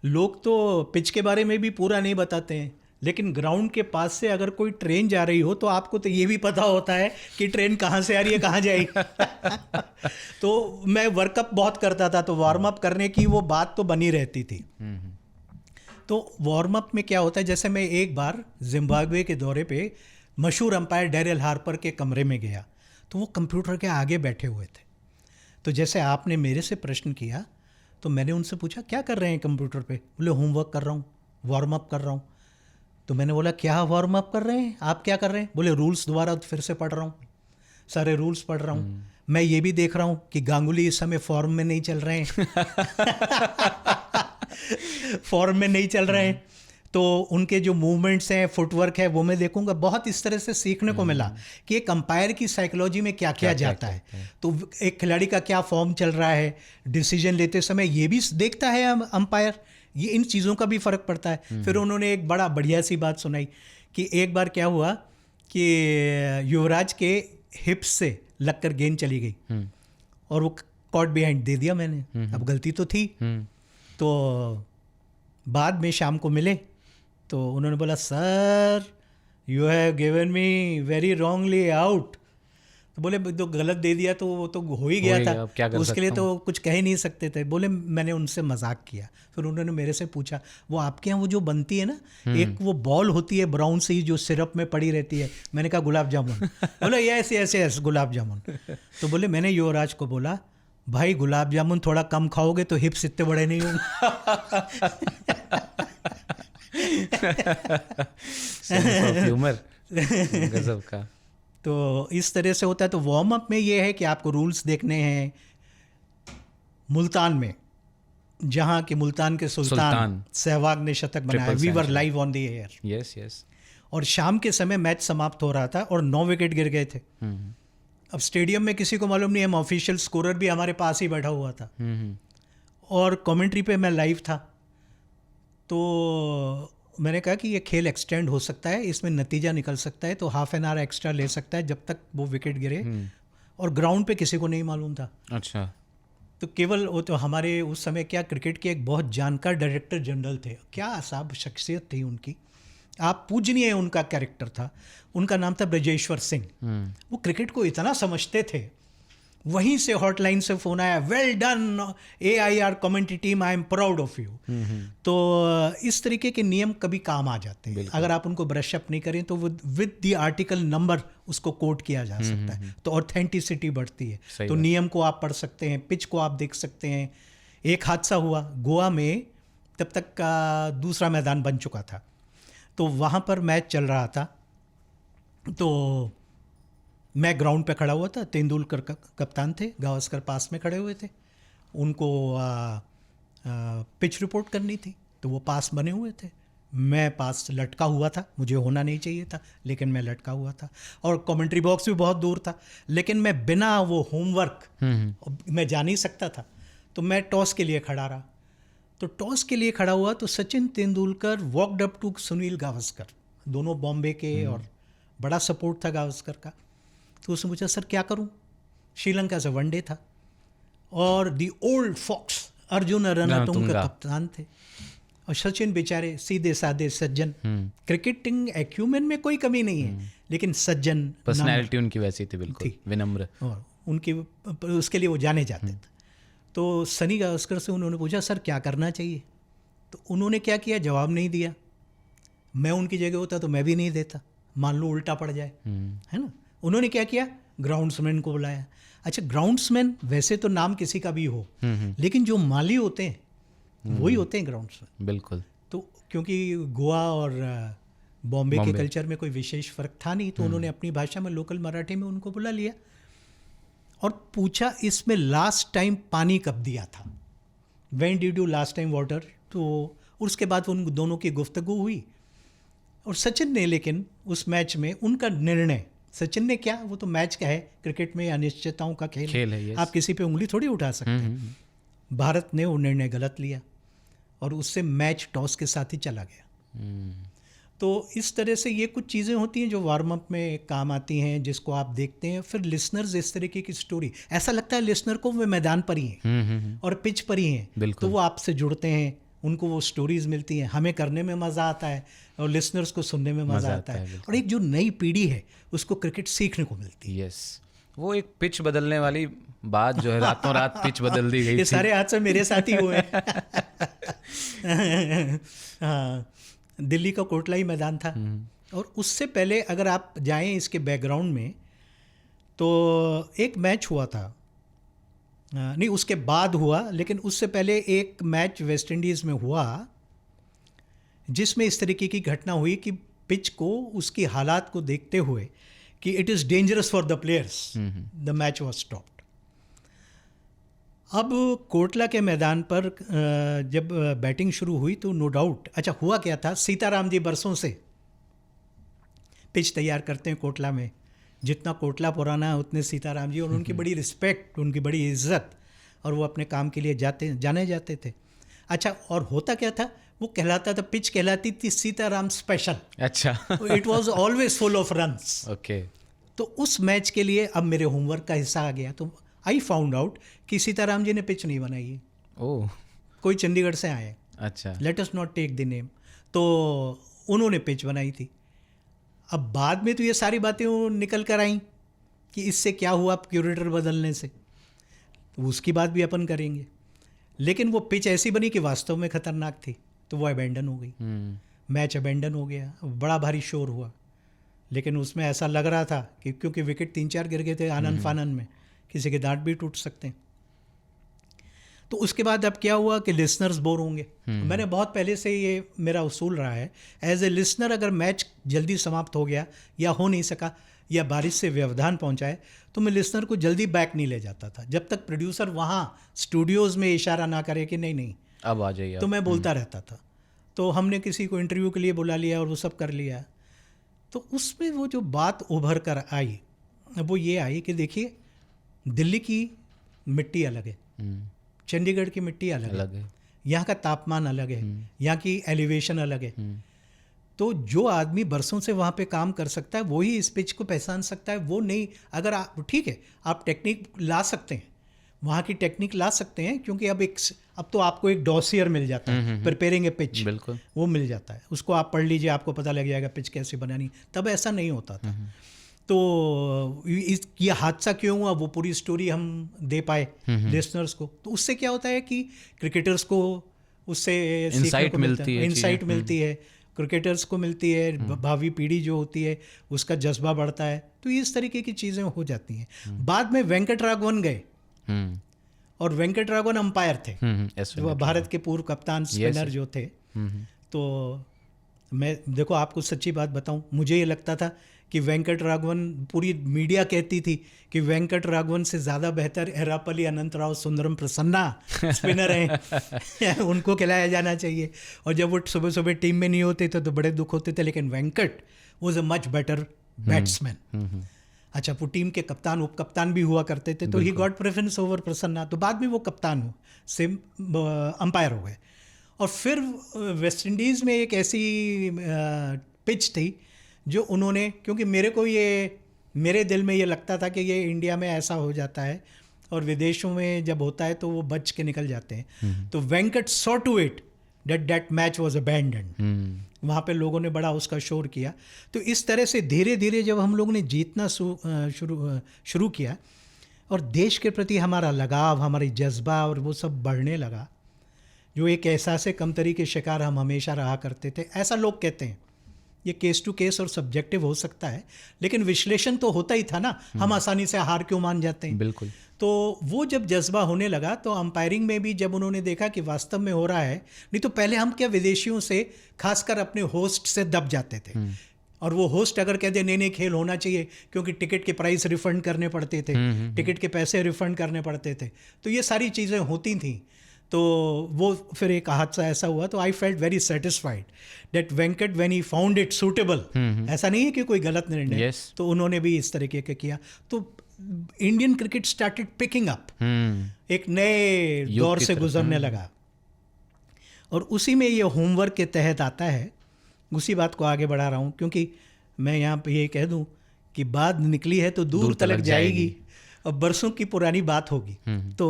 B: लोग तो पिच के बारे में भी पूरा नहीं बताते हैं, लेकिन ग्राउंड के पास से अगर कोई ट्रेन जा रही हो तो आपको तो ये भी पता होता है कि ट्रेन कहाँ से आ रही है, कहाँ जाएगी। तो मैं वर्कअप बहुत करता था, तो वार्म अप करने की वो बात तो बनी रहती थी। तो वार्म अप में क्या होता है, जैसे मैं एक बार जिम्बाब्वे के दौरे पे मशहूर अंपायर डैरिल हार्पर के कमरे में गया, तो वो कंप्यूटर के आगे बैठे हुए थे। तो जैसे आपने मेरे से प्रश्न किया, तो मैंने उनसे पूछा क्या कर रहे हैं कंप्यूटर पे? बोले होमवर्क कर रहा हूँ, वार्म अप कर रहा हूँ। तो मैंने बोला क्या वार्म अप कर रहे हैं, आप क्या कर रहे हैं? बोले रूल्स दोबारा फिर से पढ़ रहा हूँ, सारे रूल्स पढ़ रहा हूँ। मैं ये भी देख रहा हूँ कि गांगुली इस समय फॉर्म में नहीं चल रहे हैं। फॉर्म में नहीं चल रहे हैं, तो उनके जो मूवमेंट्स हैं, फुटवर्क है, वो मैं देखूंगा। बहुत इस तरह से सीखने को मिला कि एक अंपायर की साइकोलॉजी में क्या क्या जाता है। तो एक खिलाड़ी का क्या फॉर्म चल रहा है, डिसीजन लेते समय ये भी देखता है अंपायर, ये इन चीज़ों का भी फ़र्क पड़ता है। फिर उन्होंने एक बड़ा बढ़िया सी बात सुनाई कि एक बार क्या हुआ कि युवराज के हिप्स से लगकर गेंद चली गई और वो कॉट बिहाइंड दे दिया मैंने। अब गलती तो थी। तो बाद में शाम को मिले तो उन्होंने बोला sir you have given me very wrongly out. तो बोले तो गलत दे दिया तो वो तो हो ही गया था,
A: क्या कर
B: उसके लिए तो कुछ कह ही नहीं सकते थे। बोले मैंने उनसे मजाक किया। फिर उन्होंने मेरे से पूछा वो आपके यहाँ वो जो बनती है ना, एक वो बॉल होती है ब्राउन सी जो सिरप में पड़ी रहती है। मैंने कहा गुलाब जामुन। बोले yes yes yes gulab jamun. तो बोले मैंने युवराज को बोला भाई गुलाब जामुन थोड़ा कम खाओगे तो हिप्स इतने बड़े नहीं होंगे।
A: ह्यूमर गजब का।
B: तो इस तरह से होता है। तो वार्म अप में ये है कि आपको रूल्स देखने हैं। मुल्तान में, जहाँ के मुल्तान के सुल्तान सहवाग ने शतक बनाया, we were live on the air.
A: Yes yes.
B: और शाम के समय मैच समाप्त हो रहा था और 9 विकेट गिर गए थे। अब स्टेडियम में किसी को मालूम नहीं, हम ऑफिशियल स्कोरर भी हमारे पास ही बैठा हुआ था और कमेंट्री पे मैं लाइव था। तो मैंने कहा कि ये खेल एक्सटेंड हो सकता है, इसमें नतीजा निकल सकता है, तो हाफ एन आवर एक्स्ट्रा ले सकता है जब तक वो विकेट गिरे। और ग्राउंड पे किसी को नहीं मालूम था।
A: अच्छा।
B: तो केवल वो तो हमारे उस समय क्या क्रिकेट के एक बहुत जानकार डायरेक्टर जनरल थे, क्या साहब शख्सियत थी उनकी, आप पूजनीय उनका कैरेक्टर था। उनका नाम था ब्रजेश्वर सिंह। वो क्रिकेट को इतना समझते थे। वहीं से हॉटलाइन से फ़ोन आया, well done AIR commentary team, I am proud of you. तो इस तरीके के नियम कभी काम आ जाते हैं। अगर आप उनको ब्रश अप नहीं करें तो विद द आर्टिकल नंबर उसको कोट किया जा सकता है, तो ऑथेंटिसिटी बढ़ती है। तो नियम को आप पढ़ सकते हैं, पिच को आप देख सकते हैं। एक हादसा हुआ गोवा में, तब तक का दूसरा मैदान बन चुका था, तो वहाँ पर मैच चल रहा था। तो मैं ग्राउंड पे खड़ा हुआ था, तेंदुलकर कप्तान थे, गावस्कर पास में खड़े हुए थे। उनको पिच रिपोर्ट करनी थी, तो वो पास बने हुए थे। मैं पास लटका हुआ था, मुझे होना नहीं चाहिए था, लेकिन मैं लटका हुआ था। और कमेंट्री बॉक्स भी बहुत दूर था, लेकिन मैं बिना वो होमवर्क मैं जा नहीं सकता था। तो मैं टॉस के लिए खड़ा रहा। तो टॉस के लिए खड़ा हुआ तो Sachin Tendulkar walked up to Sunil Gavaskar, दोनों बॉम्बे के, और बड़ा सपोर्ट था गावस्कर का। तो उसने पूछा सर क्या करूं? श्रीलंका से वनडे था और दी ओल्ड फॉक्स अर्जुन रणतुंग कप्तान थे, और सचिन बेचारे सीधे साधे सज्जन। क्रिकेटिंग एक्यूमेन में कोई कमी नहीं है, लेकिन सज्जन
A: पर्सनैलिटी उनकी वैसी थी, बिल्कुल विनम्र,
B: और उनकी उसके लिए वो जाने जाते थे। तो सनी गावस्कर से उन्होंने पूछा सर क्या करना चाहिए? तो उन्होंने क्या किया, जवाब नहीं दिया। मैं उनकी जगह होता तो मैं भी नहीं देता, मान लो उल्टा पड़ जाए, है ना। उन्होंने क्या किया, ग्राउंड्समैन को बुलाया। अच्छा, ग्राउंड्समैन वैसे तो नाम किसी का भी हो, लेकिन जो माली होते हैं वही होते हैं ग्राउंड्समैन,
A: बिल्कुल।
B: तो क्योंकि गोवा और बॉम्बे के कल्चर में कोई विशेष फर्क था नहीं, तो उन्होंने अपनी भाषा में, लोकल मराठी में उनको बुला लिया और पूछा इसमें लास्ट टाइम पानी कब दिया था, when did you last time water? तो और उसके बाद उन दोनों की गुफ्तगू हुई और सचिन ने, लेकिन उस मैच में उनका निर्णय, सचिन ने क्या, वो तो मैच का है, क्रिकेट में अनिश्चितताओं का खेल
A: है,
B: आप किसी पे उंगली थोड़ी उठा सकते हैं। भारत ने वो निर्णय गलत लिया और उससे मैच टॉस के साथ ही चला गया। तो इस तरह से ये कुछ चीज़ें होती हैं जो वार्म अप में काम आती हैं, जिसको आप देखते हैं। फिर लिसनर्स इस तरीके की स्टोरी, ऐसा लगता है लिसनर को वे मैदान पर ही हैं और पिच पर ही हैं, तो वो आपसे जुड़ते हैं, उनको वो स्टोरीज मिलती हैं, हमें करने में मज़ा आता है और लिसनर्स को सुनने में मज़ा आता है। और एक जो नई पीढ़ी है उसको क्रिकेट सीखने को मिलती है।
A: यस, वो एक पिच बदलने वाली बात जो है, रातों रात पिच बदल दी गई
B: ये
A: थी।
B: सारे हादसे मेरे साथ ही हुए हाँ, दिल्ली का कोटलाई मैदान था और उससे पहले अगर आप जाएं इसके बैकग्राउंड में, तो एक मैच हुआ था, नहीं उसके बाद हुआ, लेकिन उससे पहले एक मैच वेस्ट इंडीज़ में हुआ जिसमें इस तरीके की घटना हुई कि पिच को, उसकी हालात को देखते हुए कि it is dangerous for the players, the match was stopped. अब कोटला के मैदान पर जब बैटिंग शुरू हुई तो नो डाउट, अच्छा हुआ क्या था, सीताराम जी बरसों से पिच तैयार करते हैं कोटला में, जितना कोटला पुराना है उतने सीताराम जी, और उनकी बड़ी रिस्पेक्ट, उनकी बड़ी इज्जत, और वो अपने काम के लिए जाने जाते थे। अच्छा, और होता क्या था, वो कहलाता था, पिच कहलाती थी सीताराम स्पेशल।
A: अच्छा,
B: it was always full of runs.
A: Okay.
B: तो उस मैच के लिए अब मेरे होमवर्क का हिस्सा आ गया, तो आई फाउंड आउट कि सीताराम जी ने पिच नहीं बनाई है।
A: ओह,
B: कोई चंडीगढ़ से आए,
A: अच्छा,
B: let us not take the name, तो उन्होंने पिच बनाई थी। अब बाद में तो ये सारी बातें निकल कर आई कि इससे क्या हुआ क्यूरेटर बदलने से, तो उसकी बात भी अपन करेंगे। लेकिन वो पिच ऐसी बनी कि वास्तव में खतरनाक थी, तो वो अबेंडन हो गई, मैच अबेंडन हो गया, बड़ा भारी शोर हुआ। लेकिन उसमें ऐसा लग रहा था कि क्योंकि विकेट 3-4 गिर गए थे आनन फानन में, किसी के दांत भी टूट सकते हैं। तो उसके बाद अब क्या हुआ कि लिसनर्स बोर होंगे। मैंने बहुत पहले से ये मेरा उसूल रहा है, एज ए लिसनर अगर मैच जल्दी समाप्त हो गया या हो नहीं सका या बारिश से व्यवधान पहुंचाए, तो मैं लिसनर को जल्दी बैक नहीं ले जाता था, जब तक प्रोड्यूसर वहाँ स्टूडियोज़ में इशारा ना करे कि नहीं नहीं
A: अब आ जाइए,
B: तो मैं बोलता रहता था। तो हमने किसी को इंटरव्यू के लिए बुला लिया और वो सब कर लिया। तो उसमें वो जो बात उभर कर आई वो ये आई कि देखिए, दिल्ली की मिट्टी अलग है, चंडीगढ़ की मिट्टी अलग है, यहाँ का तापमान अलग है, यहाँ की एलिवेशन अलग है। तो जो आदमी बरसों से वहाँ पे काम कर सकता है वही इस पिच को पहचान सकता है। वो नहीं, अगर आप ठीक है आप टेक्निक ला सकते हैं, वहाँ की टेक्निक ला सकते हैं, क्योंकि अब तो आपको एक डॉसियर मिल जाता है, प्रिपेयरिंग ए पिच,
A: बिल्कुल
B: वो मिल जाता है, उसको आप पढ़ लीजिए, आपको पता लग जाएगा पिच कैसे बनानी। तब ऐसा नहीं होता था। तो ये हादसा क्यों हुआ, वो पूरी स्टोरी हम दे पाए लिसनर्स को। तो उससे क्या होता है कि क्रिकेटर्स को उससे
A: इंसाइट मिलती है,
B: क्रिकेटर्स को मिलती है, भावी पीढ़ी जो होती है उसका जज्बा बढ़ता है। तो इस तरीके की चीज़ें हो जाती हैं। बाद में वेंकट राघवन गए, और वेंकट राघवन अंपायर थे, जो भारत के पूर्व कप्तान स्पिनर जो थे। तो मैं देखो आपको सच्ची बात बताऊं, मुझे ये लगता था कि वेंकट राघवन, पूरी मीडिया कहती थी कि वेंकट राघवन से ज़्यादा बेहतर एरापल्ली अनंतराव सुंदरम प्रसन्ना स्पिनर हैं उनको खिलाया जाना चाहिए। और जब वो सुबह सुबह टीम में नहीं होते थे तो बड़े दुख होते थे, लेकिन Venkat was a much better batsman. अच्छा, वो टीम के कप्तान, उप कप्तान भी हुआ करते थे, तो he got preference over Prasanna. तो बाद में वो कप्तान हो से अंपायर हो गए। और फिर वेस्ट इंडीज़ में एक ऐसी पिच थी जो उन्होंने, क्योंकि मेरे दिल में ये लगता था कि ये इंडिया में ऐसा हो जाता है और विदेशों में जब होता है तो वो बच के निकल जाते हैं। तो Venkat saw to it that match was abandoned. वहाँ पे लोगों ने बड़ा उसका शोर किया। तो इस तरह से धीरे धीरे जब हम लोगों ने जीतना शुरू किया और देश के प्रति हमारा लगाव, हमारी जज्बा और वो सब बढ़ने लगा, जो एक एहसास कमतरी के शिकार हम हमेशा रहा करते थे, ऐसा लोग कहते हैं। ये केस टू केस और सब्जेक्टिव हो सकता है, लेकिन विश्लेषण तो होता ही था ना। हम आसानी से हार क्यों मान जाते हैं।
A: बिल्कुल।
B: तो वो जब जज्बा होने लगा तो अंपायरिंग में भी जब उन्होंने देखा कि वास्तव में हो रहा है, नहीं तो पहले हम क्या विदेशियों से, खासकर अपने होस्ट से दब जाते थे। और वो होस्ट अगर कहते नहीं खेल होना चाहिए, क्योंकि टिकट के प्राइस रिफंड करने पड़ते थे, टिकट के पैसे रिफंड करने पड़ते थे, तो ये सारी चीज़ें होती थी। तो वो फिर एक हादसा ऐसा हुआ, तो I felt very satisfied that Venkat when he found it suitable, ऐसा नहीं है कि कोई गलत निर्णय,
A: Yes.
B: तो उन्होंने भी इस तरीके का किया, तो Indian cricket started picking up, एक नए
A: युग
B: दौर
A: की
B: से
A: तरफ,
B: गुजरने लगा। और उसी में ये होमवर्क के तहत आता है, उसी बात को आगे बढ़ा रहा हूँ, क्योंकि मैं यहाँ पे ये कह दूँ कि बात निकली है तो दूर तलक जाएगी, और बरसों की पुरानी बात होगी। तो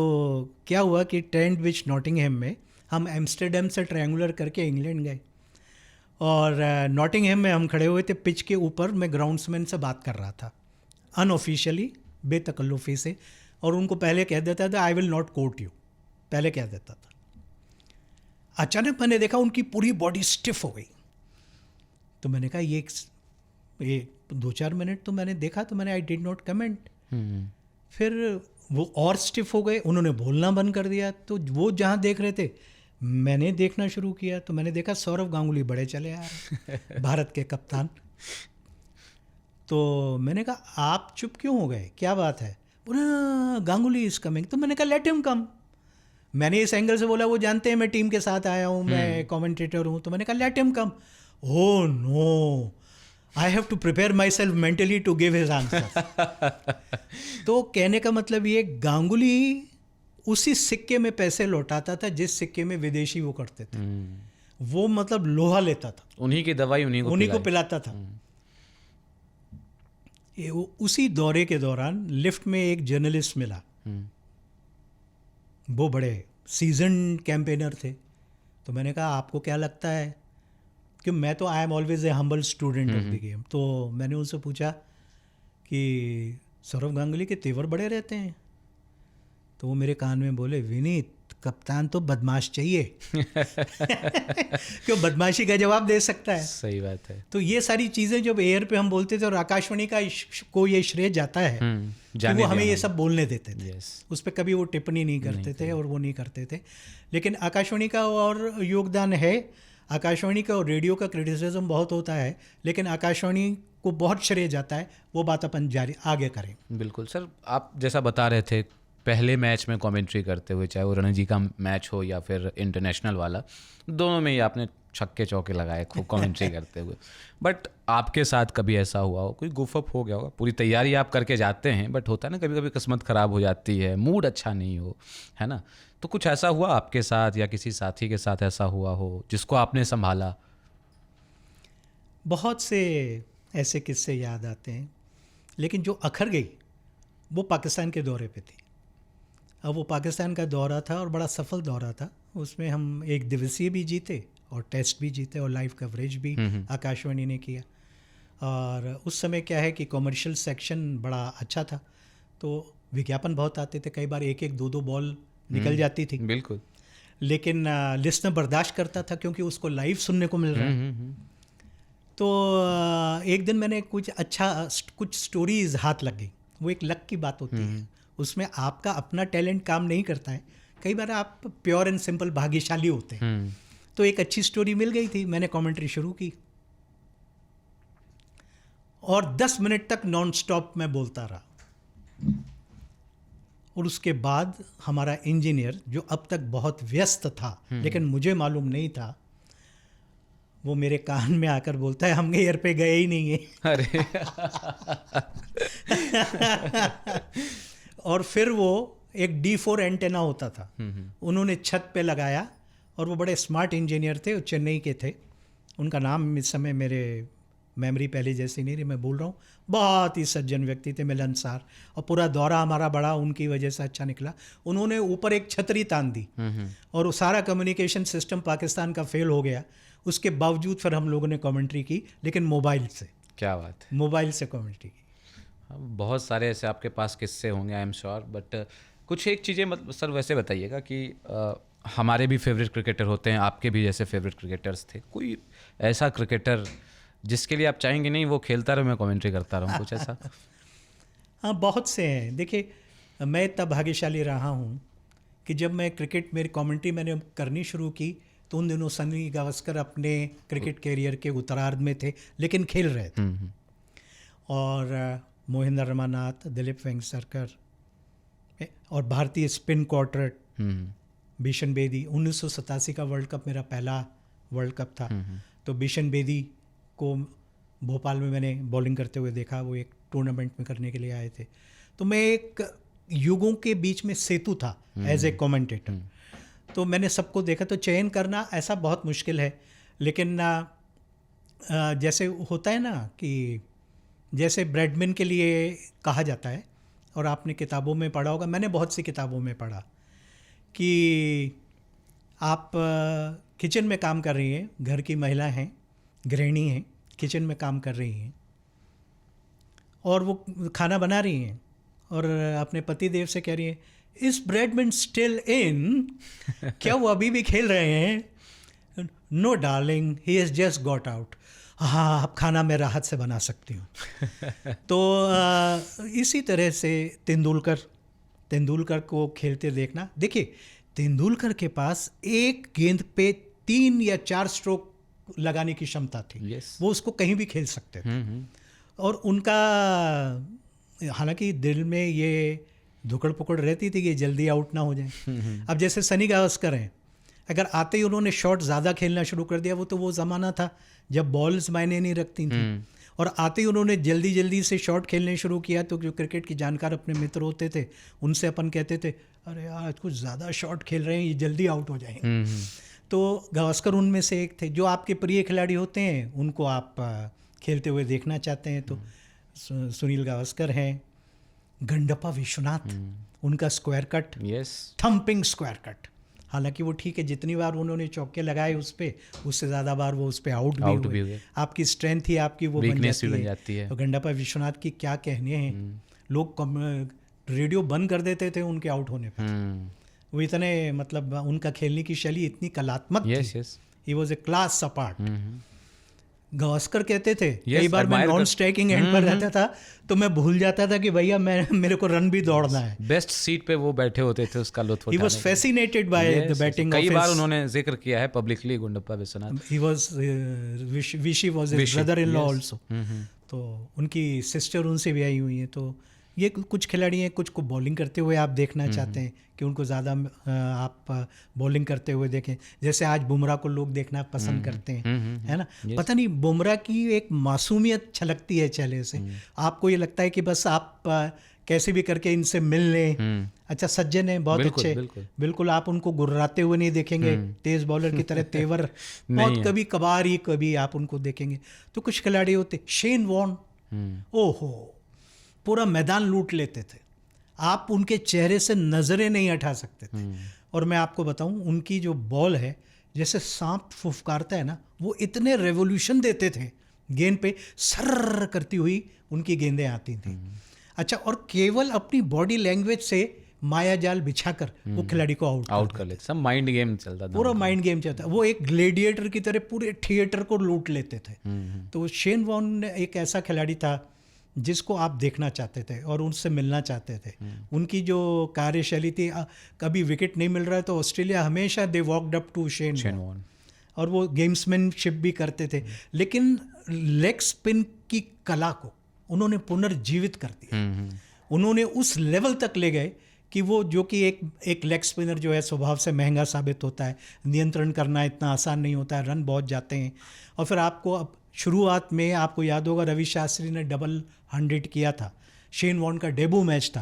B: क्या हुआ कि ट्रेंट विच नॉटिंगहैम में हम एम्स्टर्डम से ट्रायंगुलर करके इंग्लैंड गए, और नॉटिंगहैम में हम खड़े हुए थे पिच के ऊपर, मैं ग्राउंड्समैन से बात कर रहा था अनऑफिशियली, बेतकल्लुफ़ी से, और उनको पहले कह देता था I will not quote you, पहले कह देता था। अचानक मैंने देखा उनकी पूरी बॉडी स्टिफ हो गई, तो मैंने कहा ये 2-4 मिनट तो मैंने देखा, तो मैंने आई डिड नॉट कमेंट। फिर वो और स्टिफ हो गए, उन्होंने बोलना बंद कर दिया, तो वो जहाँ देख रहे थे मैंने देखना शुरू किया, तो मैंने देखा सौरव गांगुली बड़े चले आ रहे भारत के कप्तान। तो मैंने कहा आप चुप क्यों हो गए, क्या बात है? बोला गांगुली इज कमिंग। तो मैंने कहा लेट हिम कम। मैंने इस एंगल से बोला वो जानते हैं मैं टीम के साथ आया हूँ, मैं कमेंटेटर हूँ, तो मैंने कहा let him come. Oh no, I have to prepare myself mentally to give his answer. तो कहने का मतलब ये, गांगुली उसी सिक्के में पैसे लौटाता था जिस सिक्के में विदेशी वो करते थे। वो मतलब लोहा लेता था,
A: उन्हीं की दवाई उन्हीं को
B: पिलाता था। उसी दौरे के दौरान लिफ्ट में एक जर्नलिस्ट मिला, वो बड़े सीजन कैंपेनर थे। तो मैंने कहा आपको क्या लगता है, कि मैं तो I am always a humble student of the game, तो मैंने उनसे पूछा कि सौरव गांगुली के तेवर बड़े रहते हैं? तो वो मेरे कान में बोले विनीत, कप्तान तो बदमाश चाहिए। क्यों, बदमाशी का जवाब दे सकता है।
A: सही बात है।
B: तो ये सारी चीज़ें जब एयर पे हम बोलते थे, और आकाशवाणी का को ये श्रेय जाता है कि वो हमें ये सब बोलने देते थे। उस पर कभी वो टिप्पणी नहीं करते थे और वो नहीं करते थे। लेकिन आकाशवाणी का और योगदान है, आकाशवाणी का और रेडियो का क्रिटिसिज्म बहुत होता है, लेकिन आकाशवाणी को बहुत श्रेय जाता है, वो बात अपन जारी आगे करें।
A: बिल्कुल सर, आप जैसा बता रहे थे पहले मैच में कमेंट्री करते हुए, चाहे वो रणजी का मैच हो या फिर इंटरनेशनल वाला, दोनों में ही आपने छक्के चौके लगाए खूब कमेंट्री करते हुए। बट आपके साथ कभी ऐसा हुआ हो, कोई गुफअप हो गया होगा? पूरी तैयारी आप करके जाते हैं, बट होता है ना कभी कभी किस्मत ख़राब हो जाती है, मूड अच्छा नहीं हो, है ना? तो कुछ ऐसा हुआ आपके साथ या किसी साथी के साथ ऐसा हुआ हो जिसको आपने संभाला?
B: बहुत से ऐसे किस्से याद आते हैं, लेकिन जो अखर गई वो पाकिस्तान के दौरे पे थी। अब वो पाकिस्तान का दौरा था और बड़ा सफल दौरा था, उसमें हम एक दिवसीय भी जीते और टेस्ट भी जीते और लाइव कवरेज भी आकाशवाणी ने किया। और उस समय क्या है कि कॉमर्शियल सेक्शन बड़ा अच्छा था, तो विज्ञापन बहुत आते थे, कई बार 1-1, 2-2 बॉल निकल जाती थी।
A: बिल्कुल।
B: लेकिन लिस्टनर बर्दाश्त करता था क्योंकि उसको लाइव सुनने को मिल रहा है। तो एक दिन मैंने कुछ स्टोरीज हाथ लग गई। वो एक लक की बात होती है, उसमें आपका अपना टैलेंट काम नहीं करता है, कई बार आप प्योर एंड सिंपल भाग्यशाली होते हैं। तो एक अच्छी स्टोरी मिल गई थी, मैंने कमेंट्री शुरू की और 10 मिनट तक नॉन स्टॉप मैं बोलता रहा। और उसके बाद हमारा इंजीनियर, जो अब तक बहुत व्यस्त था लेकिन मुझे मालूम नहीं था, वो मेरे कान में आकर बोलता है हम एयर पे गए ही नहीं है।
A: अरे
B: और फिर वो एक D4 एंटेना होता था, उन्होंने छत पे लगाया, और वो बड़े स्मार्ट इंजीनियर थे, वो चेन्नई के थे, उनका नाम इस समय मेरे मेमोरी पहले जैसी नहीं रही, मैं भूल रहा हूँ। बहुत ही सज्जन व्यक्ति थे, मिलनसार, और पूरा दौरा हमारा बड़ा उनकी वजह से अच्छा निकला। उन्होंने ऊपर एक छतरी तान दी और वो सारा कम्युनिकेशन सिस्टम पाकिस्तान का फेल हो गया। उसके बावजूद फिर हम लोगों ने कमेंट्री की, लेकिन मोबाइल से।
A: क्या बात है,
B: मोबाइल से कमेंट्री की।
A: बहुत सारे ऐसे आपके पास किस्से होंगे आई एम श्योर, बट कुछ एक चीज़ें मतलब सर वैसे बताइएगा कि हमारे भी फेवरेट क्रिकेटर होते हैं, आपके भी जैसे फेवरेट क्रिकेटर्स थे, कोई ऐसा क्रिकेटर जिसके लिए आप चाहेंगे नहीं वो खेलता रहे मैं कमेंट्री करता रहूँ, कुछ ऐसा?
B: हाँ, बहुत से हैं। देखिए, मैं इतना भाग्यशाली रहा हूँ कि जब मैं क्रिकेट, मेरी कमेंट्री मैंने करनी शुरू की, तो उन दिनों सनी गावस्कर अपने क्रिकेट कैरियर के उत्तरार्ध में थे, लेकिन खेल रहे थे। और मोहिंदर रमानाथ, दिलीप वेंगसरकर और भारतीय स्पिन क्वार्टेट, बिशन बेदी, 1987 का वर्ल्ड कप मेरा पहला वर्ल्ड कप था। तो बिशन बेदी को भोपाल में मैंने बॉलिंग करते हुए देखा, वो एक टूर्नामेंट में करने के लिए आए थे। तो मैं एक युगों के बीच में सेतु था एज ए कमेंटेटर। तो मैंने सबको देखा। तो चयन करना ऐसा बहुत मुश्किल है, लेकिन जैसे होता है ना कि जैसे ब्रैडमैन के लिए कहा जाता है, और आपने किताबों में पढ़ा होगा, मैंने बहुत सी किताबों में पढ़ा कि आप किचन में काम कर रही हैं, घर की महिला हैं, गृहिणी हैं, किचन में काम कर रही हैं और वो खाना बना रही हैं और अपने पति देव से कह रही हैं, इज ब्रैडमैन स्टिल इन? क्या वो अभी भी खेल रहे हैं? No darling, he has just got out. हाँ, अब खाना मैं राहत से बना सकती हूँ। तो इसी तरह से तेंदुलकर को खेलते देखना। देखिए, तेंदुलकर के पास एक गेंद पे 3 या 4 स्ट्रोक लगाने की क्षमता थी। वो उसको कहीं भी खेल सकते थे। और उनका हालांकि दिल में ये धुकड़ पुकड़ रहती थी कि जल्दी आउट ना हो जाए। अब जैसे सनी गावस्कर हैं, अगर आते ही उन्होंने शॉट ज़्यादा खेलना शुरू कर दिया, वो ज़माना था जब बॉल्स मायने नहीं रखती थी, और आते ही उन्होंने जल्दी जल्दी से शॉट खेलने शुरू किया, तो जो क्रिकेट की जानकार अपने मित्र होते थे उनसे अपन कहते थे, अरे यार कुछ ज़्यादा शॉट खेल रहे हैं, ये जल्दी आउट हो जाएंगे। तो गावस्कर उनमें से एक थे। जो आपके प्रिय खिलाड़ी होते हैं उनको आप खेलते हुए देखना चाहते हैं, तो सुनील गावस्कर हैं, गंडप्पा विश्वनाथ, उनका square cut, thumping square cut. हालांकि वो ठीक है, जितनी बार उन्होंने चौके लगाए उस पे, उससे ज़्यादा बार वो उस पे आउट भी हुए। आपकी स्ट्रेंथ ही आपकी वो बन जाती है। तो गंडप्पा विश्वनाथ की क्या कहने हैं, लोग रेडियो बंद कर देते थे उनके आउट होने पर। वो इतने मतलब उनका खेलने की शैली इतनी कलात्मक थी। He was a class apart. Gavaskar कहते थे, कई बार मैं नॉन स्ट्राइकिंग एंड पर रहता था तो मैं भूल जाता था कि भैया मेरे को रन भी दौड़ना है।
A: बेस्ट सीट पे वो बैठे होते थे, उसका लुत्फ उठाने।
B: He was fascinated by the batting of his.
A: कई बार उन्होंने जिक्र किया है publicly Gundappa Vishwanath.
B: He was Vichy was his brother-in-law also. तो उनकी सिस्टर उनसे भी आई हुई है। तो ये कुछ खिलाड़ी हैं, कुछ को बॉलिंग करते हुए आप देखना चाहते हैं कि उनको ज़्यादा आप बॉलिंग करते हुए देखें। जैसे आज बुमराह को लोग देखना पसंद करते हैं, है ना। पता नहीं, बुमराह की एक मासूमियत छलकती है चेहरे से। आपको ये लगता है कि बस आप कैसे भी करके इनसे मिल लें। अच्छा, सज्जन है, बहुत अच्छे, बिल्कुल आप उनको गुर्राते हुए नहीं देखेंगे, तेज बॉलर की तरह तेवर बहुत कभी कभार ही कभी आप उनको देखेंगे। तो कुछ खिलाड़ी होते, शेन वॉर्न, ओहो, पूरा मैदान लूट लेते थे, आप उनके चेहरे से नज़रें नहीं हटा सकते थे। और मैं आपको बताऊं, उनकी जो बॉल है, जैसे सांप फुफकारता है ना, वो इतने रेवोल्यूशन देते थे गेंद पे, सर करती हुई उनकी गेंदें आती थी। अच्छा, और केवल अपनी बॉडी लैंग्वेज से माया जाल बिछाकर वो खिलाड़ी को आउट कर लेते।
A: सब माइंड गेम चलता था,
B: पूरा माइंड गेम चलता। वो एक ग्लेडिएटर की तरह पूरे थिएटर को लूट लेते थे। तो शेन वॉर्न एक ऐसा खिलाड़ी था जिसको आप देखना चाहते थे और उनसे मिलना चाहते थे। उनकी जो कार्यशैली थी, कभी विकेट नहीं मिल रहा है तो ऑस्ट्रेलिया हमेशा they walked up to Shane Warne, और वो गेम्समैनशिप भी करते थे। लेकिन लेग स्पिन की कला को उन्होंने पुनर्जीवित कर दिया। उन्होंने उस लेवल तक ले गए कि वो, जो कि एक लेग स्पिनर जो है स्वभाव से महंगा साबित होता है, नियंत्रण करना इतना आसान नहीं होता है, रन बहुत जाते हैं। और फिर आपको अब शुरुआत में आपको याद होगा, रवि शास्त्री ने डबल 100 किया था, शेन वॉर्न का डेब्यू मैच था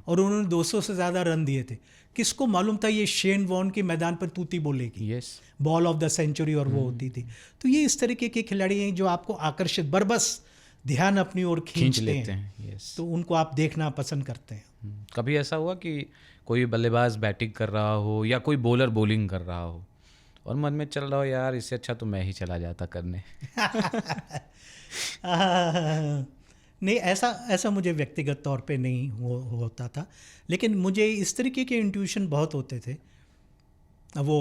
B: और उन्होंने 200 से ज़्यादा रन दिए थे। किसको मालूम था ये शेन वॉर्न के मैदान पर तूती बोलेगी, बॉल ऑफ द सेंचुरी, और वो होती थी। तो ये इस तरीके के खिलाड़ी हैं जो आपको आकर्षित, बरबस ध्यान अपनी ओर खींच लेते हैं। तो उनको आप देखना पसंद करते हैं।
A: कभी ऐसा हुआ कि कोई बल्लेबाज बैटिंग कर रहा हो या कोई बॉलर बॉलिंग कर रहा हो और मन में चल रहा हो, यार इससे अच्छा तो मैं ही चला जाता करने?
B: नहीं, ऐसा मुझे व्यक्तिगत तौर पे नहीं होता था, लेकिन मुझे इस तरीके के इंट्यूशन बहुत होते थे। वो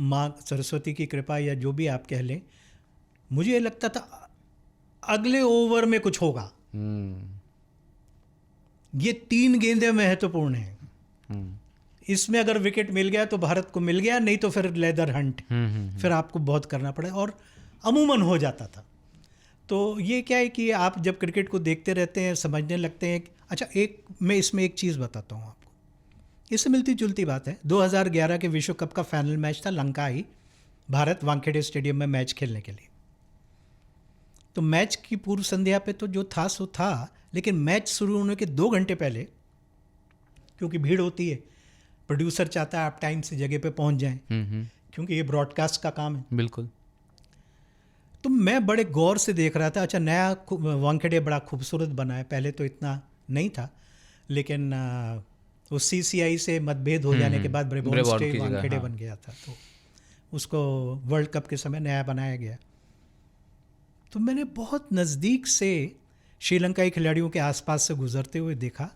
B: माँ सरस्वती की कृपा या जो भी आप कह लें, मुझे ये लगता था अगले ओवर में कुछ होगा। ये 3 गेंदें महत्वपूर्ण हैं, इसमें अगर विकेट मिल गया तो भारत को मिल गया, नहीं तो फिर लेदर हंट, फिर आपको बहुत करना पड़े, और अमूमन हो जाता था। तो ये क्या है कि आप जब क्रिकेट को देखते रहते हैं, समझने लगते हैं। अच्छा, मैं इसमें एक चीज़ बताता हूँ आपको, इससे मिलती जुलती बात है। 2011 के विश्व कप का फाइनल मैच था, लंका आई भारत वानखेड़े स्टेडियम में मैच खेलने के लिए। तो मैच की पूर्व संध्या पे तो जो था सो था, लेकिन मैच शुरू होने के 2 घंटे पहले, क्योंकि भीड़ होती है, प्रोड्यूसर चाहता है आप टाइम से जगह पे पहुंच जाएं, क्योंकि ये ब्रॉडकास्ट का काम है।
A: बिल्कुल।
B: तो मैं बड़े गौर से देख रहा था। अच्छा, नया वानखेड़े बड़ा खूबसूरत बना है, पहले तो इतना नहीं था, लेकिन वो CCI से मतभेद हो जाने के बाद ब्रेबॉर्न स्टे वानखेड़े बन गया था, तो उसको वर्ल्ड कप के समय नया बनाया गया। तो मैंने बहुत नज़दीक से श्रीलंकाई खिलाड़ियों के आसपास से गुजरते हुए देखा,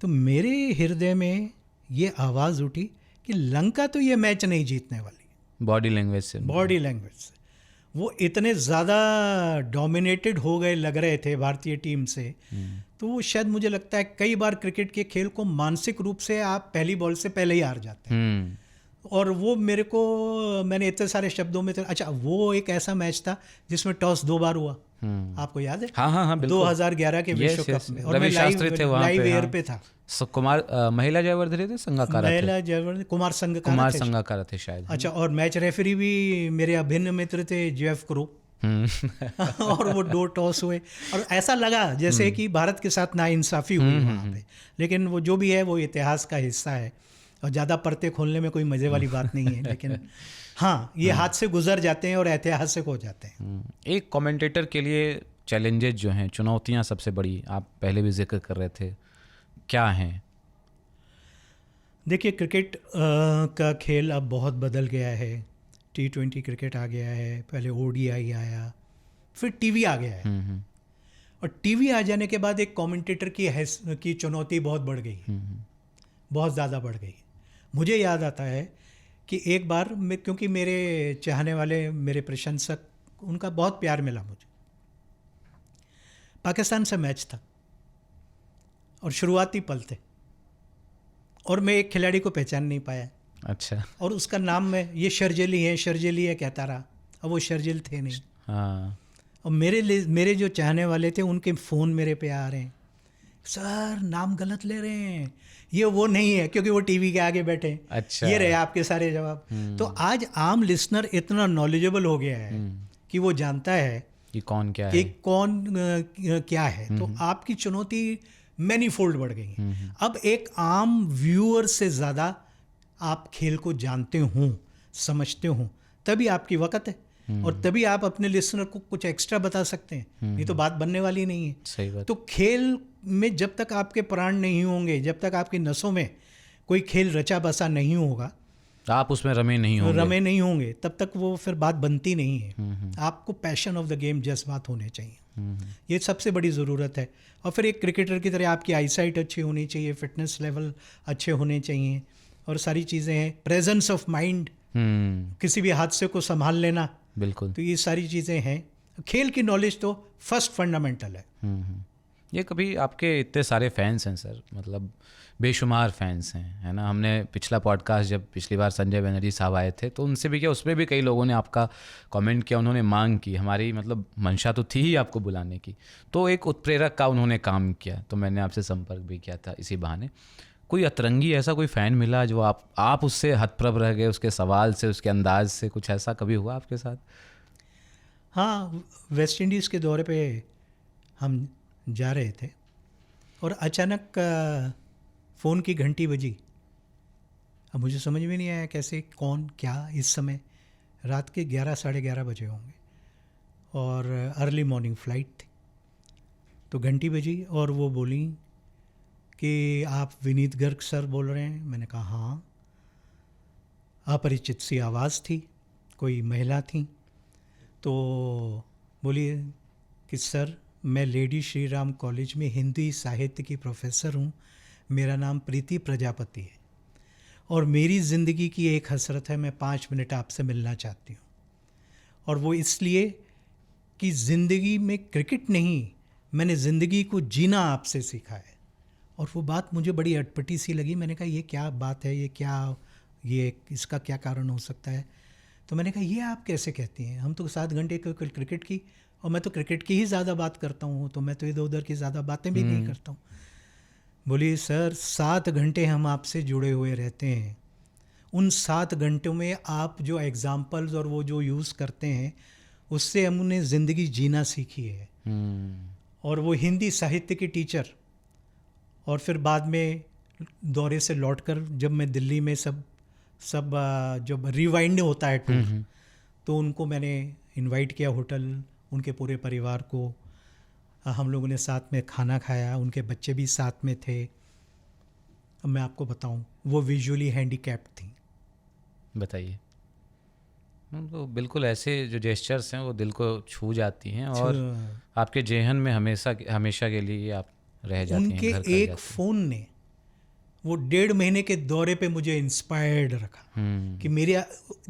B: तो मेरे हृदय में ये आवाज़ उठी कि लंका तो ये मैच नहीं जीतने वाली।
A: बॉडी लैंग्वेज से
B: वो इतने ज़्यादा डोमिनेटेड हो गए लग रहे थे भारतीय टीम से। तो वो शायद, मुझे लगता है कई बार क्रिकेट के खेल को मानसिक रूप से आप पहली बॉल से पहले ही हार जाते हैं। और वो मेरे को, मैंने इतने सारे शब्दों में, अच्छा वो एक ऐसा मैच था जिसमें टॉस 2 बार हुआ, आपको याद है?
A: हाँ
B: 2011 के विश्व कप में, और मैं लाइव एयर पे था।
A: महिला जयवर्धने थे, संगाकारा
B: कुमार
A: संगाकारा थे शायद।
B: अच्छा, और मैच रेफरी भी मेरे अभिन्न मित्र थे जेफ क्रो। और वो 2 टॉस हुए और ऐसा लगा जैसे कि भारत के साथ नाइंसाफी हुई वहाँ पे, लेकिन वो जो भी है वो इतिहास का हिस्सा है और ज़्यादा परतें खोलने में कोई मज़े वाली बात नहीं है। लेकिन हाँ, ये हाथ से गुजर जाते हैं और ऐतिहासिक हो जाते हैं।
A: एक कमेंटेटर के लिए चैलेंजेस जो हैं, चुनौतियाँ सबसे बड़ी, आप पहले भी जिक्र कर रहे थे, क्या हैं?
B: देखिए, क्रिकेट का खेल अब बहुत बदल गया है। T20 क्रिकेट आ गया है, पहले ODI आया, फिर टीवी आ गया है। और टीवी आ जाने के बाद एक कमेंटेटर की चुनौती बहुत बढ़ गई, बहुत ज़्यादा बढ़ गई। मुझे याद आता है कि एक बार क्योंकि मेरे चाहने वाले, मेरे प्रशंसक, उनका बहुत प्यार मिला मुझे। पाकिस्तान से मैच था और शुरुआती पल थे, और मैं एक खिलाड़ी को पहचान नहीं पाया।
A: अच्छा।
B: और उसका नाम मैं, ये शर्जीली है कहता रहा, और वो शर्जील थे नहीं।
A: हाँ।
B: और मेरे जो चाहने वाले थे, उनके फ़ोन मेरे पे आ रहे हैं, सर नाम गलत ले रहे हैं, ये वो नहीं है, क्योंकि वो टीवी के आगे बैठे हैं।
A: अच्छा।
B: ये रहे आपके सारे जवाब। तो आज आम लिसनर इतना नॉलेजेबल हो गया है कि वो जानता है
A: कि कौन क्या
B: है। तो आपकी चुनौती मैनीफोल्ड बढ़ गई है। अब एक आम व्यूअर से ज़्यादा आप खेल को जानते हो, समझते हो, तभी आपकी वक़्त है, और तभी आप अपने लिसनर को कुछ एक्स्ट्रा बता सकते हैं, नहीं तो बात बनने वाली नहीं है।
A: सही बात।
B: तो खेल में जब तक आपके प्राण नहीं होंगे, जब तक आपकी नसों में कोई खेल रचा बसा नहीं होगा,
A: आप उसमें रमे नहीं
B: होंगे, तब तक वो फिर बात बनती नहीं है। आपको पैशन ऑफ द गेम, जज्बात होने चाहिए, ये सबसे बड़ी ज़रूरत है। और फिर एक क्रिकेटर की तरह आपकी आईसाइट अच्छी होनी चाहिए, फिटनेस लेवल अच्छे होने चाहिए, और सारी चीज़ें हैं, प्रेजेंस ऑफ माइंड, किसी भी हादसे को संभाल लेना।
A: बिल्कुल।
B: तो ये सारी चीज़ें हैं। खेल की नॉलेज तो फर्स्ट फंडामेंटल है।
A: ये कभी आपके इतने सारे फैंस हैं सर, मतलब बेशुमार फैंस हैं, है ना। हमने पिछला पॉडकास्ट, जब पिछली बार संजय बनर्जी साहब आए थे, तो उनसे भी किया, उसमें भी कई लोगों ने आपका कमेंट किया, उन्होंने मांग की, हमारी मतलब मंशा तो थी ही आपको बुलाने की, तो एक उत्प्रेरक का उन्होंने काम किया, तो मैंने आपसे संपर्क भी किया था इसी बहाने। कोई अतरंगी ऐसा कोई फ़ैन मिला जो आप उससे हतप्रभ रह गए, उसके सवाल से, उसके अंदाज से, कुछ ऐसा कभी हुआ आपके साथ?
B: हाँ, वेस्ट इंडीज़ के दौरे पे हम जा रहे थे और अचानक फ़ोन की घंटी बजी। अब मुझे समझ में नहीं आया कैसे, कौन, क्या। इस समय रात के 11 साढ़े 11 बजे होंगे और अर्ली मॉर्निंग फ़्लाइट थी। तो घंटी बजी और वो बोली कि आप विनीत गर्ग सर बोल रहे हैं? मैंने कहा हाँ। अपरिचित सी आवाज़ थी, कोई महिला थी। तो बोलिए कि सर, मैं लेडी श्री राम कॉलेज में हिंदी साहित्य की प्रोफेसर हूँ, मेरा नाम प्रीति प्रजापति है, और मेरी ज़िंदगी की एक हसरत है, मैं 5 मिनट आपसे मिलना चाहती हूँ। और वो इसलिए कि ज़िंदगी में क्रिकेट नहीं, मैंने ज़िंदगी को जीना आपसे सीखा है। और वो बात मुझे बड़ी अटपटी सी लगी। मैंने कहा ये क्या बात है, ये इसका क्या कारण हो सकता है? तो मैंने कहा ये आप कैसे कहती हैं, हम तो 7 घंटे क्रिकेट की, और मैं तो क्रिकेट की ही ज़्यादा बात करता हूँ, तो मैं तो इधर उधर की ज़्यादा बातें भी नहीं करता हूँ। बोली सर 7 घंटे हम आपसे जुड़े हुए रहते हैं, उन 7 घंटों में आप जो एग्जाम्पल्स और वो जो यूज़ करते हैं उससे हमने ज़िंदगी जीना सीखी है। और वो हिंदी साहित्य की टीचर, और फिर बाद में दौरे से लौटकर जब मैं दिल्ली में सब जब रिवाइंड होता है टूर, तो उनको मैंने इनवाइट किया होटल, उनके पूरे परिवार को। हम लोगों ने साथ में खाना खाया, उनके बच्चे भी साथ में थे। अब मैं आपको बताऊं, वो विजुअली हैंडीकैप्ड थी।
A: बताइए। तो बिल्कुल ऐसे जो जेस्चर्स हैं वो दिल को छू जाती हैं और आपके जेहन में हमेशा के लिए आप रह जाती हैं,
B: उनके
A: घर कर
B: एक
A: जाती
B: फ़ोन ने वो 1.5 महीने के दौरे पे मुझे इंस्पायर्ड रखा
A: हैं।
B: कि मेरे,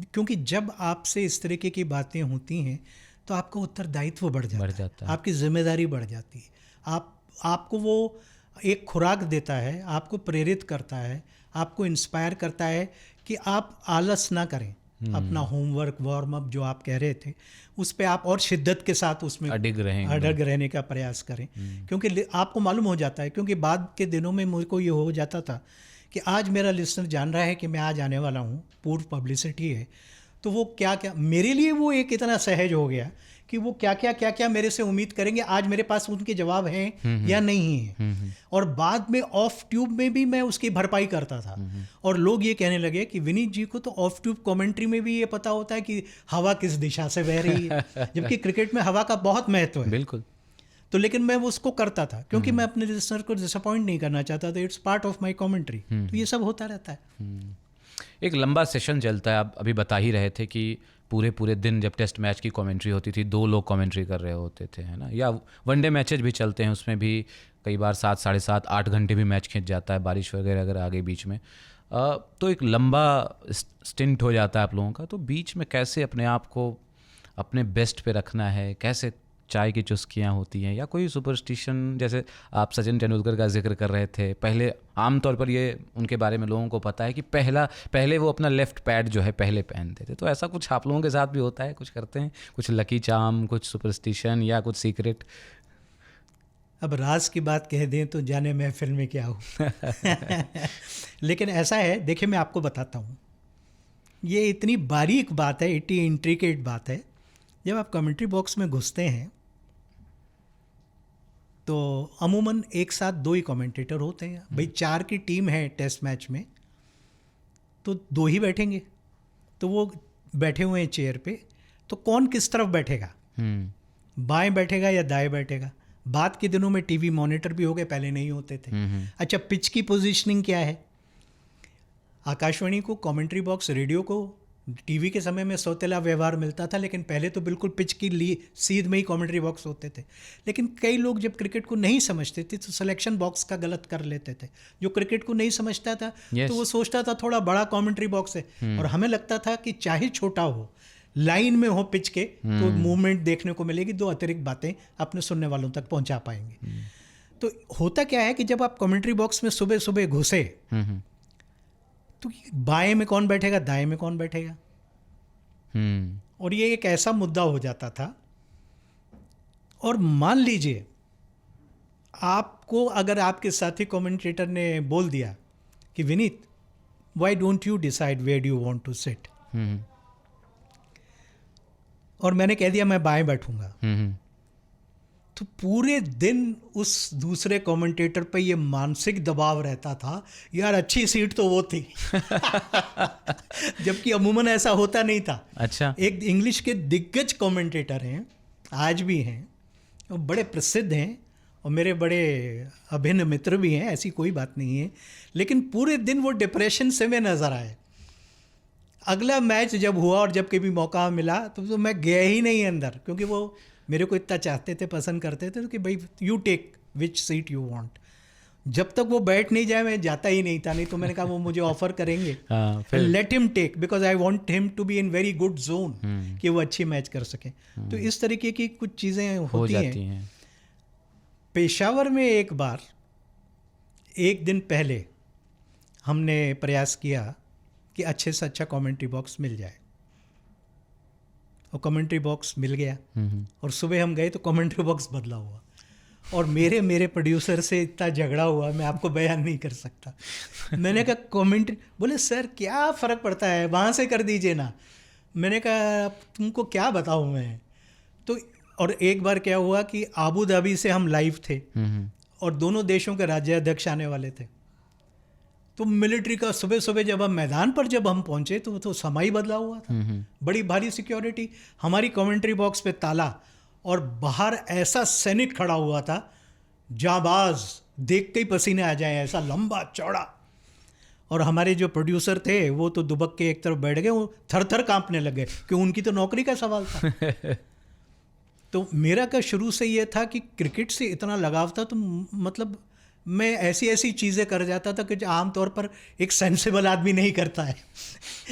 B: क्योंकि जब आपसे इस तरीके की बातें होती हैं तो आपका उत्तरदायित्व बढ़ जाता है, आपकी जिम्मेदारी बढ़ जाती है। आपको वो एक खुराक देता है, आपको प्रेरित करता है, आपको इंस्पायर करता है कि आप आलस ना करें। अपना होमवर्क वार्म अप जो आप कह रहे थे उस पे आप और शिद्दत के साथ उसमें
A: अडिग
B: रहने का प्रयास करें, क्योंकि आपको मालूम हो जाता है, क्योंकि बाद के दिनों में मुझको ये हो जाता था कि आज मेरा लिसनर जान रहा है कि मैं आज आने वाला हूँ, पूर्व पब्लिसिटी है, तो वो क्या क्या मेरे लिए वो एक इतना सहज हो गया कि वो क्या क्या मेरे से उम्मीद करेंगे, आज मेरे पास उनके जवाब हैं या नहीं हैं। और बाद में ऑफ ट्यूब में भी मैं उसकी भरपाई करता था। और लोग ये कहने लगे कि विनीत जी को तो ऑफ ट्यूब कमेंट्री में भी ये पता होता है कि हवा किस दिशा से बह रही है, जबकि क्रिकेट में हवा का बहुत महत्व है।
A: बिल्कुल।
B: तो लेकिन मैं वो उसको करता था क्योंकि मैं अपने लिसनर को डिसअपॉइंट नहीं करना चाहता था। It's part of my commentary. तो ये सब होता रहता है।
A: एक लंबा सेशन चलता है, आप अभी बता ही रहे थे कि पूरे दिन जब टेस्ट मैच की कमेंट्री होती थी 2 लोग कमेंट्री कर रहे होते थे, है ना, या वनडे मैचेज भी चलते हैं, उसमें भी कई बार 7, साढ़े 7, 8 घंटे भी मैच खिंच जाता है, बारिश वगैरह अगर आ गई बीच में, तो एक लंबा स्टिंट हो जाता है आप लोगों का। तो बीच में कैसे अपने आप को अपने बेस्ट पे रखना है, कैसे चाय की चुस्कियाँ होती हैं या कोई सुपरस्टिशन, जैसे आप सचिन तेंदुलकर का जिक्र कर रहे थे, पहले आमतौर पर ये उनके बारे में लोगों को पता है कि पहले वो अपना लेफ्ट पैड जो है पहले पहनते थे, तो ऐसा कुछ आप लोगों के साथ भी होता है, कुछ करते हैं, कुछ लकी चार्म, कुछ सुपरस्टिशन या कुछ सीक्रेट?
B: अब राज की बात कह दें तो जाने महफिल में क्या हो। लेकिन ऐसा है, देखिए मैं आपको बताता हूँ, ये इतनी बारीक बात है, इतनी इंट्रिकेट बात है। जब आप कमेंट्री बॉक्स में घुसते हैं तो अमूमन एक साथ 2 ही कमेंटेटर होते हैं। भाई 4 की टीम है टेस्ट मैच में तो 2 ही बैठेंगे, तो वो बैठे हुए हैं चेयर पे, तो कौन किस तरफ बैठेगा, बाएं बैठेगा या दाएं बैठेगा। बाद के दिनों में टीवी मॉनिटर भी हो गए, पहले नहीं होते थे। अच्छा, पिच की पोजीशनिंग क्या है? आकाशवाणी को कमेंट्री बॉक्स, रेडियो को टीवी के समय में सौतेला व्यवहार मिलता था, लेकिन पहले तो बिल्कुल पिच की सीध में ही कमेंट्री बॉक्स होते थे। लेकिन कई लोग जब क्रिकेट को नहीं समझते थे तो सिलेक्शन बॉक्स का गलत कर लेते थे। जो क्रिकेट को नहीं समझता था तो वो सोचता था थोड़ा बड़ा कमेंट्री बॉक्स है, और हमें लगता था कि चाहे छोटा हो, लाइन में हो पिच के, तो मूवमेंट देखने को मिलेगी, 2 अतिरिक्त बातें अपने सुनने वालों तक पहुंचा पाएंगे। तो होता क्या है कि जब आप कमेंट्री बॉक्स में सुबह सुबह घुसे तो बाएं में कौन बैठेगा, दाएं में कौन बैठेगा, और ये एक ऐसा मुद्दा हो जाता था। और मान लीजिए आपको अगर आपके साथी कमेंटेटर ने बोल दिया कि Vineet, why don't you decide where do you want to sit, और मैंने कह दिया मैं बाएं बैठूंगा, तो पूरे दिन उस दूसरे कमेंटेटर पे ये मानसिक दबाव रहता था, यार अच्छी सीट तो वो थी। जबकि अमूमन ऐसा होता नहीं था।
A: अच्छा।
B: एक इंग्लिश के दिग्गज कमेंटेटर हैं, आज भी हैं, और बड़े प्रसिद्ध हैं और मेरे बड़े अभिन्न मित्र भी हैं, ऐसी कोई बात नहीं है, लेकिन पूरे दिन वो डिप्रेशन से में नज़र आए। अगला मैच जब हुआ और जब कभी मौका मिला तो मैं गया ही नहीं अंदर, क्योंकि वो मेरे को इतना चाहते थे, पसंद करते थे कि भाई you take which seat you want. जब तक वो बैठ नहीं जाए मैं जाता ही नहीं था। नहीं तो मैंने कहा वो मुझे ऑफर करेंगे, let him take, because I want him to be in very good zone, कि वो अच्छी मैच कर सके। तो इस तरीके की कुछ चीज़ें होती हैं। पेशावर में एक बार, एक दिन पहले हमने प्रयास किया कि अच्छे से अच्छा कमेंट्री बॉक्स मिल जाए, और कमेंट्री बॉक्स मिल गया। और सुबह हम गए तो कमेंट्री बॉक्स बदला हुआ, और मेरे प्रोड्यूसर से इतना झगड़ा हुआ, मैं आपको बयान नहीं कर सकता। मैंने कहा कमेंट, बोले सर क्या फ़र्क पड़ता है, वहाँ से कर दीजिए ना। मैंने कहा तुमको क्या बताऊँ मैं। तो और एक बार क्या हुआ कि आबू धाबी से हम लाइव थे और दोनों देशों के राज्याध्यक्ष आने वाले थे। तो मिलिट्री का सुबह सुबह जब हम मैदान पर जब हम पहुंचे तो समय बदला हुआ था, बड़ी भारी सिक्योरिटी, हमारी कमेंट्री बॉक्स पे ताला, और बाहर ऐसा सैनिक खड़ा हुआ था, जाबाज, देख के ही पसीने आ जाए, ऐसा लंबा चौड़ा। और हमारे जो प्रोड्यूसर थे वो तो दुबक के एक तरफ बैठ गए, वो थर थर कांपने लगे कि उनकी तो नौकरी का सवाल था। तो मेरा का शुरू से ये था कि क्रिकेट से इतना लगाव था, तो मतलब मैं ऐसी ऐसी चीज़ें कर जाता था कि जो आमतौर पर एक सेंसिबल आदमी नहीं करता है,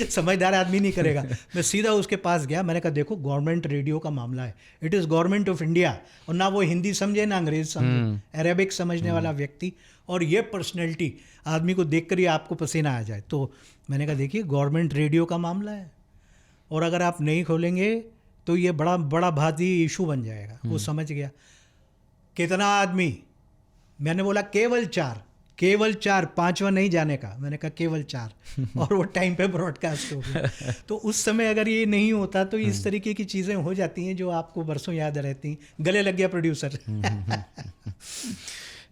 B: समझदार आदमी नहीं करेगा। मैं सीधा उसके पास गया, मैंने कहा देखो गवर्नमेंट रेडियो का मामला है, it is government of India, और ना वो हिंदी समझे ना अंग्रेज़ समझे, अरेबिक समझने वाला व्यक्ति, और ये पर्सनैलिटी, आदमी को देख कर ही आपको पसीना आ जाए। तो मैंने कहा देखिए गवर्नमेंट रेडियो का मामला है, और अगर आप नहीं खोलेंगे तो ये बड़ा बड़ा भारी इशू बन जाएगा। वो समझ गया। कितना आदमी? मैंने बोला केवल 4, केवल 4, 5वां नहीं जाने का। मैंने कहा केवल 4, और वो टाइम पे ब्रॉडकास्ट हो गया। तो उस समय अगर ये नहीं होता तो इस तरीके की चीज़ें हो जाती हैं जो आपको बरसों याद रहती हैं। गले लग गया प्रोड्यूसर।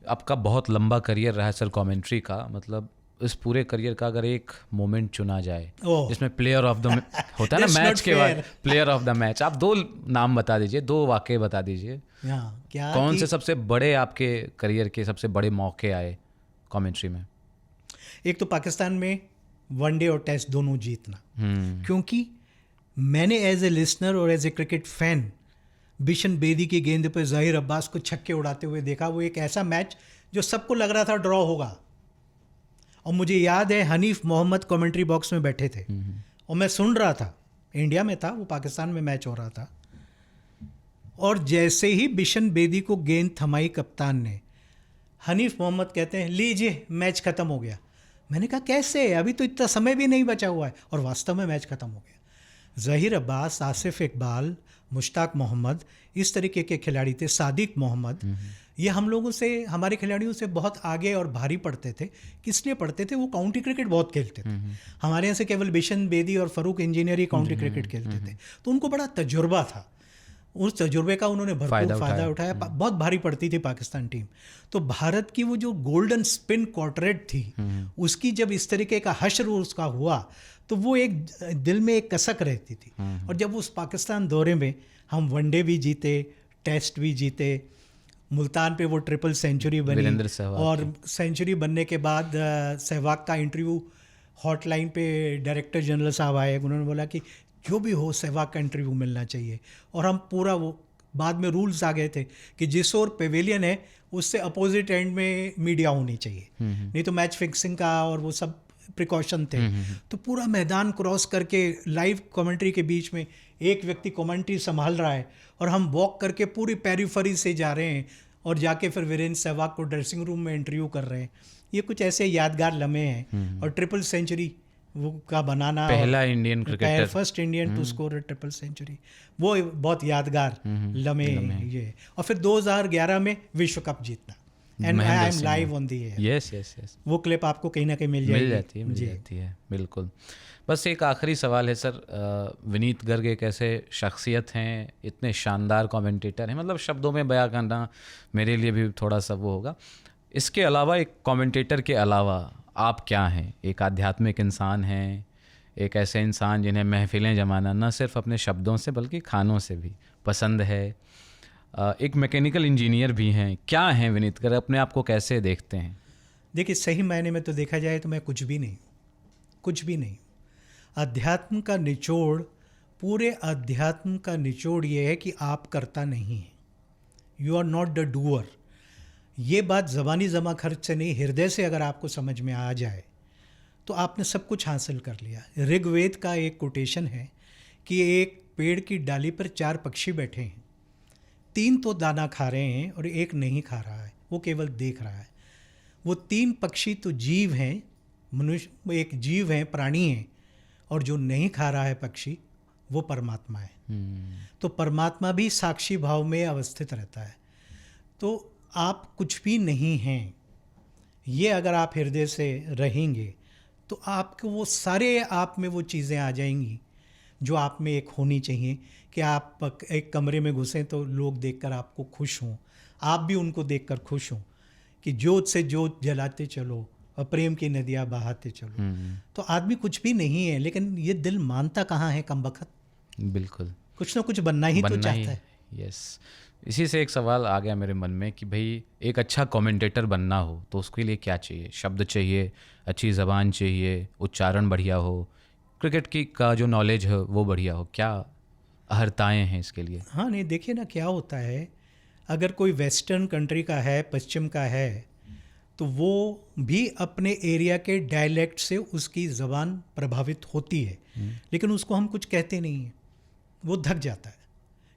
A: आपका बहुत लंबा करियर रहा है सर कमेंट्री का, मतलब इस पूरे करियर का अगर एक मोमेंट चुना जाए जिसमें प्लेयर ऑफ द होता है ना मैच के बाद, प्लेयर ऑफ द मैच, आप 2 नाम बता दीजिए, 2 वाक़ये बता दीजिए।
B: क्या
A: कौन से सबसे बड़े आपके करियर के सबसे बड़े मौके आए कमेंट्री में?
B: एक तो पाकिस्तान में वनडे और टेस्ट दोनों जीतना, क्योंकि मैंने एज ए लिसनर और as a cricket fan Bishan Bedi की गेंद पर ज़हीर अब्बास को छक्के उड़ाते हुए देखा। वो एक ऐसा मैच जो सबको लग रहा था ड्रॉ होगा, और मुझे याद है हनीफ मोहम्मद कमेंट्री बॉक्स में बैठे थे और मैं सुन रहा था। इंडिया में था वो, पाकिस्तान में मैच हो रहा था, और जैसे ही बिशन बेदी को गेंद थमाई कप्तान ने, हनीफ मोहम्मद कहते हैं लीजिए मैच ख़त्म हो गया। मैंने कहा कैसे, अभी तो इतना समय भी नहीं बचा हुआ है, और वास्तव में मैच ख़त्म हो गया। ज़हीर अब्बास, आसिफ इकबाल, मुश्ताक मोहम्मद, इस तरीके के खिलाड़ी थे, सादिक मोहम्मद, ये हम लोगों से, हमारे खिलाड़ियों से बहुत आगे और भारी पड़ते थे। किस लिए पड़ते थे? वो काउंटी क्रिकेट बहुत खेलते थे। हमारे यहाँ से केवल बिशन बेदी और फ़रूक इंजीनियर ही काउंटी क्रिकेट खेलते थे, तो उनको बड़ा तजुर्बा था। उस तजुर्बे का उन्होंने भरपूर फ़ायदा उठाया। बहुत भारी पड़ती थी पाकिस्तान टीम। तो भारत की वो जो गोल्डन स्पिन क्वार्टरेट थी, उसकी जब इस तरीके का हश्र उसका हुआ तो वो एक दिल में एक कसक रहती थी। और जब उस पाकिस्तान दौरे में हम वनडे भी जीते, टेस्ट भी जीते, मुल्तान पे वो ट्रिपल सेंचुरी बनी, और सेंचुरी बनने के बाद सहवाग का इंटरव्यू हॉटलाइन पे डायरेक्टर जनरल साहब आए, उन्होंने बोला कि जो भी हो सहवाग का इंटरव्यू मिलना चाहिए। और हम पूरा, वो बाद में रूल्स आ गए थे कि जिस ओर पेवेलियन है उससे अपोजिट एंड में मीडिया होनी चाहिए, नहीं तो मैच फिक्सिंग का और वो सब प्रिकॉशन थे। तो पूरा मैदान क्रॉस करके लाइव कमेंट्री के बीच में एक व्यक्ति कमेंट्री संभाल रहा है, और हम वॉक करके पूरी पेरीफरी से जा रहे हैं, और जाके फिर वीरेंद्र सहवाग को ड्रेसिंग रूम में इंटरव्यू कर रहे हैं। ये कुछ ऐसे यादगार लम्हे हैं। और ट्रिपल सेंचुरी वो का बनाना,
A: पहला Indian cricketer,
B: first Indian to score a triple century, वो बहुत यादगार लम्हे ये। और फिर 2011 में विश्व कप जीतना, and I am live on the air.
A: Yes yes yes,
B: वो क्लिप आपको कहीं ना कहीं मिल
A: जाती है बिल्कुल। बस एक आखिरी सवाल है सर, विनीत गर्ग एक ऐसे शख्सियत हैं, इतने शानदार कमेंटेटर हैं, मतलब शब्दों में बयां करना मेरे लिए भी थोड़ा सा वो होगा। इसके अलावा, एक कमेंटेटर के अलावा आप क्या हैं? एक आध्यात्मिक इंसान हैं, एक ऐसे इंसान जिन्हें महफिलें जमाना न सिर्फ अपने शब्दों से बल्कि खानों से भी पसंद है, एक मैकेनिकल इंजीनियर भी हैं। क्या हैं विनीत गर्ग, अपने आप को कैसे देखते हैं?
B: देखिए, सही मायने में तो देखा जाए तो मैं कुछ भी नहीं, कुछ भी नहीं। अध्यात्म का निचोड़, पूरे अध्यात्म का निचोड़ ये है कि आप करता नहीं हैं, you are not the doer. ये बात ज़बानी जमा खर्च से नहीं, हृदय से अगर आपको समझ में आ जाए तो आपने सब कुछ हासिल कर लिया। ऋग्वेद का एक कोटेशन है कि एक पेड़ की डाली पर 4 पक्षी बैठे हैं, 3 तो दाना खा रहे हैं और एक नहीं खा रहा है, वो केवल देख रहा है। वो 3 पक्षी तो जीव हैं, मनुष्य एक जीव हैं, प्राणी हैं, और जो नहीं खा रहा है पक्षी, वो परमात्मा है। तो परमात्मा भी साक्षी भाव में अवस्थित रहता है। तो आप कुछ भी नहीं हैं, ये अगर आप हृदय से रहेंगे तो आपको वो सारे आप में वो चीज़ें आ जाएंगी जो आप में एक होनी चाहिए, कि आप एक कमरे में घुसें तो लोग देखकर आपको खुश हों, आप भी उनको देखकर खुश हों, कि जोत से जोत जलाते चलो और प्रेम की नदियाँ बहाते चलो। तो आदमी कुछ भी नहीं है, लेकिन ये दिल मानता कहाँ है कमबख्त,
A: बिल्कुल
B: कुछ ना कुछ बनना ही तो
A: बनना ही
B: चाहता है।
A: यस। इसी से एक सवाल आ गया मेरे मन में कि भाई एक अच्छा कमेंटेटर बनना हो तो उसके लिए क्या चाहिए? शब्द चाहिए, अच्छी ज़बान चाहिए, उच्चारण बढ़िया हो, क्रिकेट की का जो नॉलेज है वो बढ़िया हो, क्या अहर्ताएँ हैं इसके लिए?
B: हाँ नहीं, देखिए ना क्या होता है, अगर कोई वेस्टर्न कंट्री का है, पश्चिम का है, तो वो भी अपने एरिया के डायलेक्ट से उसकी ज़बान प्रभावित होती है, लेकिन उसको हम कुछ कहते नहीं हैं, वो धक जाता है,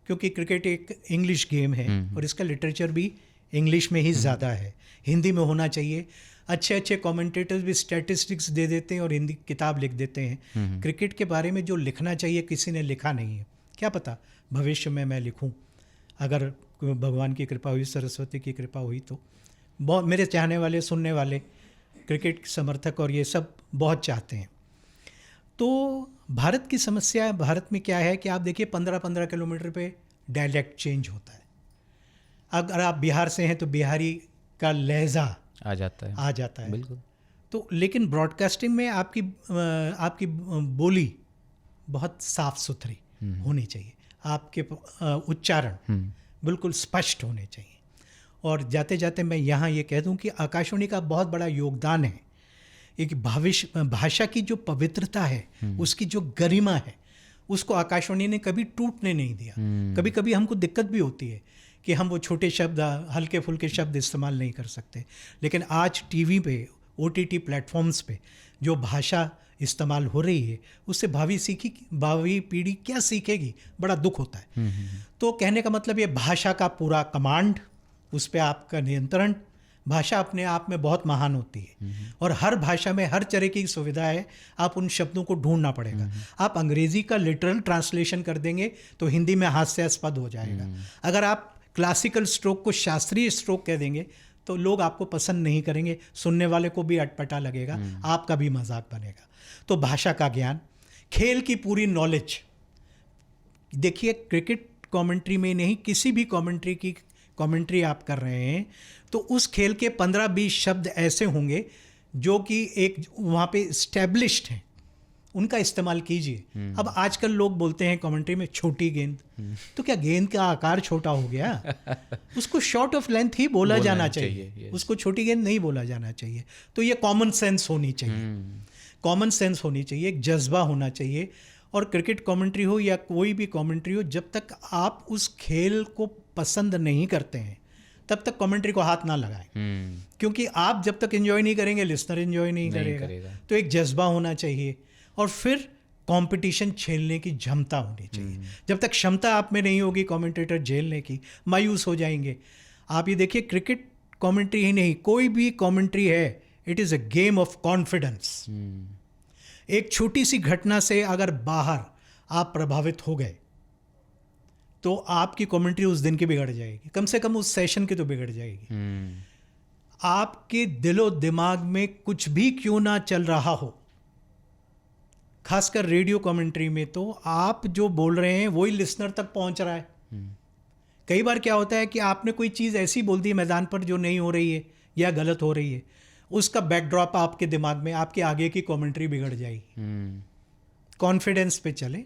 B: क्योंकि क्रिकेट एक इंग्लिश गेम है और इसका लिटरेचर भी इंग्लिश में ही ज़्यादा है, हिंदी में होना चाहिए। अच्छे अच्छे कमेंटेटर्स भी स्टैटिस्टिक्स दे देते हैं और हिंदी किताब लिख देते हैं। क्रिकेट के बारे में जो लिखना चाहिए किसी ने लिखा नहीं है। क्या पता भविष्य में मैं लिखूं, अगर भगवान की कृपा हुई, सरस्वती की कृपा हुई तो। बहुत मेरे चाहने वाले, सुनने वाले, क्रिकेट समर्थक और ये सब बहुत चाहते हैं। तो भारत की समस्या, भारत में क्या है कि आप देखिए 15-15 किलोमीटर पे डायलेक्ट चेंज होता है। अगर आप बिहार से हैं तो बिहारी का लहजा
A: आ जाता है।
B: आ जाता है।
A: बिल्कुल।
B: तो लेकिन ब्रॉडकास्टिंग में आपकी बोली बहुत साफ सुथरी होनी चाहिए, आपके उच्चारण बिल्कुल स्पष्ट होने चाहिए। और जाते जाते मैं यहाँ ये कह दूँ कि आकाशवाणी का बहुत बड़ा योगदान है, एक भाषा की जो पवित्रता है, उसकी जो गरिमा है, उसको आकाशवाणी ने कभी टूटने नहीं दिया। कभी कभी हमको दिक्कत भी होती है कि हम वो छोटे शब्द, हल्के फुल्के शब्द इस्तेमाल नहीं कर सकते, लेकिन आज टीवी पे, OTT प्लेटफॉर्म्स पे जो भाषा इस्तेमाल हो रही है, उससे भावी पीढ़ी क्या सीखेगी, बड़ा दुख होता है। तो कहने का मतलब ये भाषा का पूरा कमांड, उस पर आपका नियंत्रण, भाषा अपने आप में बहुत महान होती है और हर भाषा में हर तरह की सुविधा है, आप उन शब्दों को ढूंढना पड़ेगा। आप अंग्रेजी का लिटरल ट्रांसलेशन कर देंगे तो हिंदी में हास्यास्पद हो जाएगा। अगर आप क्लासिकल स्ट्रोक को शास्त्रीय स्ट्रोक कह देंगे तो लोग आपको पसंद नहीं करेंगे, सुनने वाले को भी अटपटा लगेगा, आपका भी मजाक बनेगा। तो भाषा का ज्ञान, खेल की पूरी नॉलेज। देखिए क्रिकेट कमेंट्री में नहीं, किसी भी कमेंट्री आप कर रहे हैं तो उस खेल के 15-20 शब्द ऐसे होंगे जो कि एक वहाँ पे स्टैब्लिश्ड हैं, उनका इस्तेमाल कीजिए। अब आजकल लोग बोलते हैं कमेंट्री में छोटी गेंद, तो क्या गेंद का आकार छोटा हो गया? उसको शॉर्ट ऑफ लेंथ ही बोला जाना चाहिए, उसको छोटी गेंद नहीं बोला जाना चाहिए। तो ये कॉमन सेंस होनी चाहिए, कॉमन सेंस होनी चाहिए, एक जज्बा होना चाहिए। और क्रिकेट कमेंट्री हो या कोई भी कमेंट्री हो, जब तक आप उस खेल को पसंद नहीं करते हैं तब तक कमेंट्री को हाथ ना लगाएं, क्योंकि आप जब तक एंजॉय नहीं करेंगे लिसनर एंजॉय नहीं करेगा। तो एक जज्बा होना चाहिए और फिर कंपटीशन झेलने की क्षमता होनी चाहिए। जब तक क्षमता आप में नहीं होगी कमेंटेटर झेलने की, मायूस हो जाएंगे। आप ये देखिए क्रिकेट कमेंट्री ही नहीं, कोई भी कमेंट्री है, it is a game of confidence. एक छोटी सी घटना से अगर बाहर आप प्रभावित हो गए तो आपकी कमेंट्री उस दिन की बिगड़ जाएगी, कम से कम उस सेशन की तो बिगड़ जाएगी। आपके दिलो दिमाग में कुछ भी क्यों ना चल रहा हो, खासकर रेडियो कमेंट्री में, तो आप जो बोल रहे हैं वही लिसनर तक पहुंच रहा है। कई बार क्या होता है कि आपने कोई चीज़ ऐसी बोल दी मैदान पर जो नहीं हो रही है या गलत हो रही है, उसका बैकड्रॉप आपके दिमाग में, आपके आगे की कमेंट्री बिगड़ जाएगी। कॉन्फिडेंस पे चले,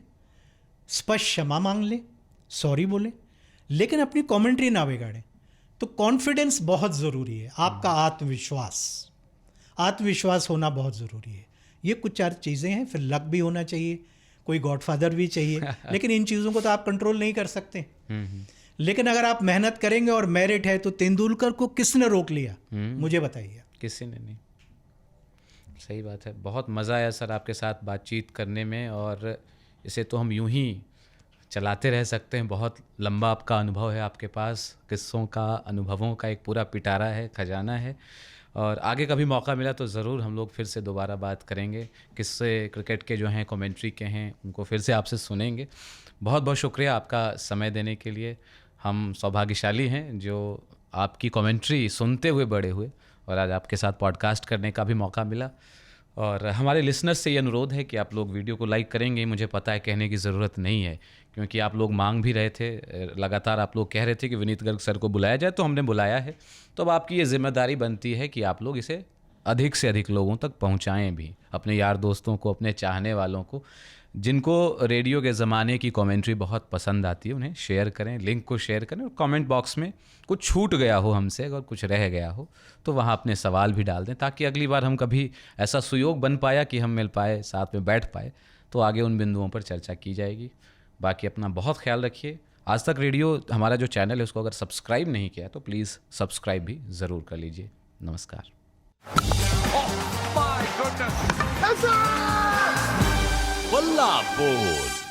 B: स्पष्ट क्षमा मांग ले, सॉरी बोले, लेकिन अपनी कमेंट्री ना बिगाड़े। तो कॉन्फिडेंस बहुत ज़रूरी है, आपका आत्मविश्वास होना बहुत ज़रूरी है। ये कुछ 4 चीज़ें हैं। फिर लक भी होना चाहिए, कोई गॉडफादर भी चाहिए लेकिन इन चीज़ों को तो आप कंट्रोल नहीं कर सकते। लेकिन अगर आप मेहनत करेंगे और मेरिट है, तो तेंदुलकर को किसने रोक लिया? मुझे बताइए।
A: किसी ने नहीं। सही बात है। बहुत मज़ा आया सर आपके साथ बातचीत करने में, और इसे तो हम यूं ही चलाते रह सकते हैं। बहुत लंबा आपका अनुभव है, आपके पास किस्सों का, अनुभवों का एक पूरा पिटारा है, खजाना है। और आगे कभी मौका मिला तो ज़रूर हम लोग फिर से दोबारा बात करेंगे। किस्से क्रिकेट के जो हैं, कमेंट्री के हैं, उनको फिर से आपसे सुनेंगे। बहुत बहुत शुक्रिया आपका समय देने के लिए। हम सौभाग्यशाली हैं जो आपकी कमेंट्री सुनते हुए बड़े हुए और आज आपके साथ पॉडकास्ट करने का भी मौका मिला। और हमारे लिसनर्स से ये अनुरोध है कि आप लोग वीडियो को लाइक करेंगे। मुझे पता है कहने की ज़रूरत नहीं है, क्योंकि आप लोग मांग भी रहे थे, लगातार आप लोग कह रहे थे कि विनीत गर्ग सर को बुलाया जाए, तो हमने बुलाया है। तो अब आपकी ये जिम्मेदारी बनती है कि आप लोग इसे अधिक से अधिक लोगों तक पहुंचाएं भी, अपने यार दोस्तों को, अपने चाहने वालों को, जिनको रेडियो के ज़माने की कमेंट्री बहुत पसंद आती है, उन्हें शेयर करें, लिंक को शेयर करें। और कमेंट बॉक्स में कुछ छूट गया हो हमसे, अगर कुछ रह गया हो तो वहाँ अपने सवाल भी डाल दें, ताकि अगली बार हम कभी ऐसा सुयोग बन पाया कि हम मिल पाए, साथ में बैठ पाए, तो आगे उन बिंदुओं पर चर्चा की जाएगी। बाकी अपना बहुत ख्याल रखिए। आज तक रेडियो हमारा जो चैनल है उसको अगर सब्सक्राइब नहीं किया तो प्लीज़ सब्सक्राइब भी ज़रूर कर लीजिए। नमस्कार।
C: Balla Ball.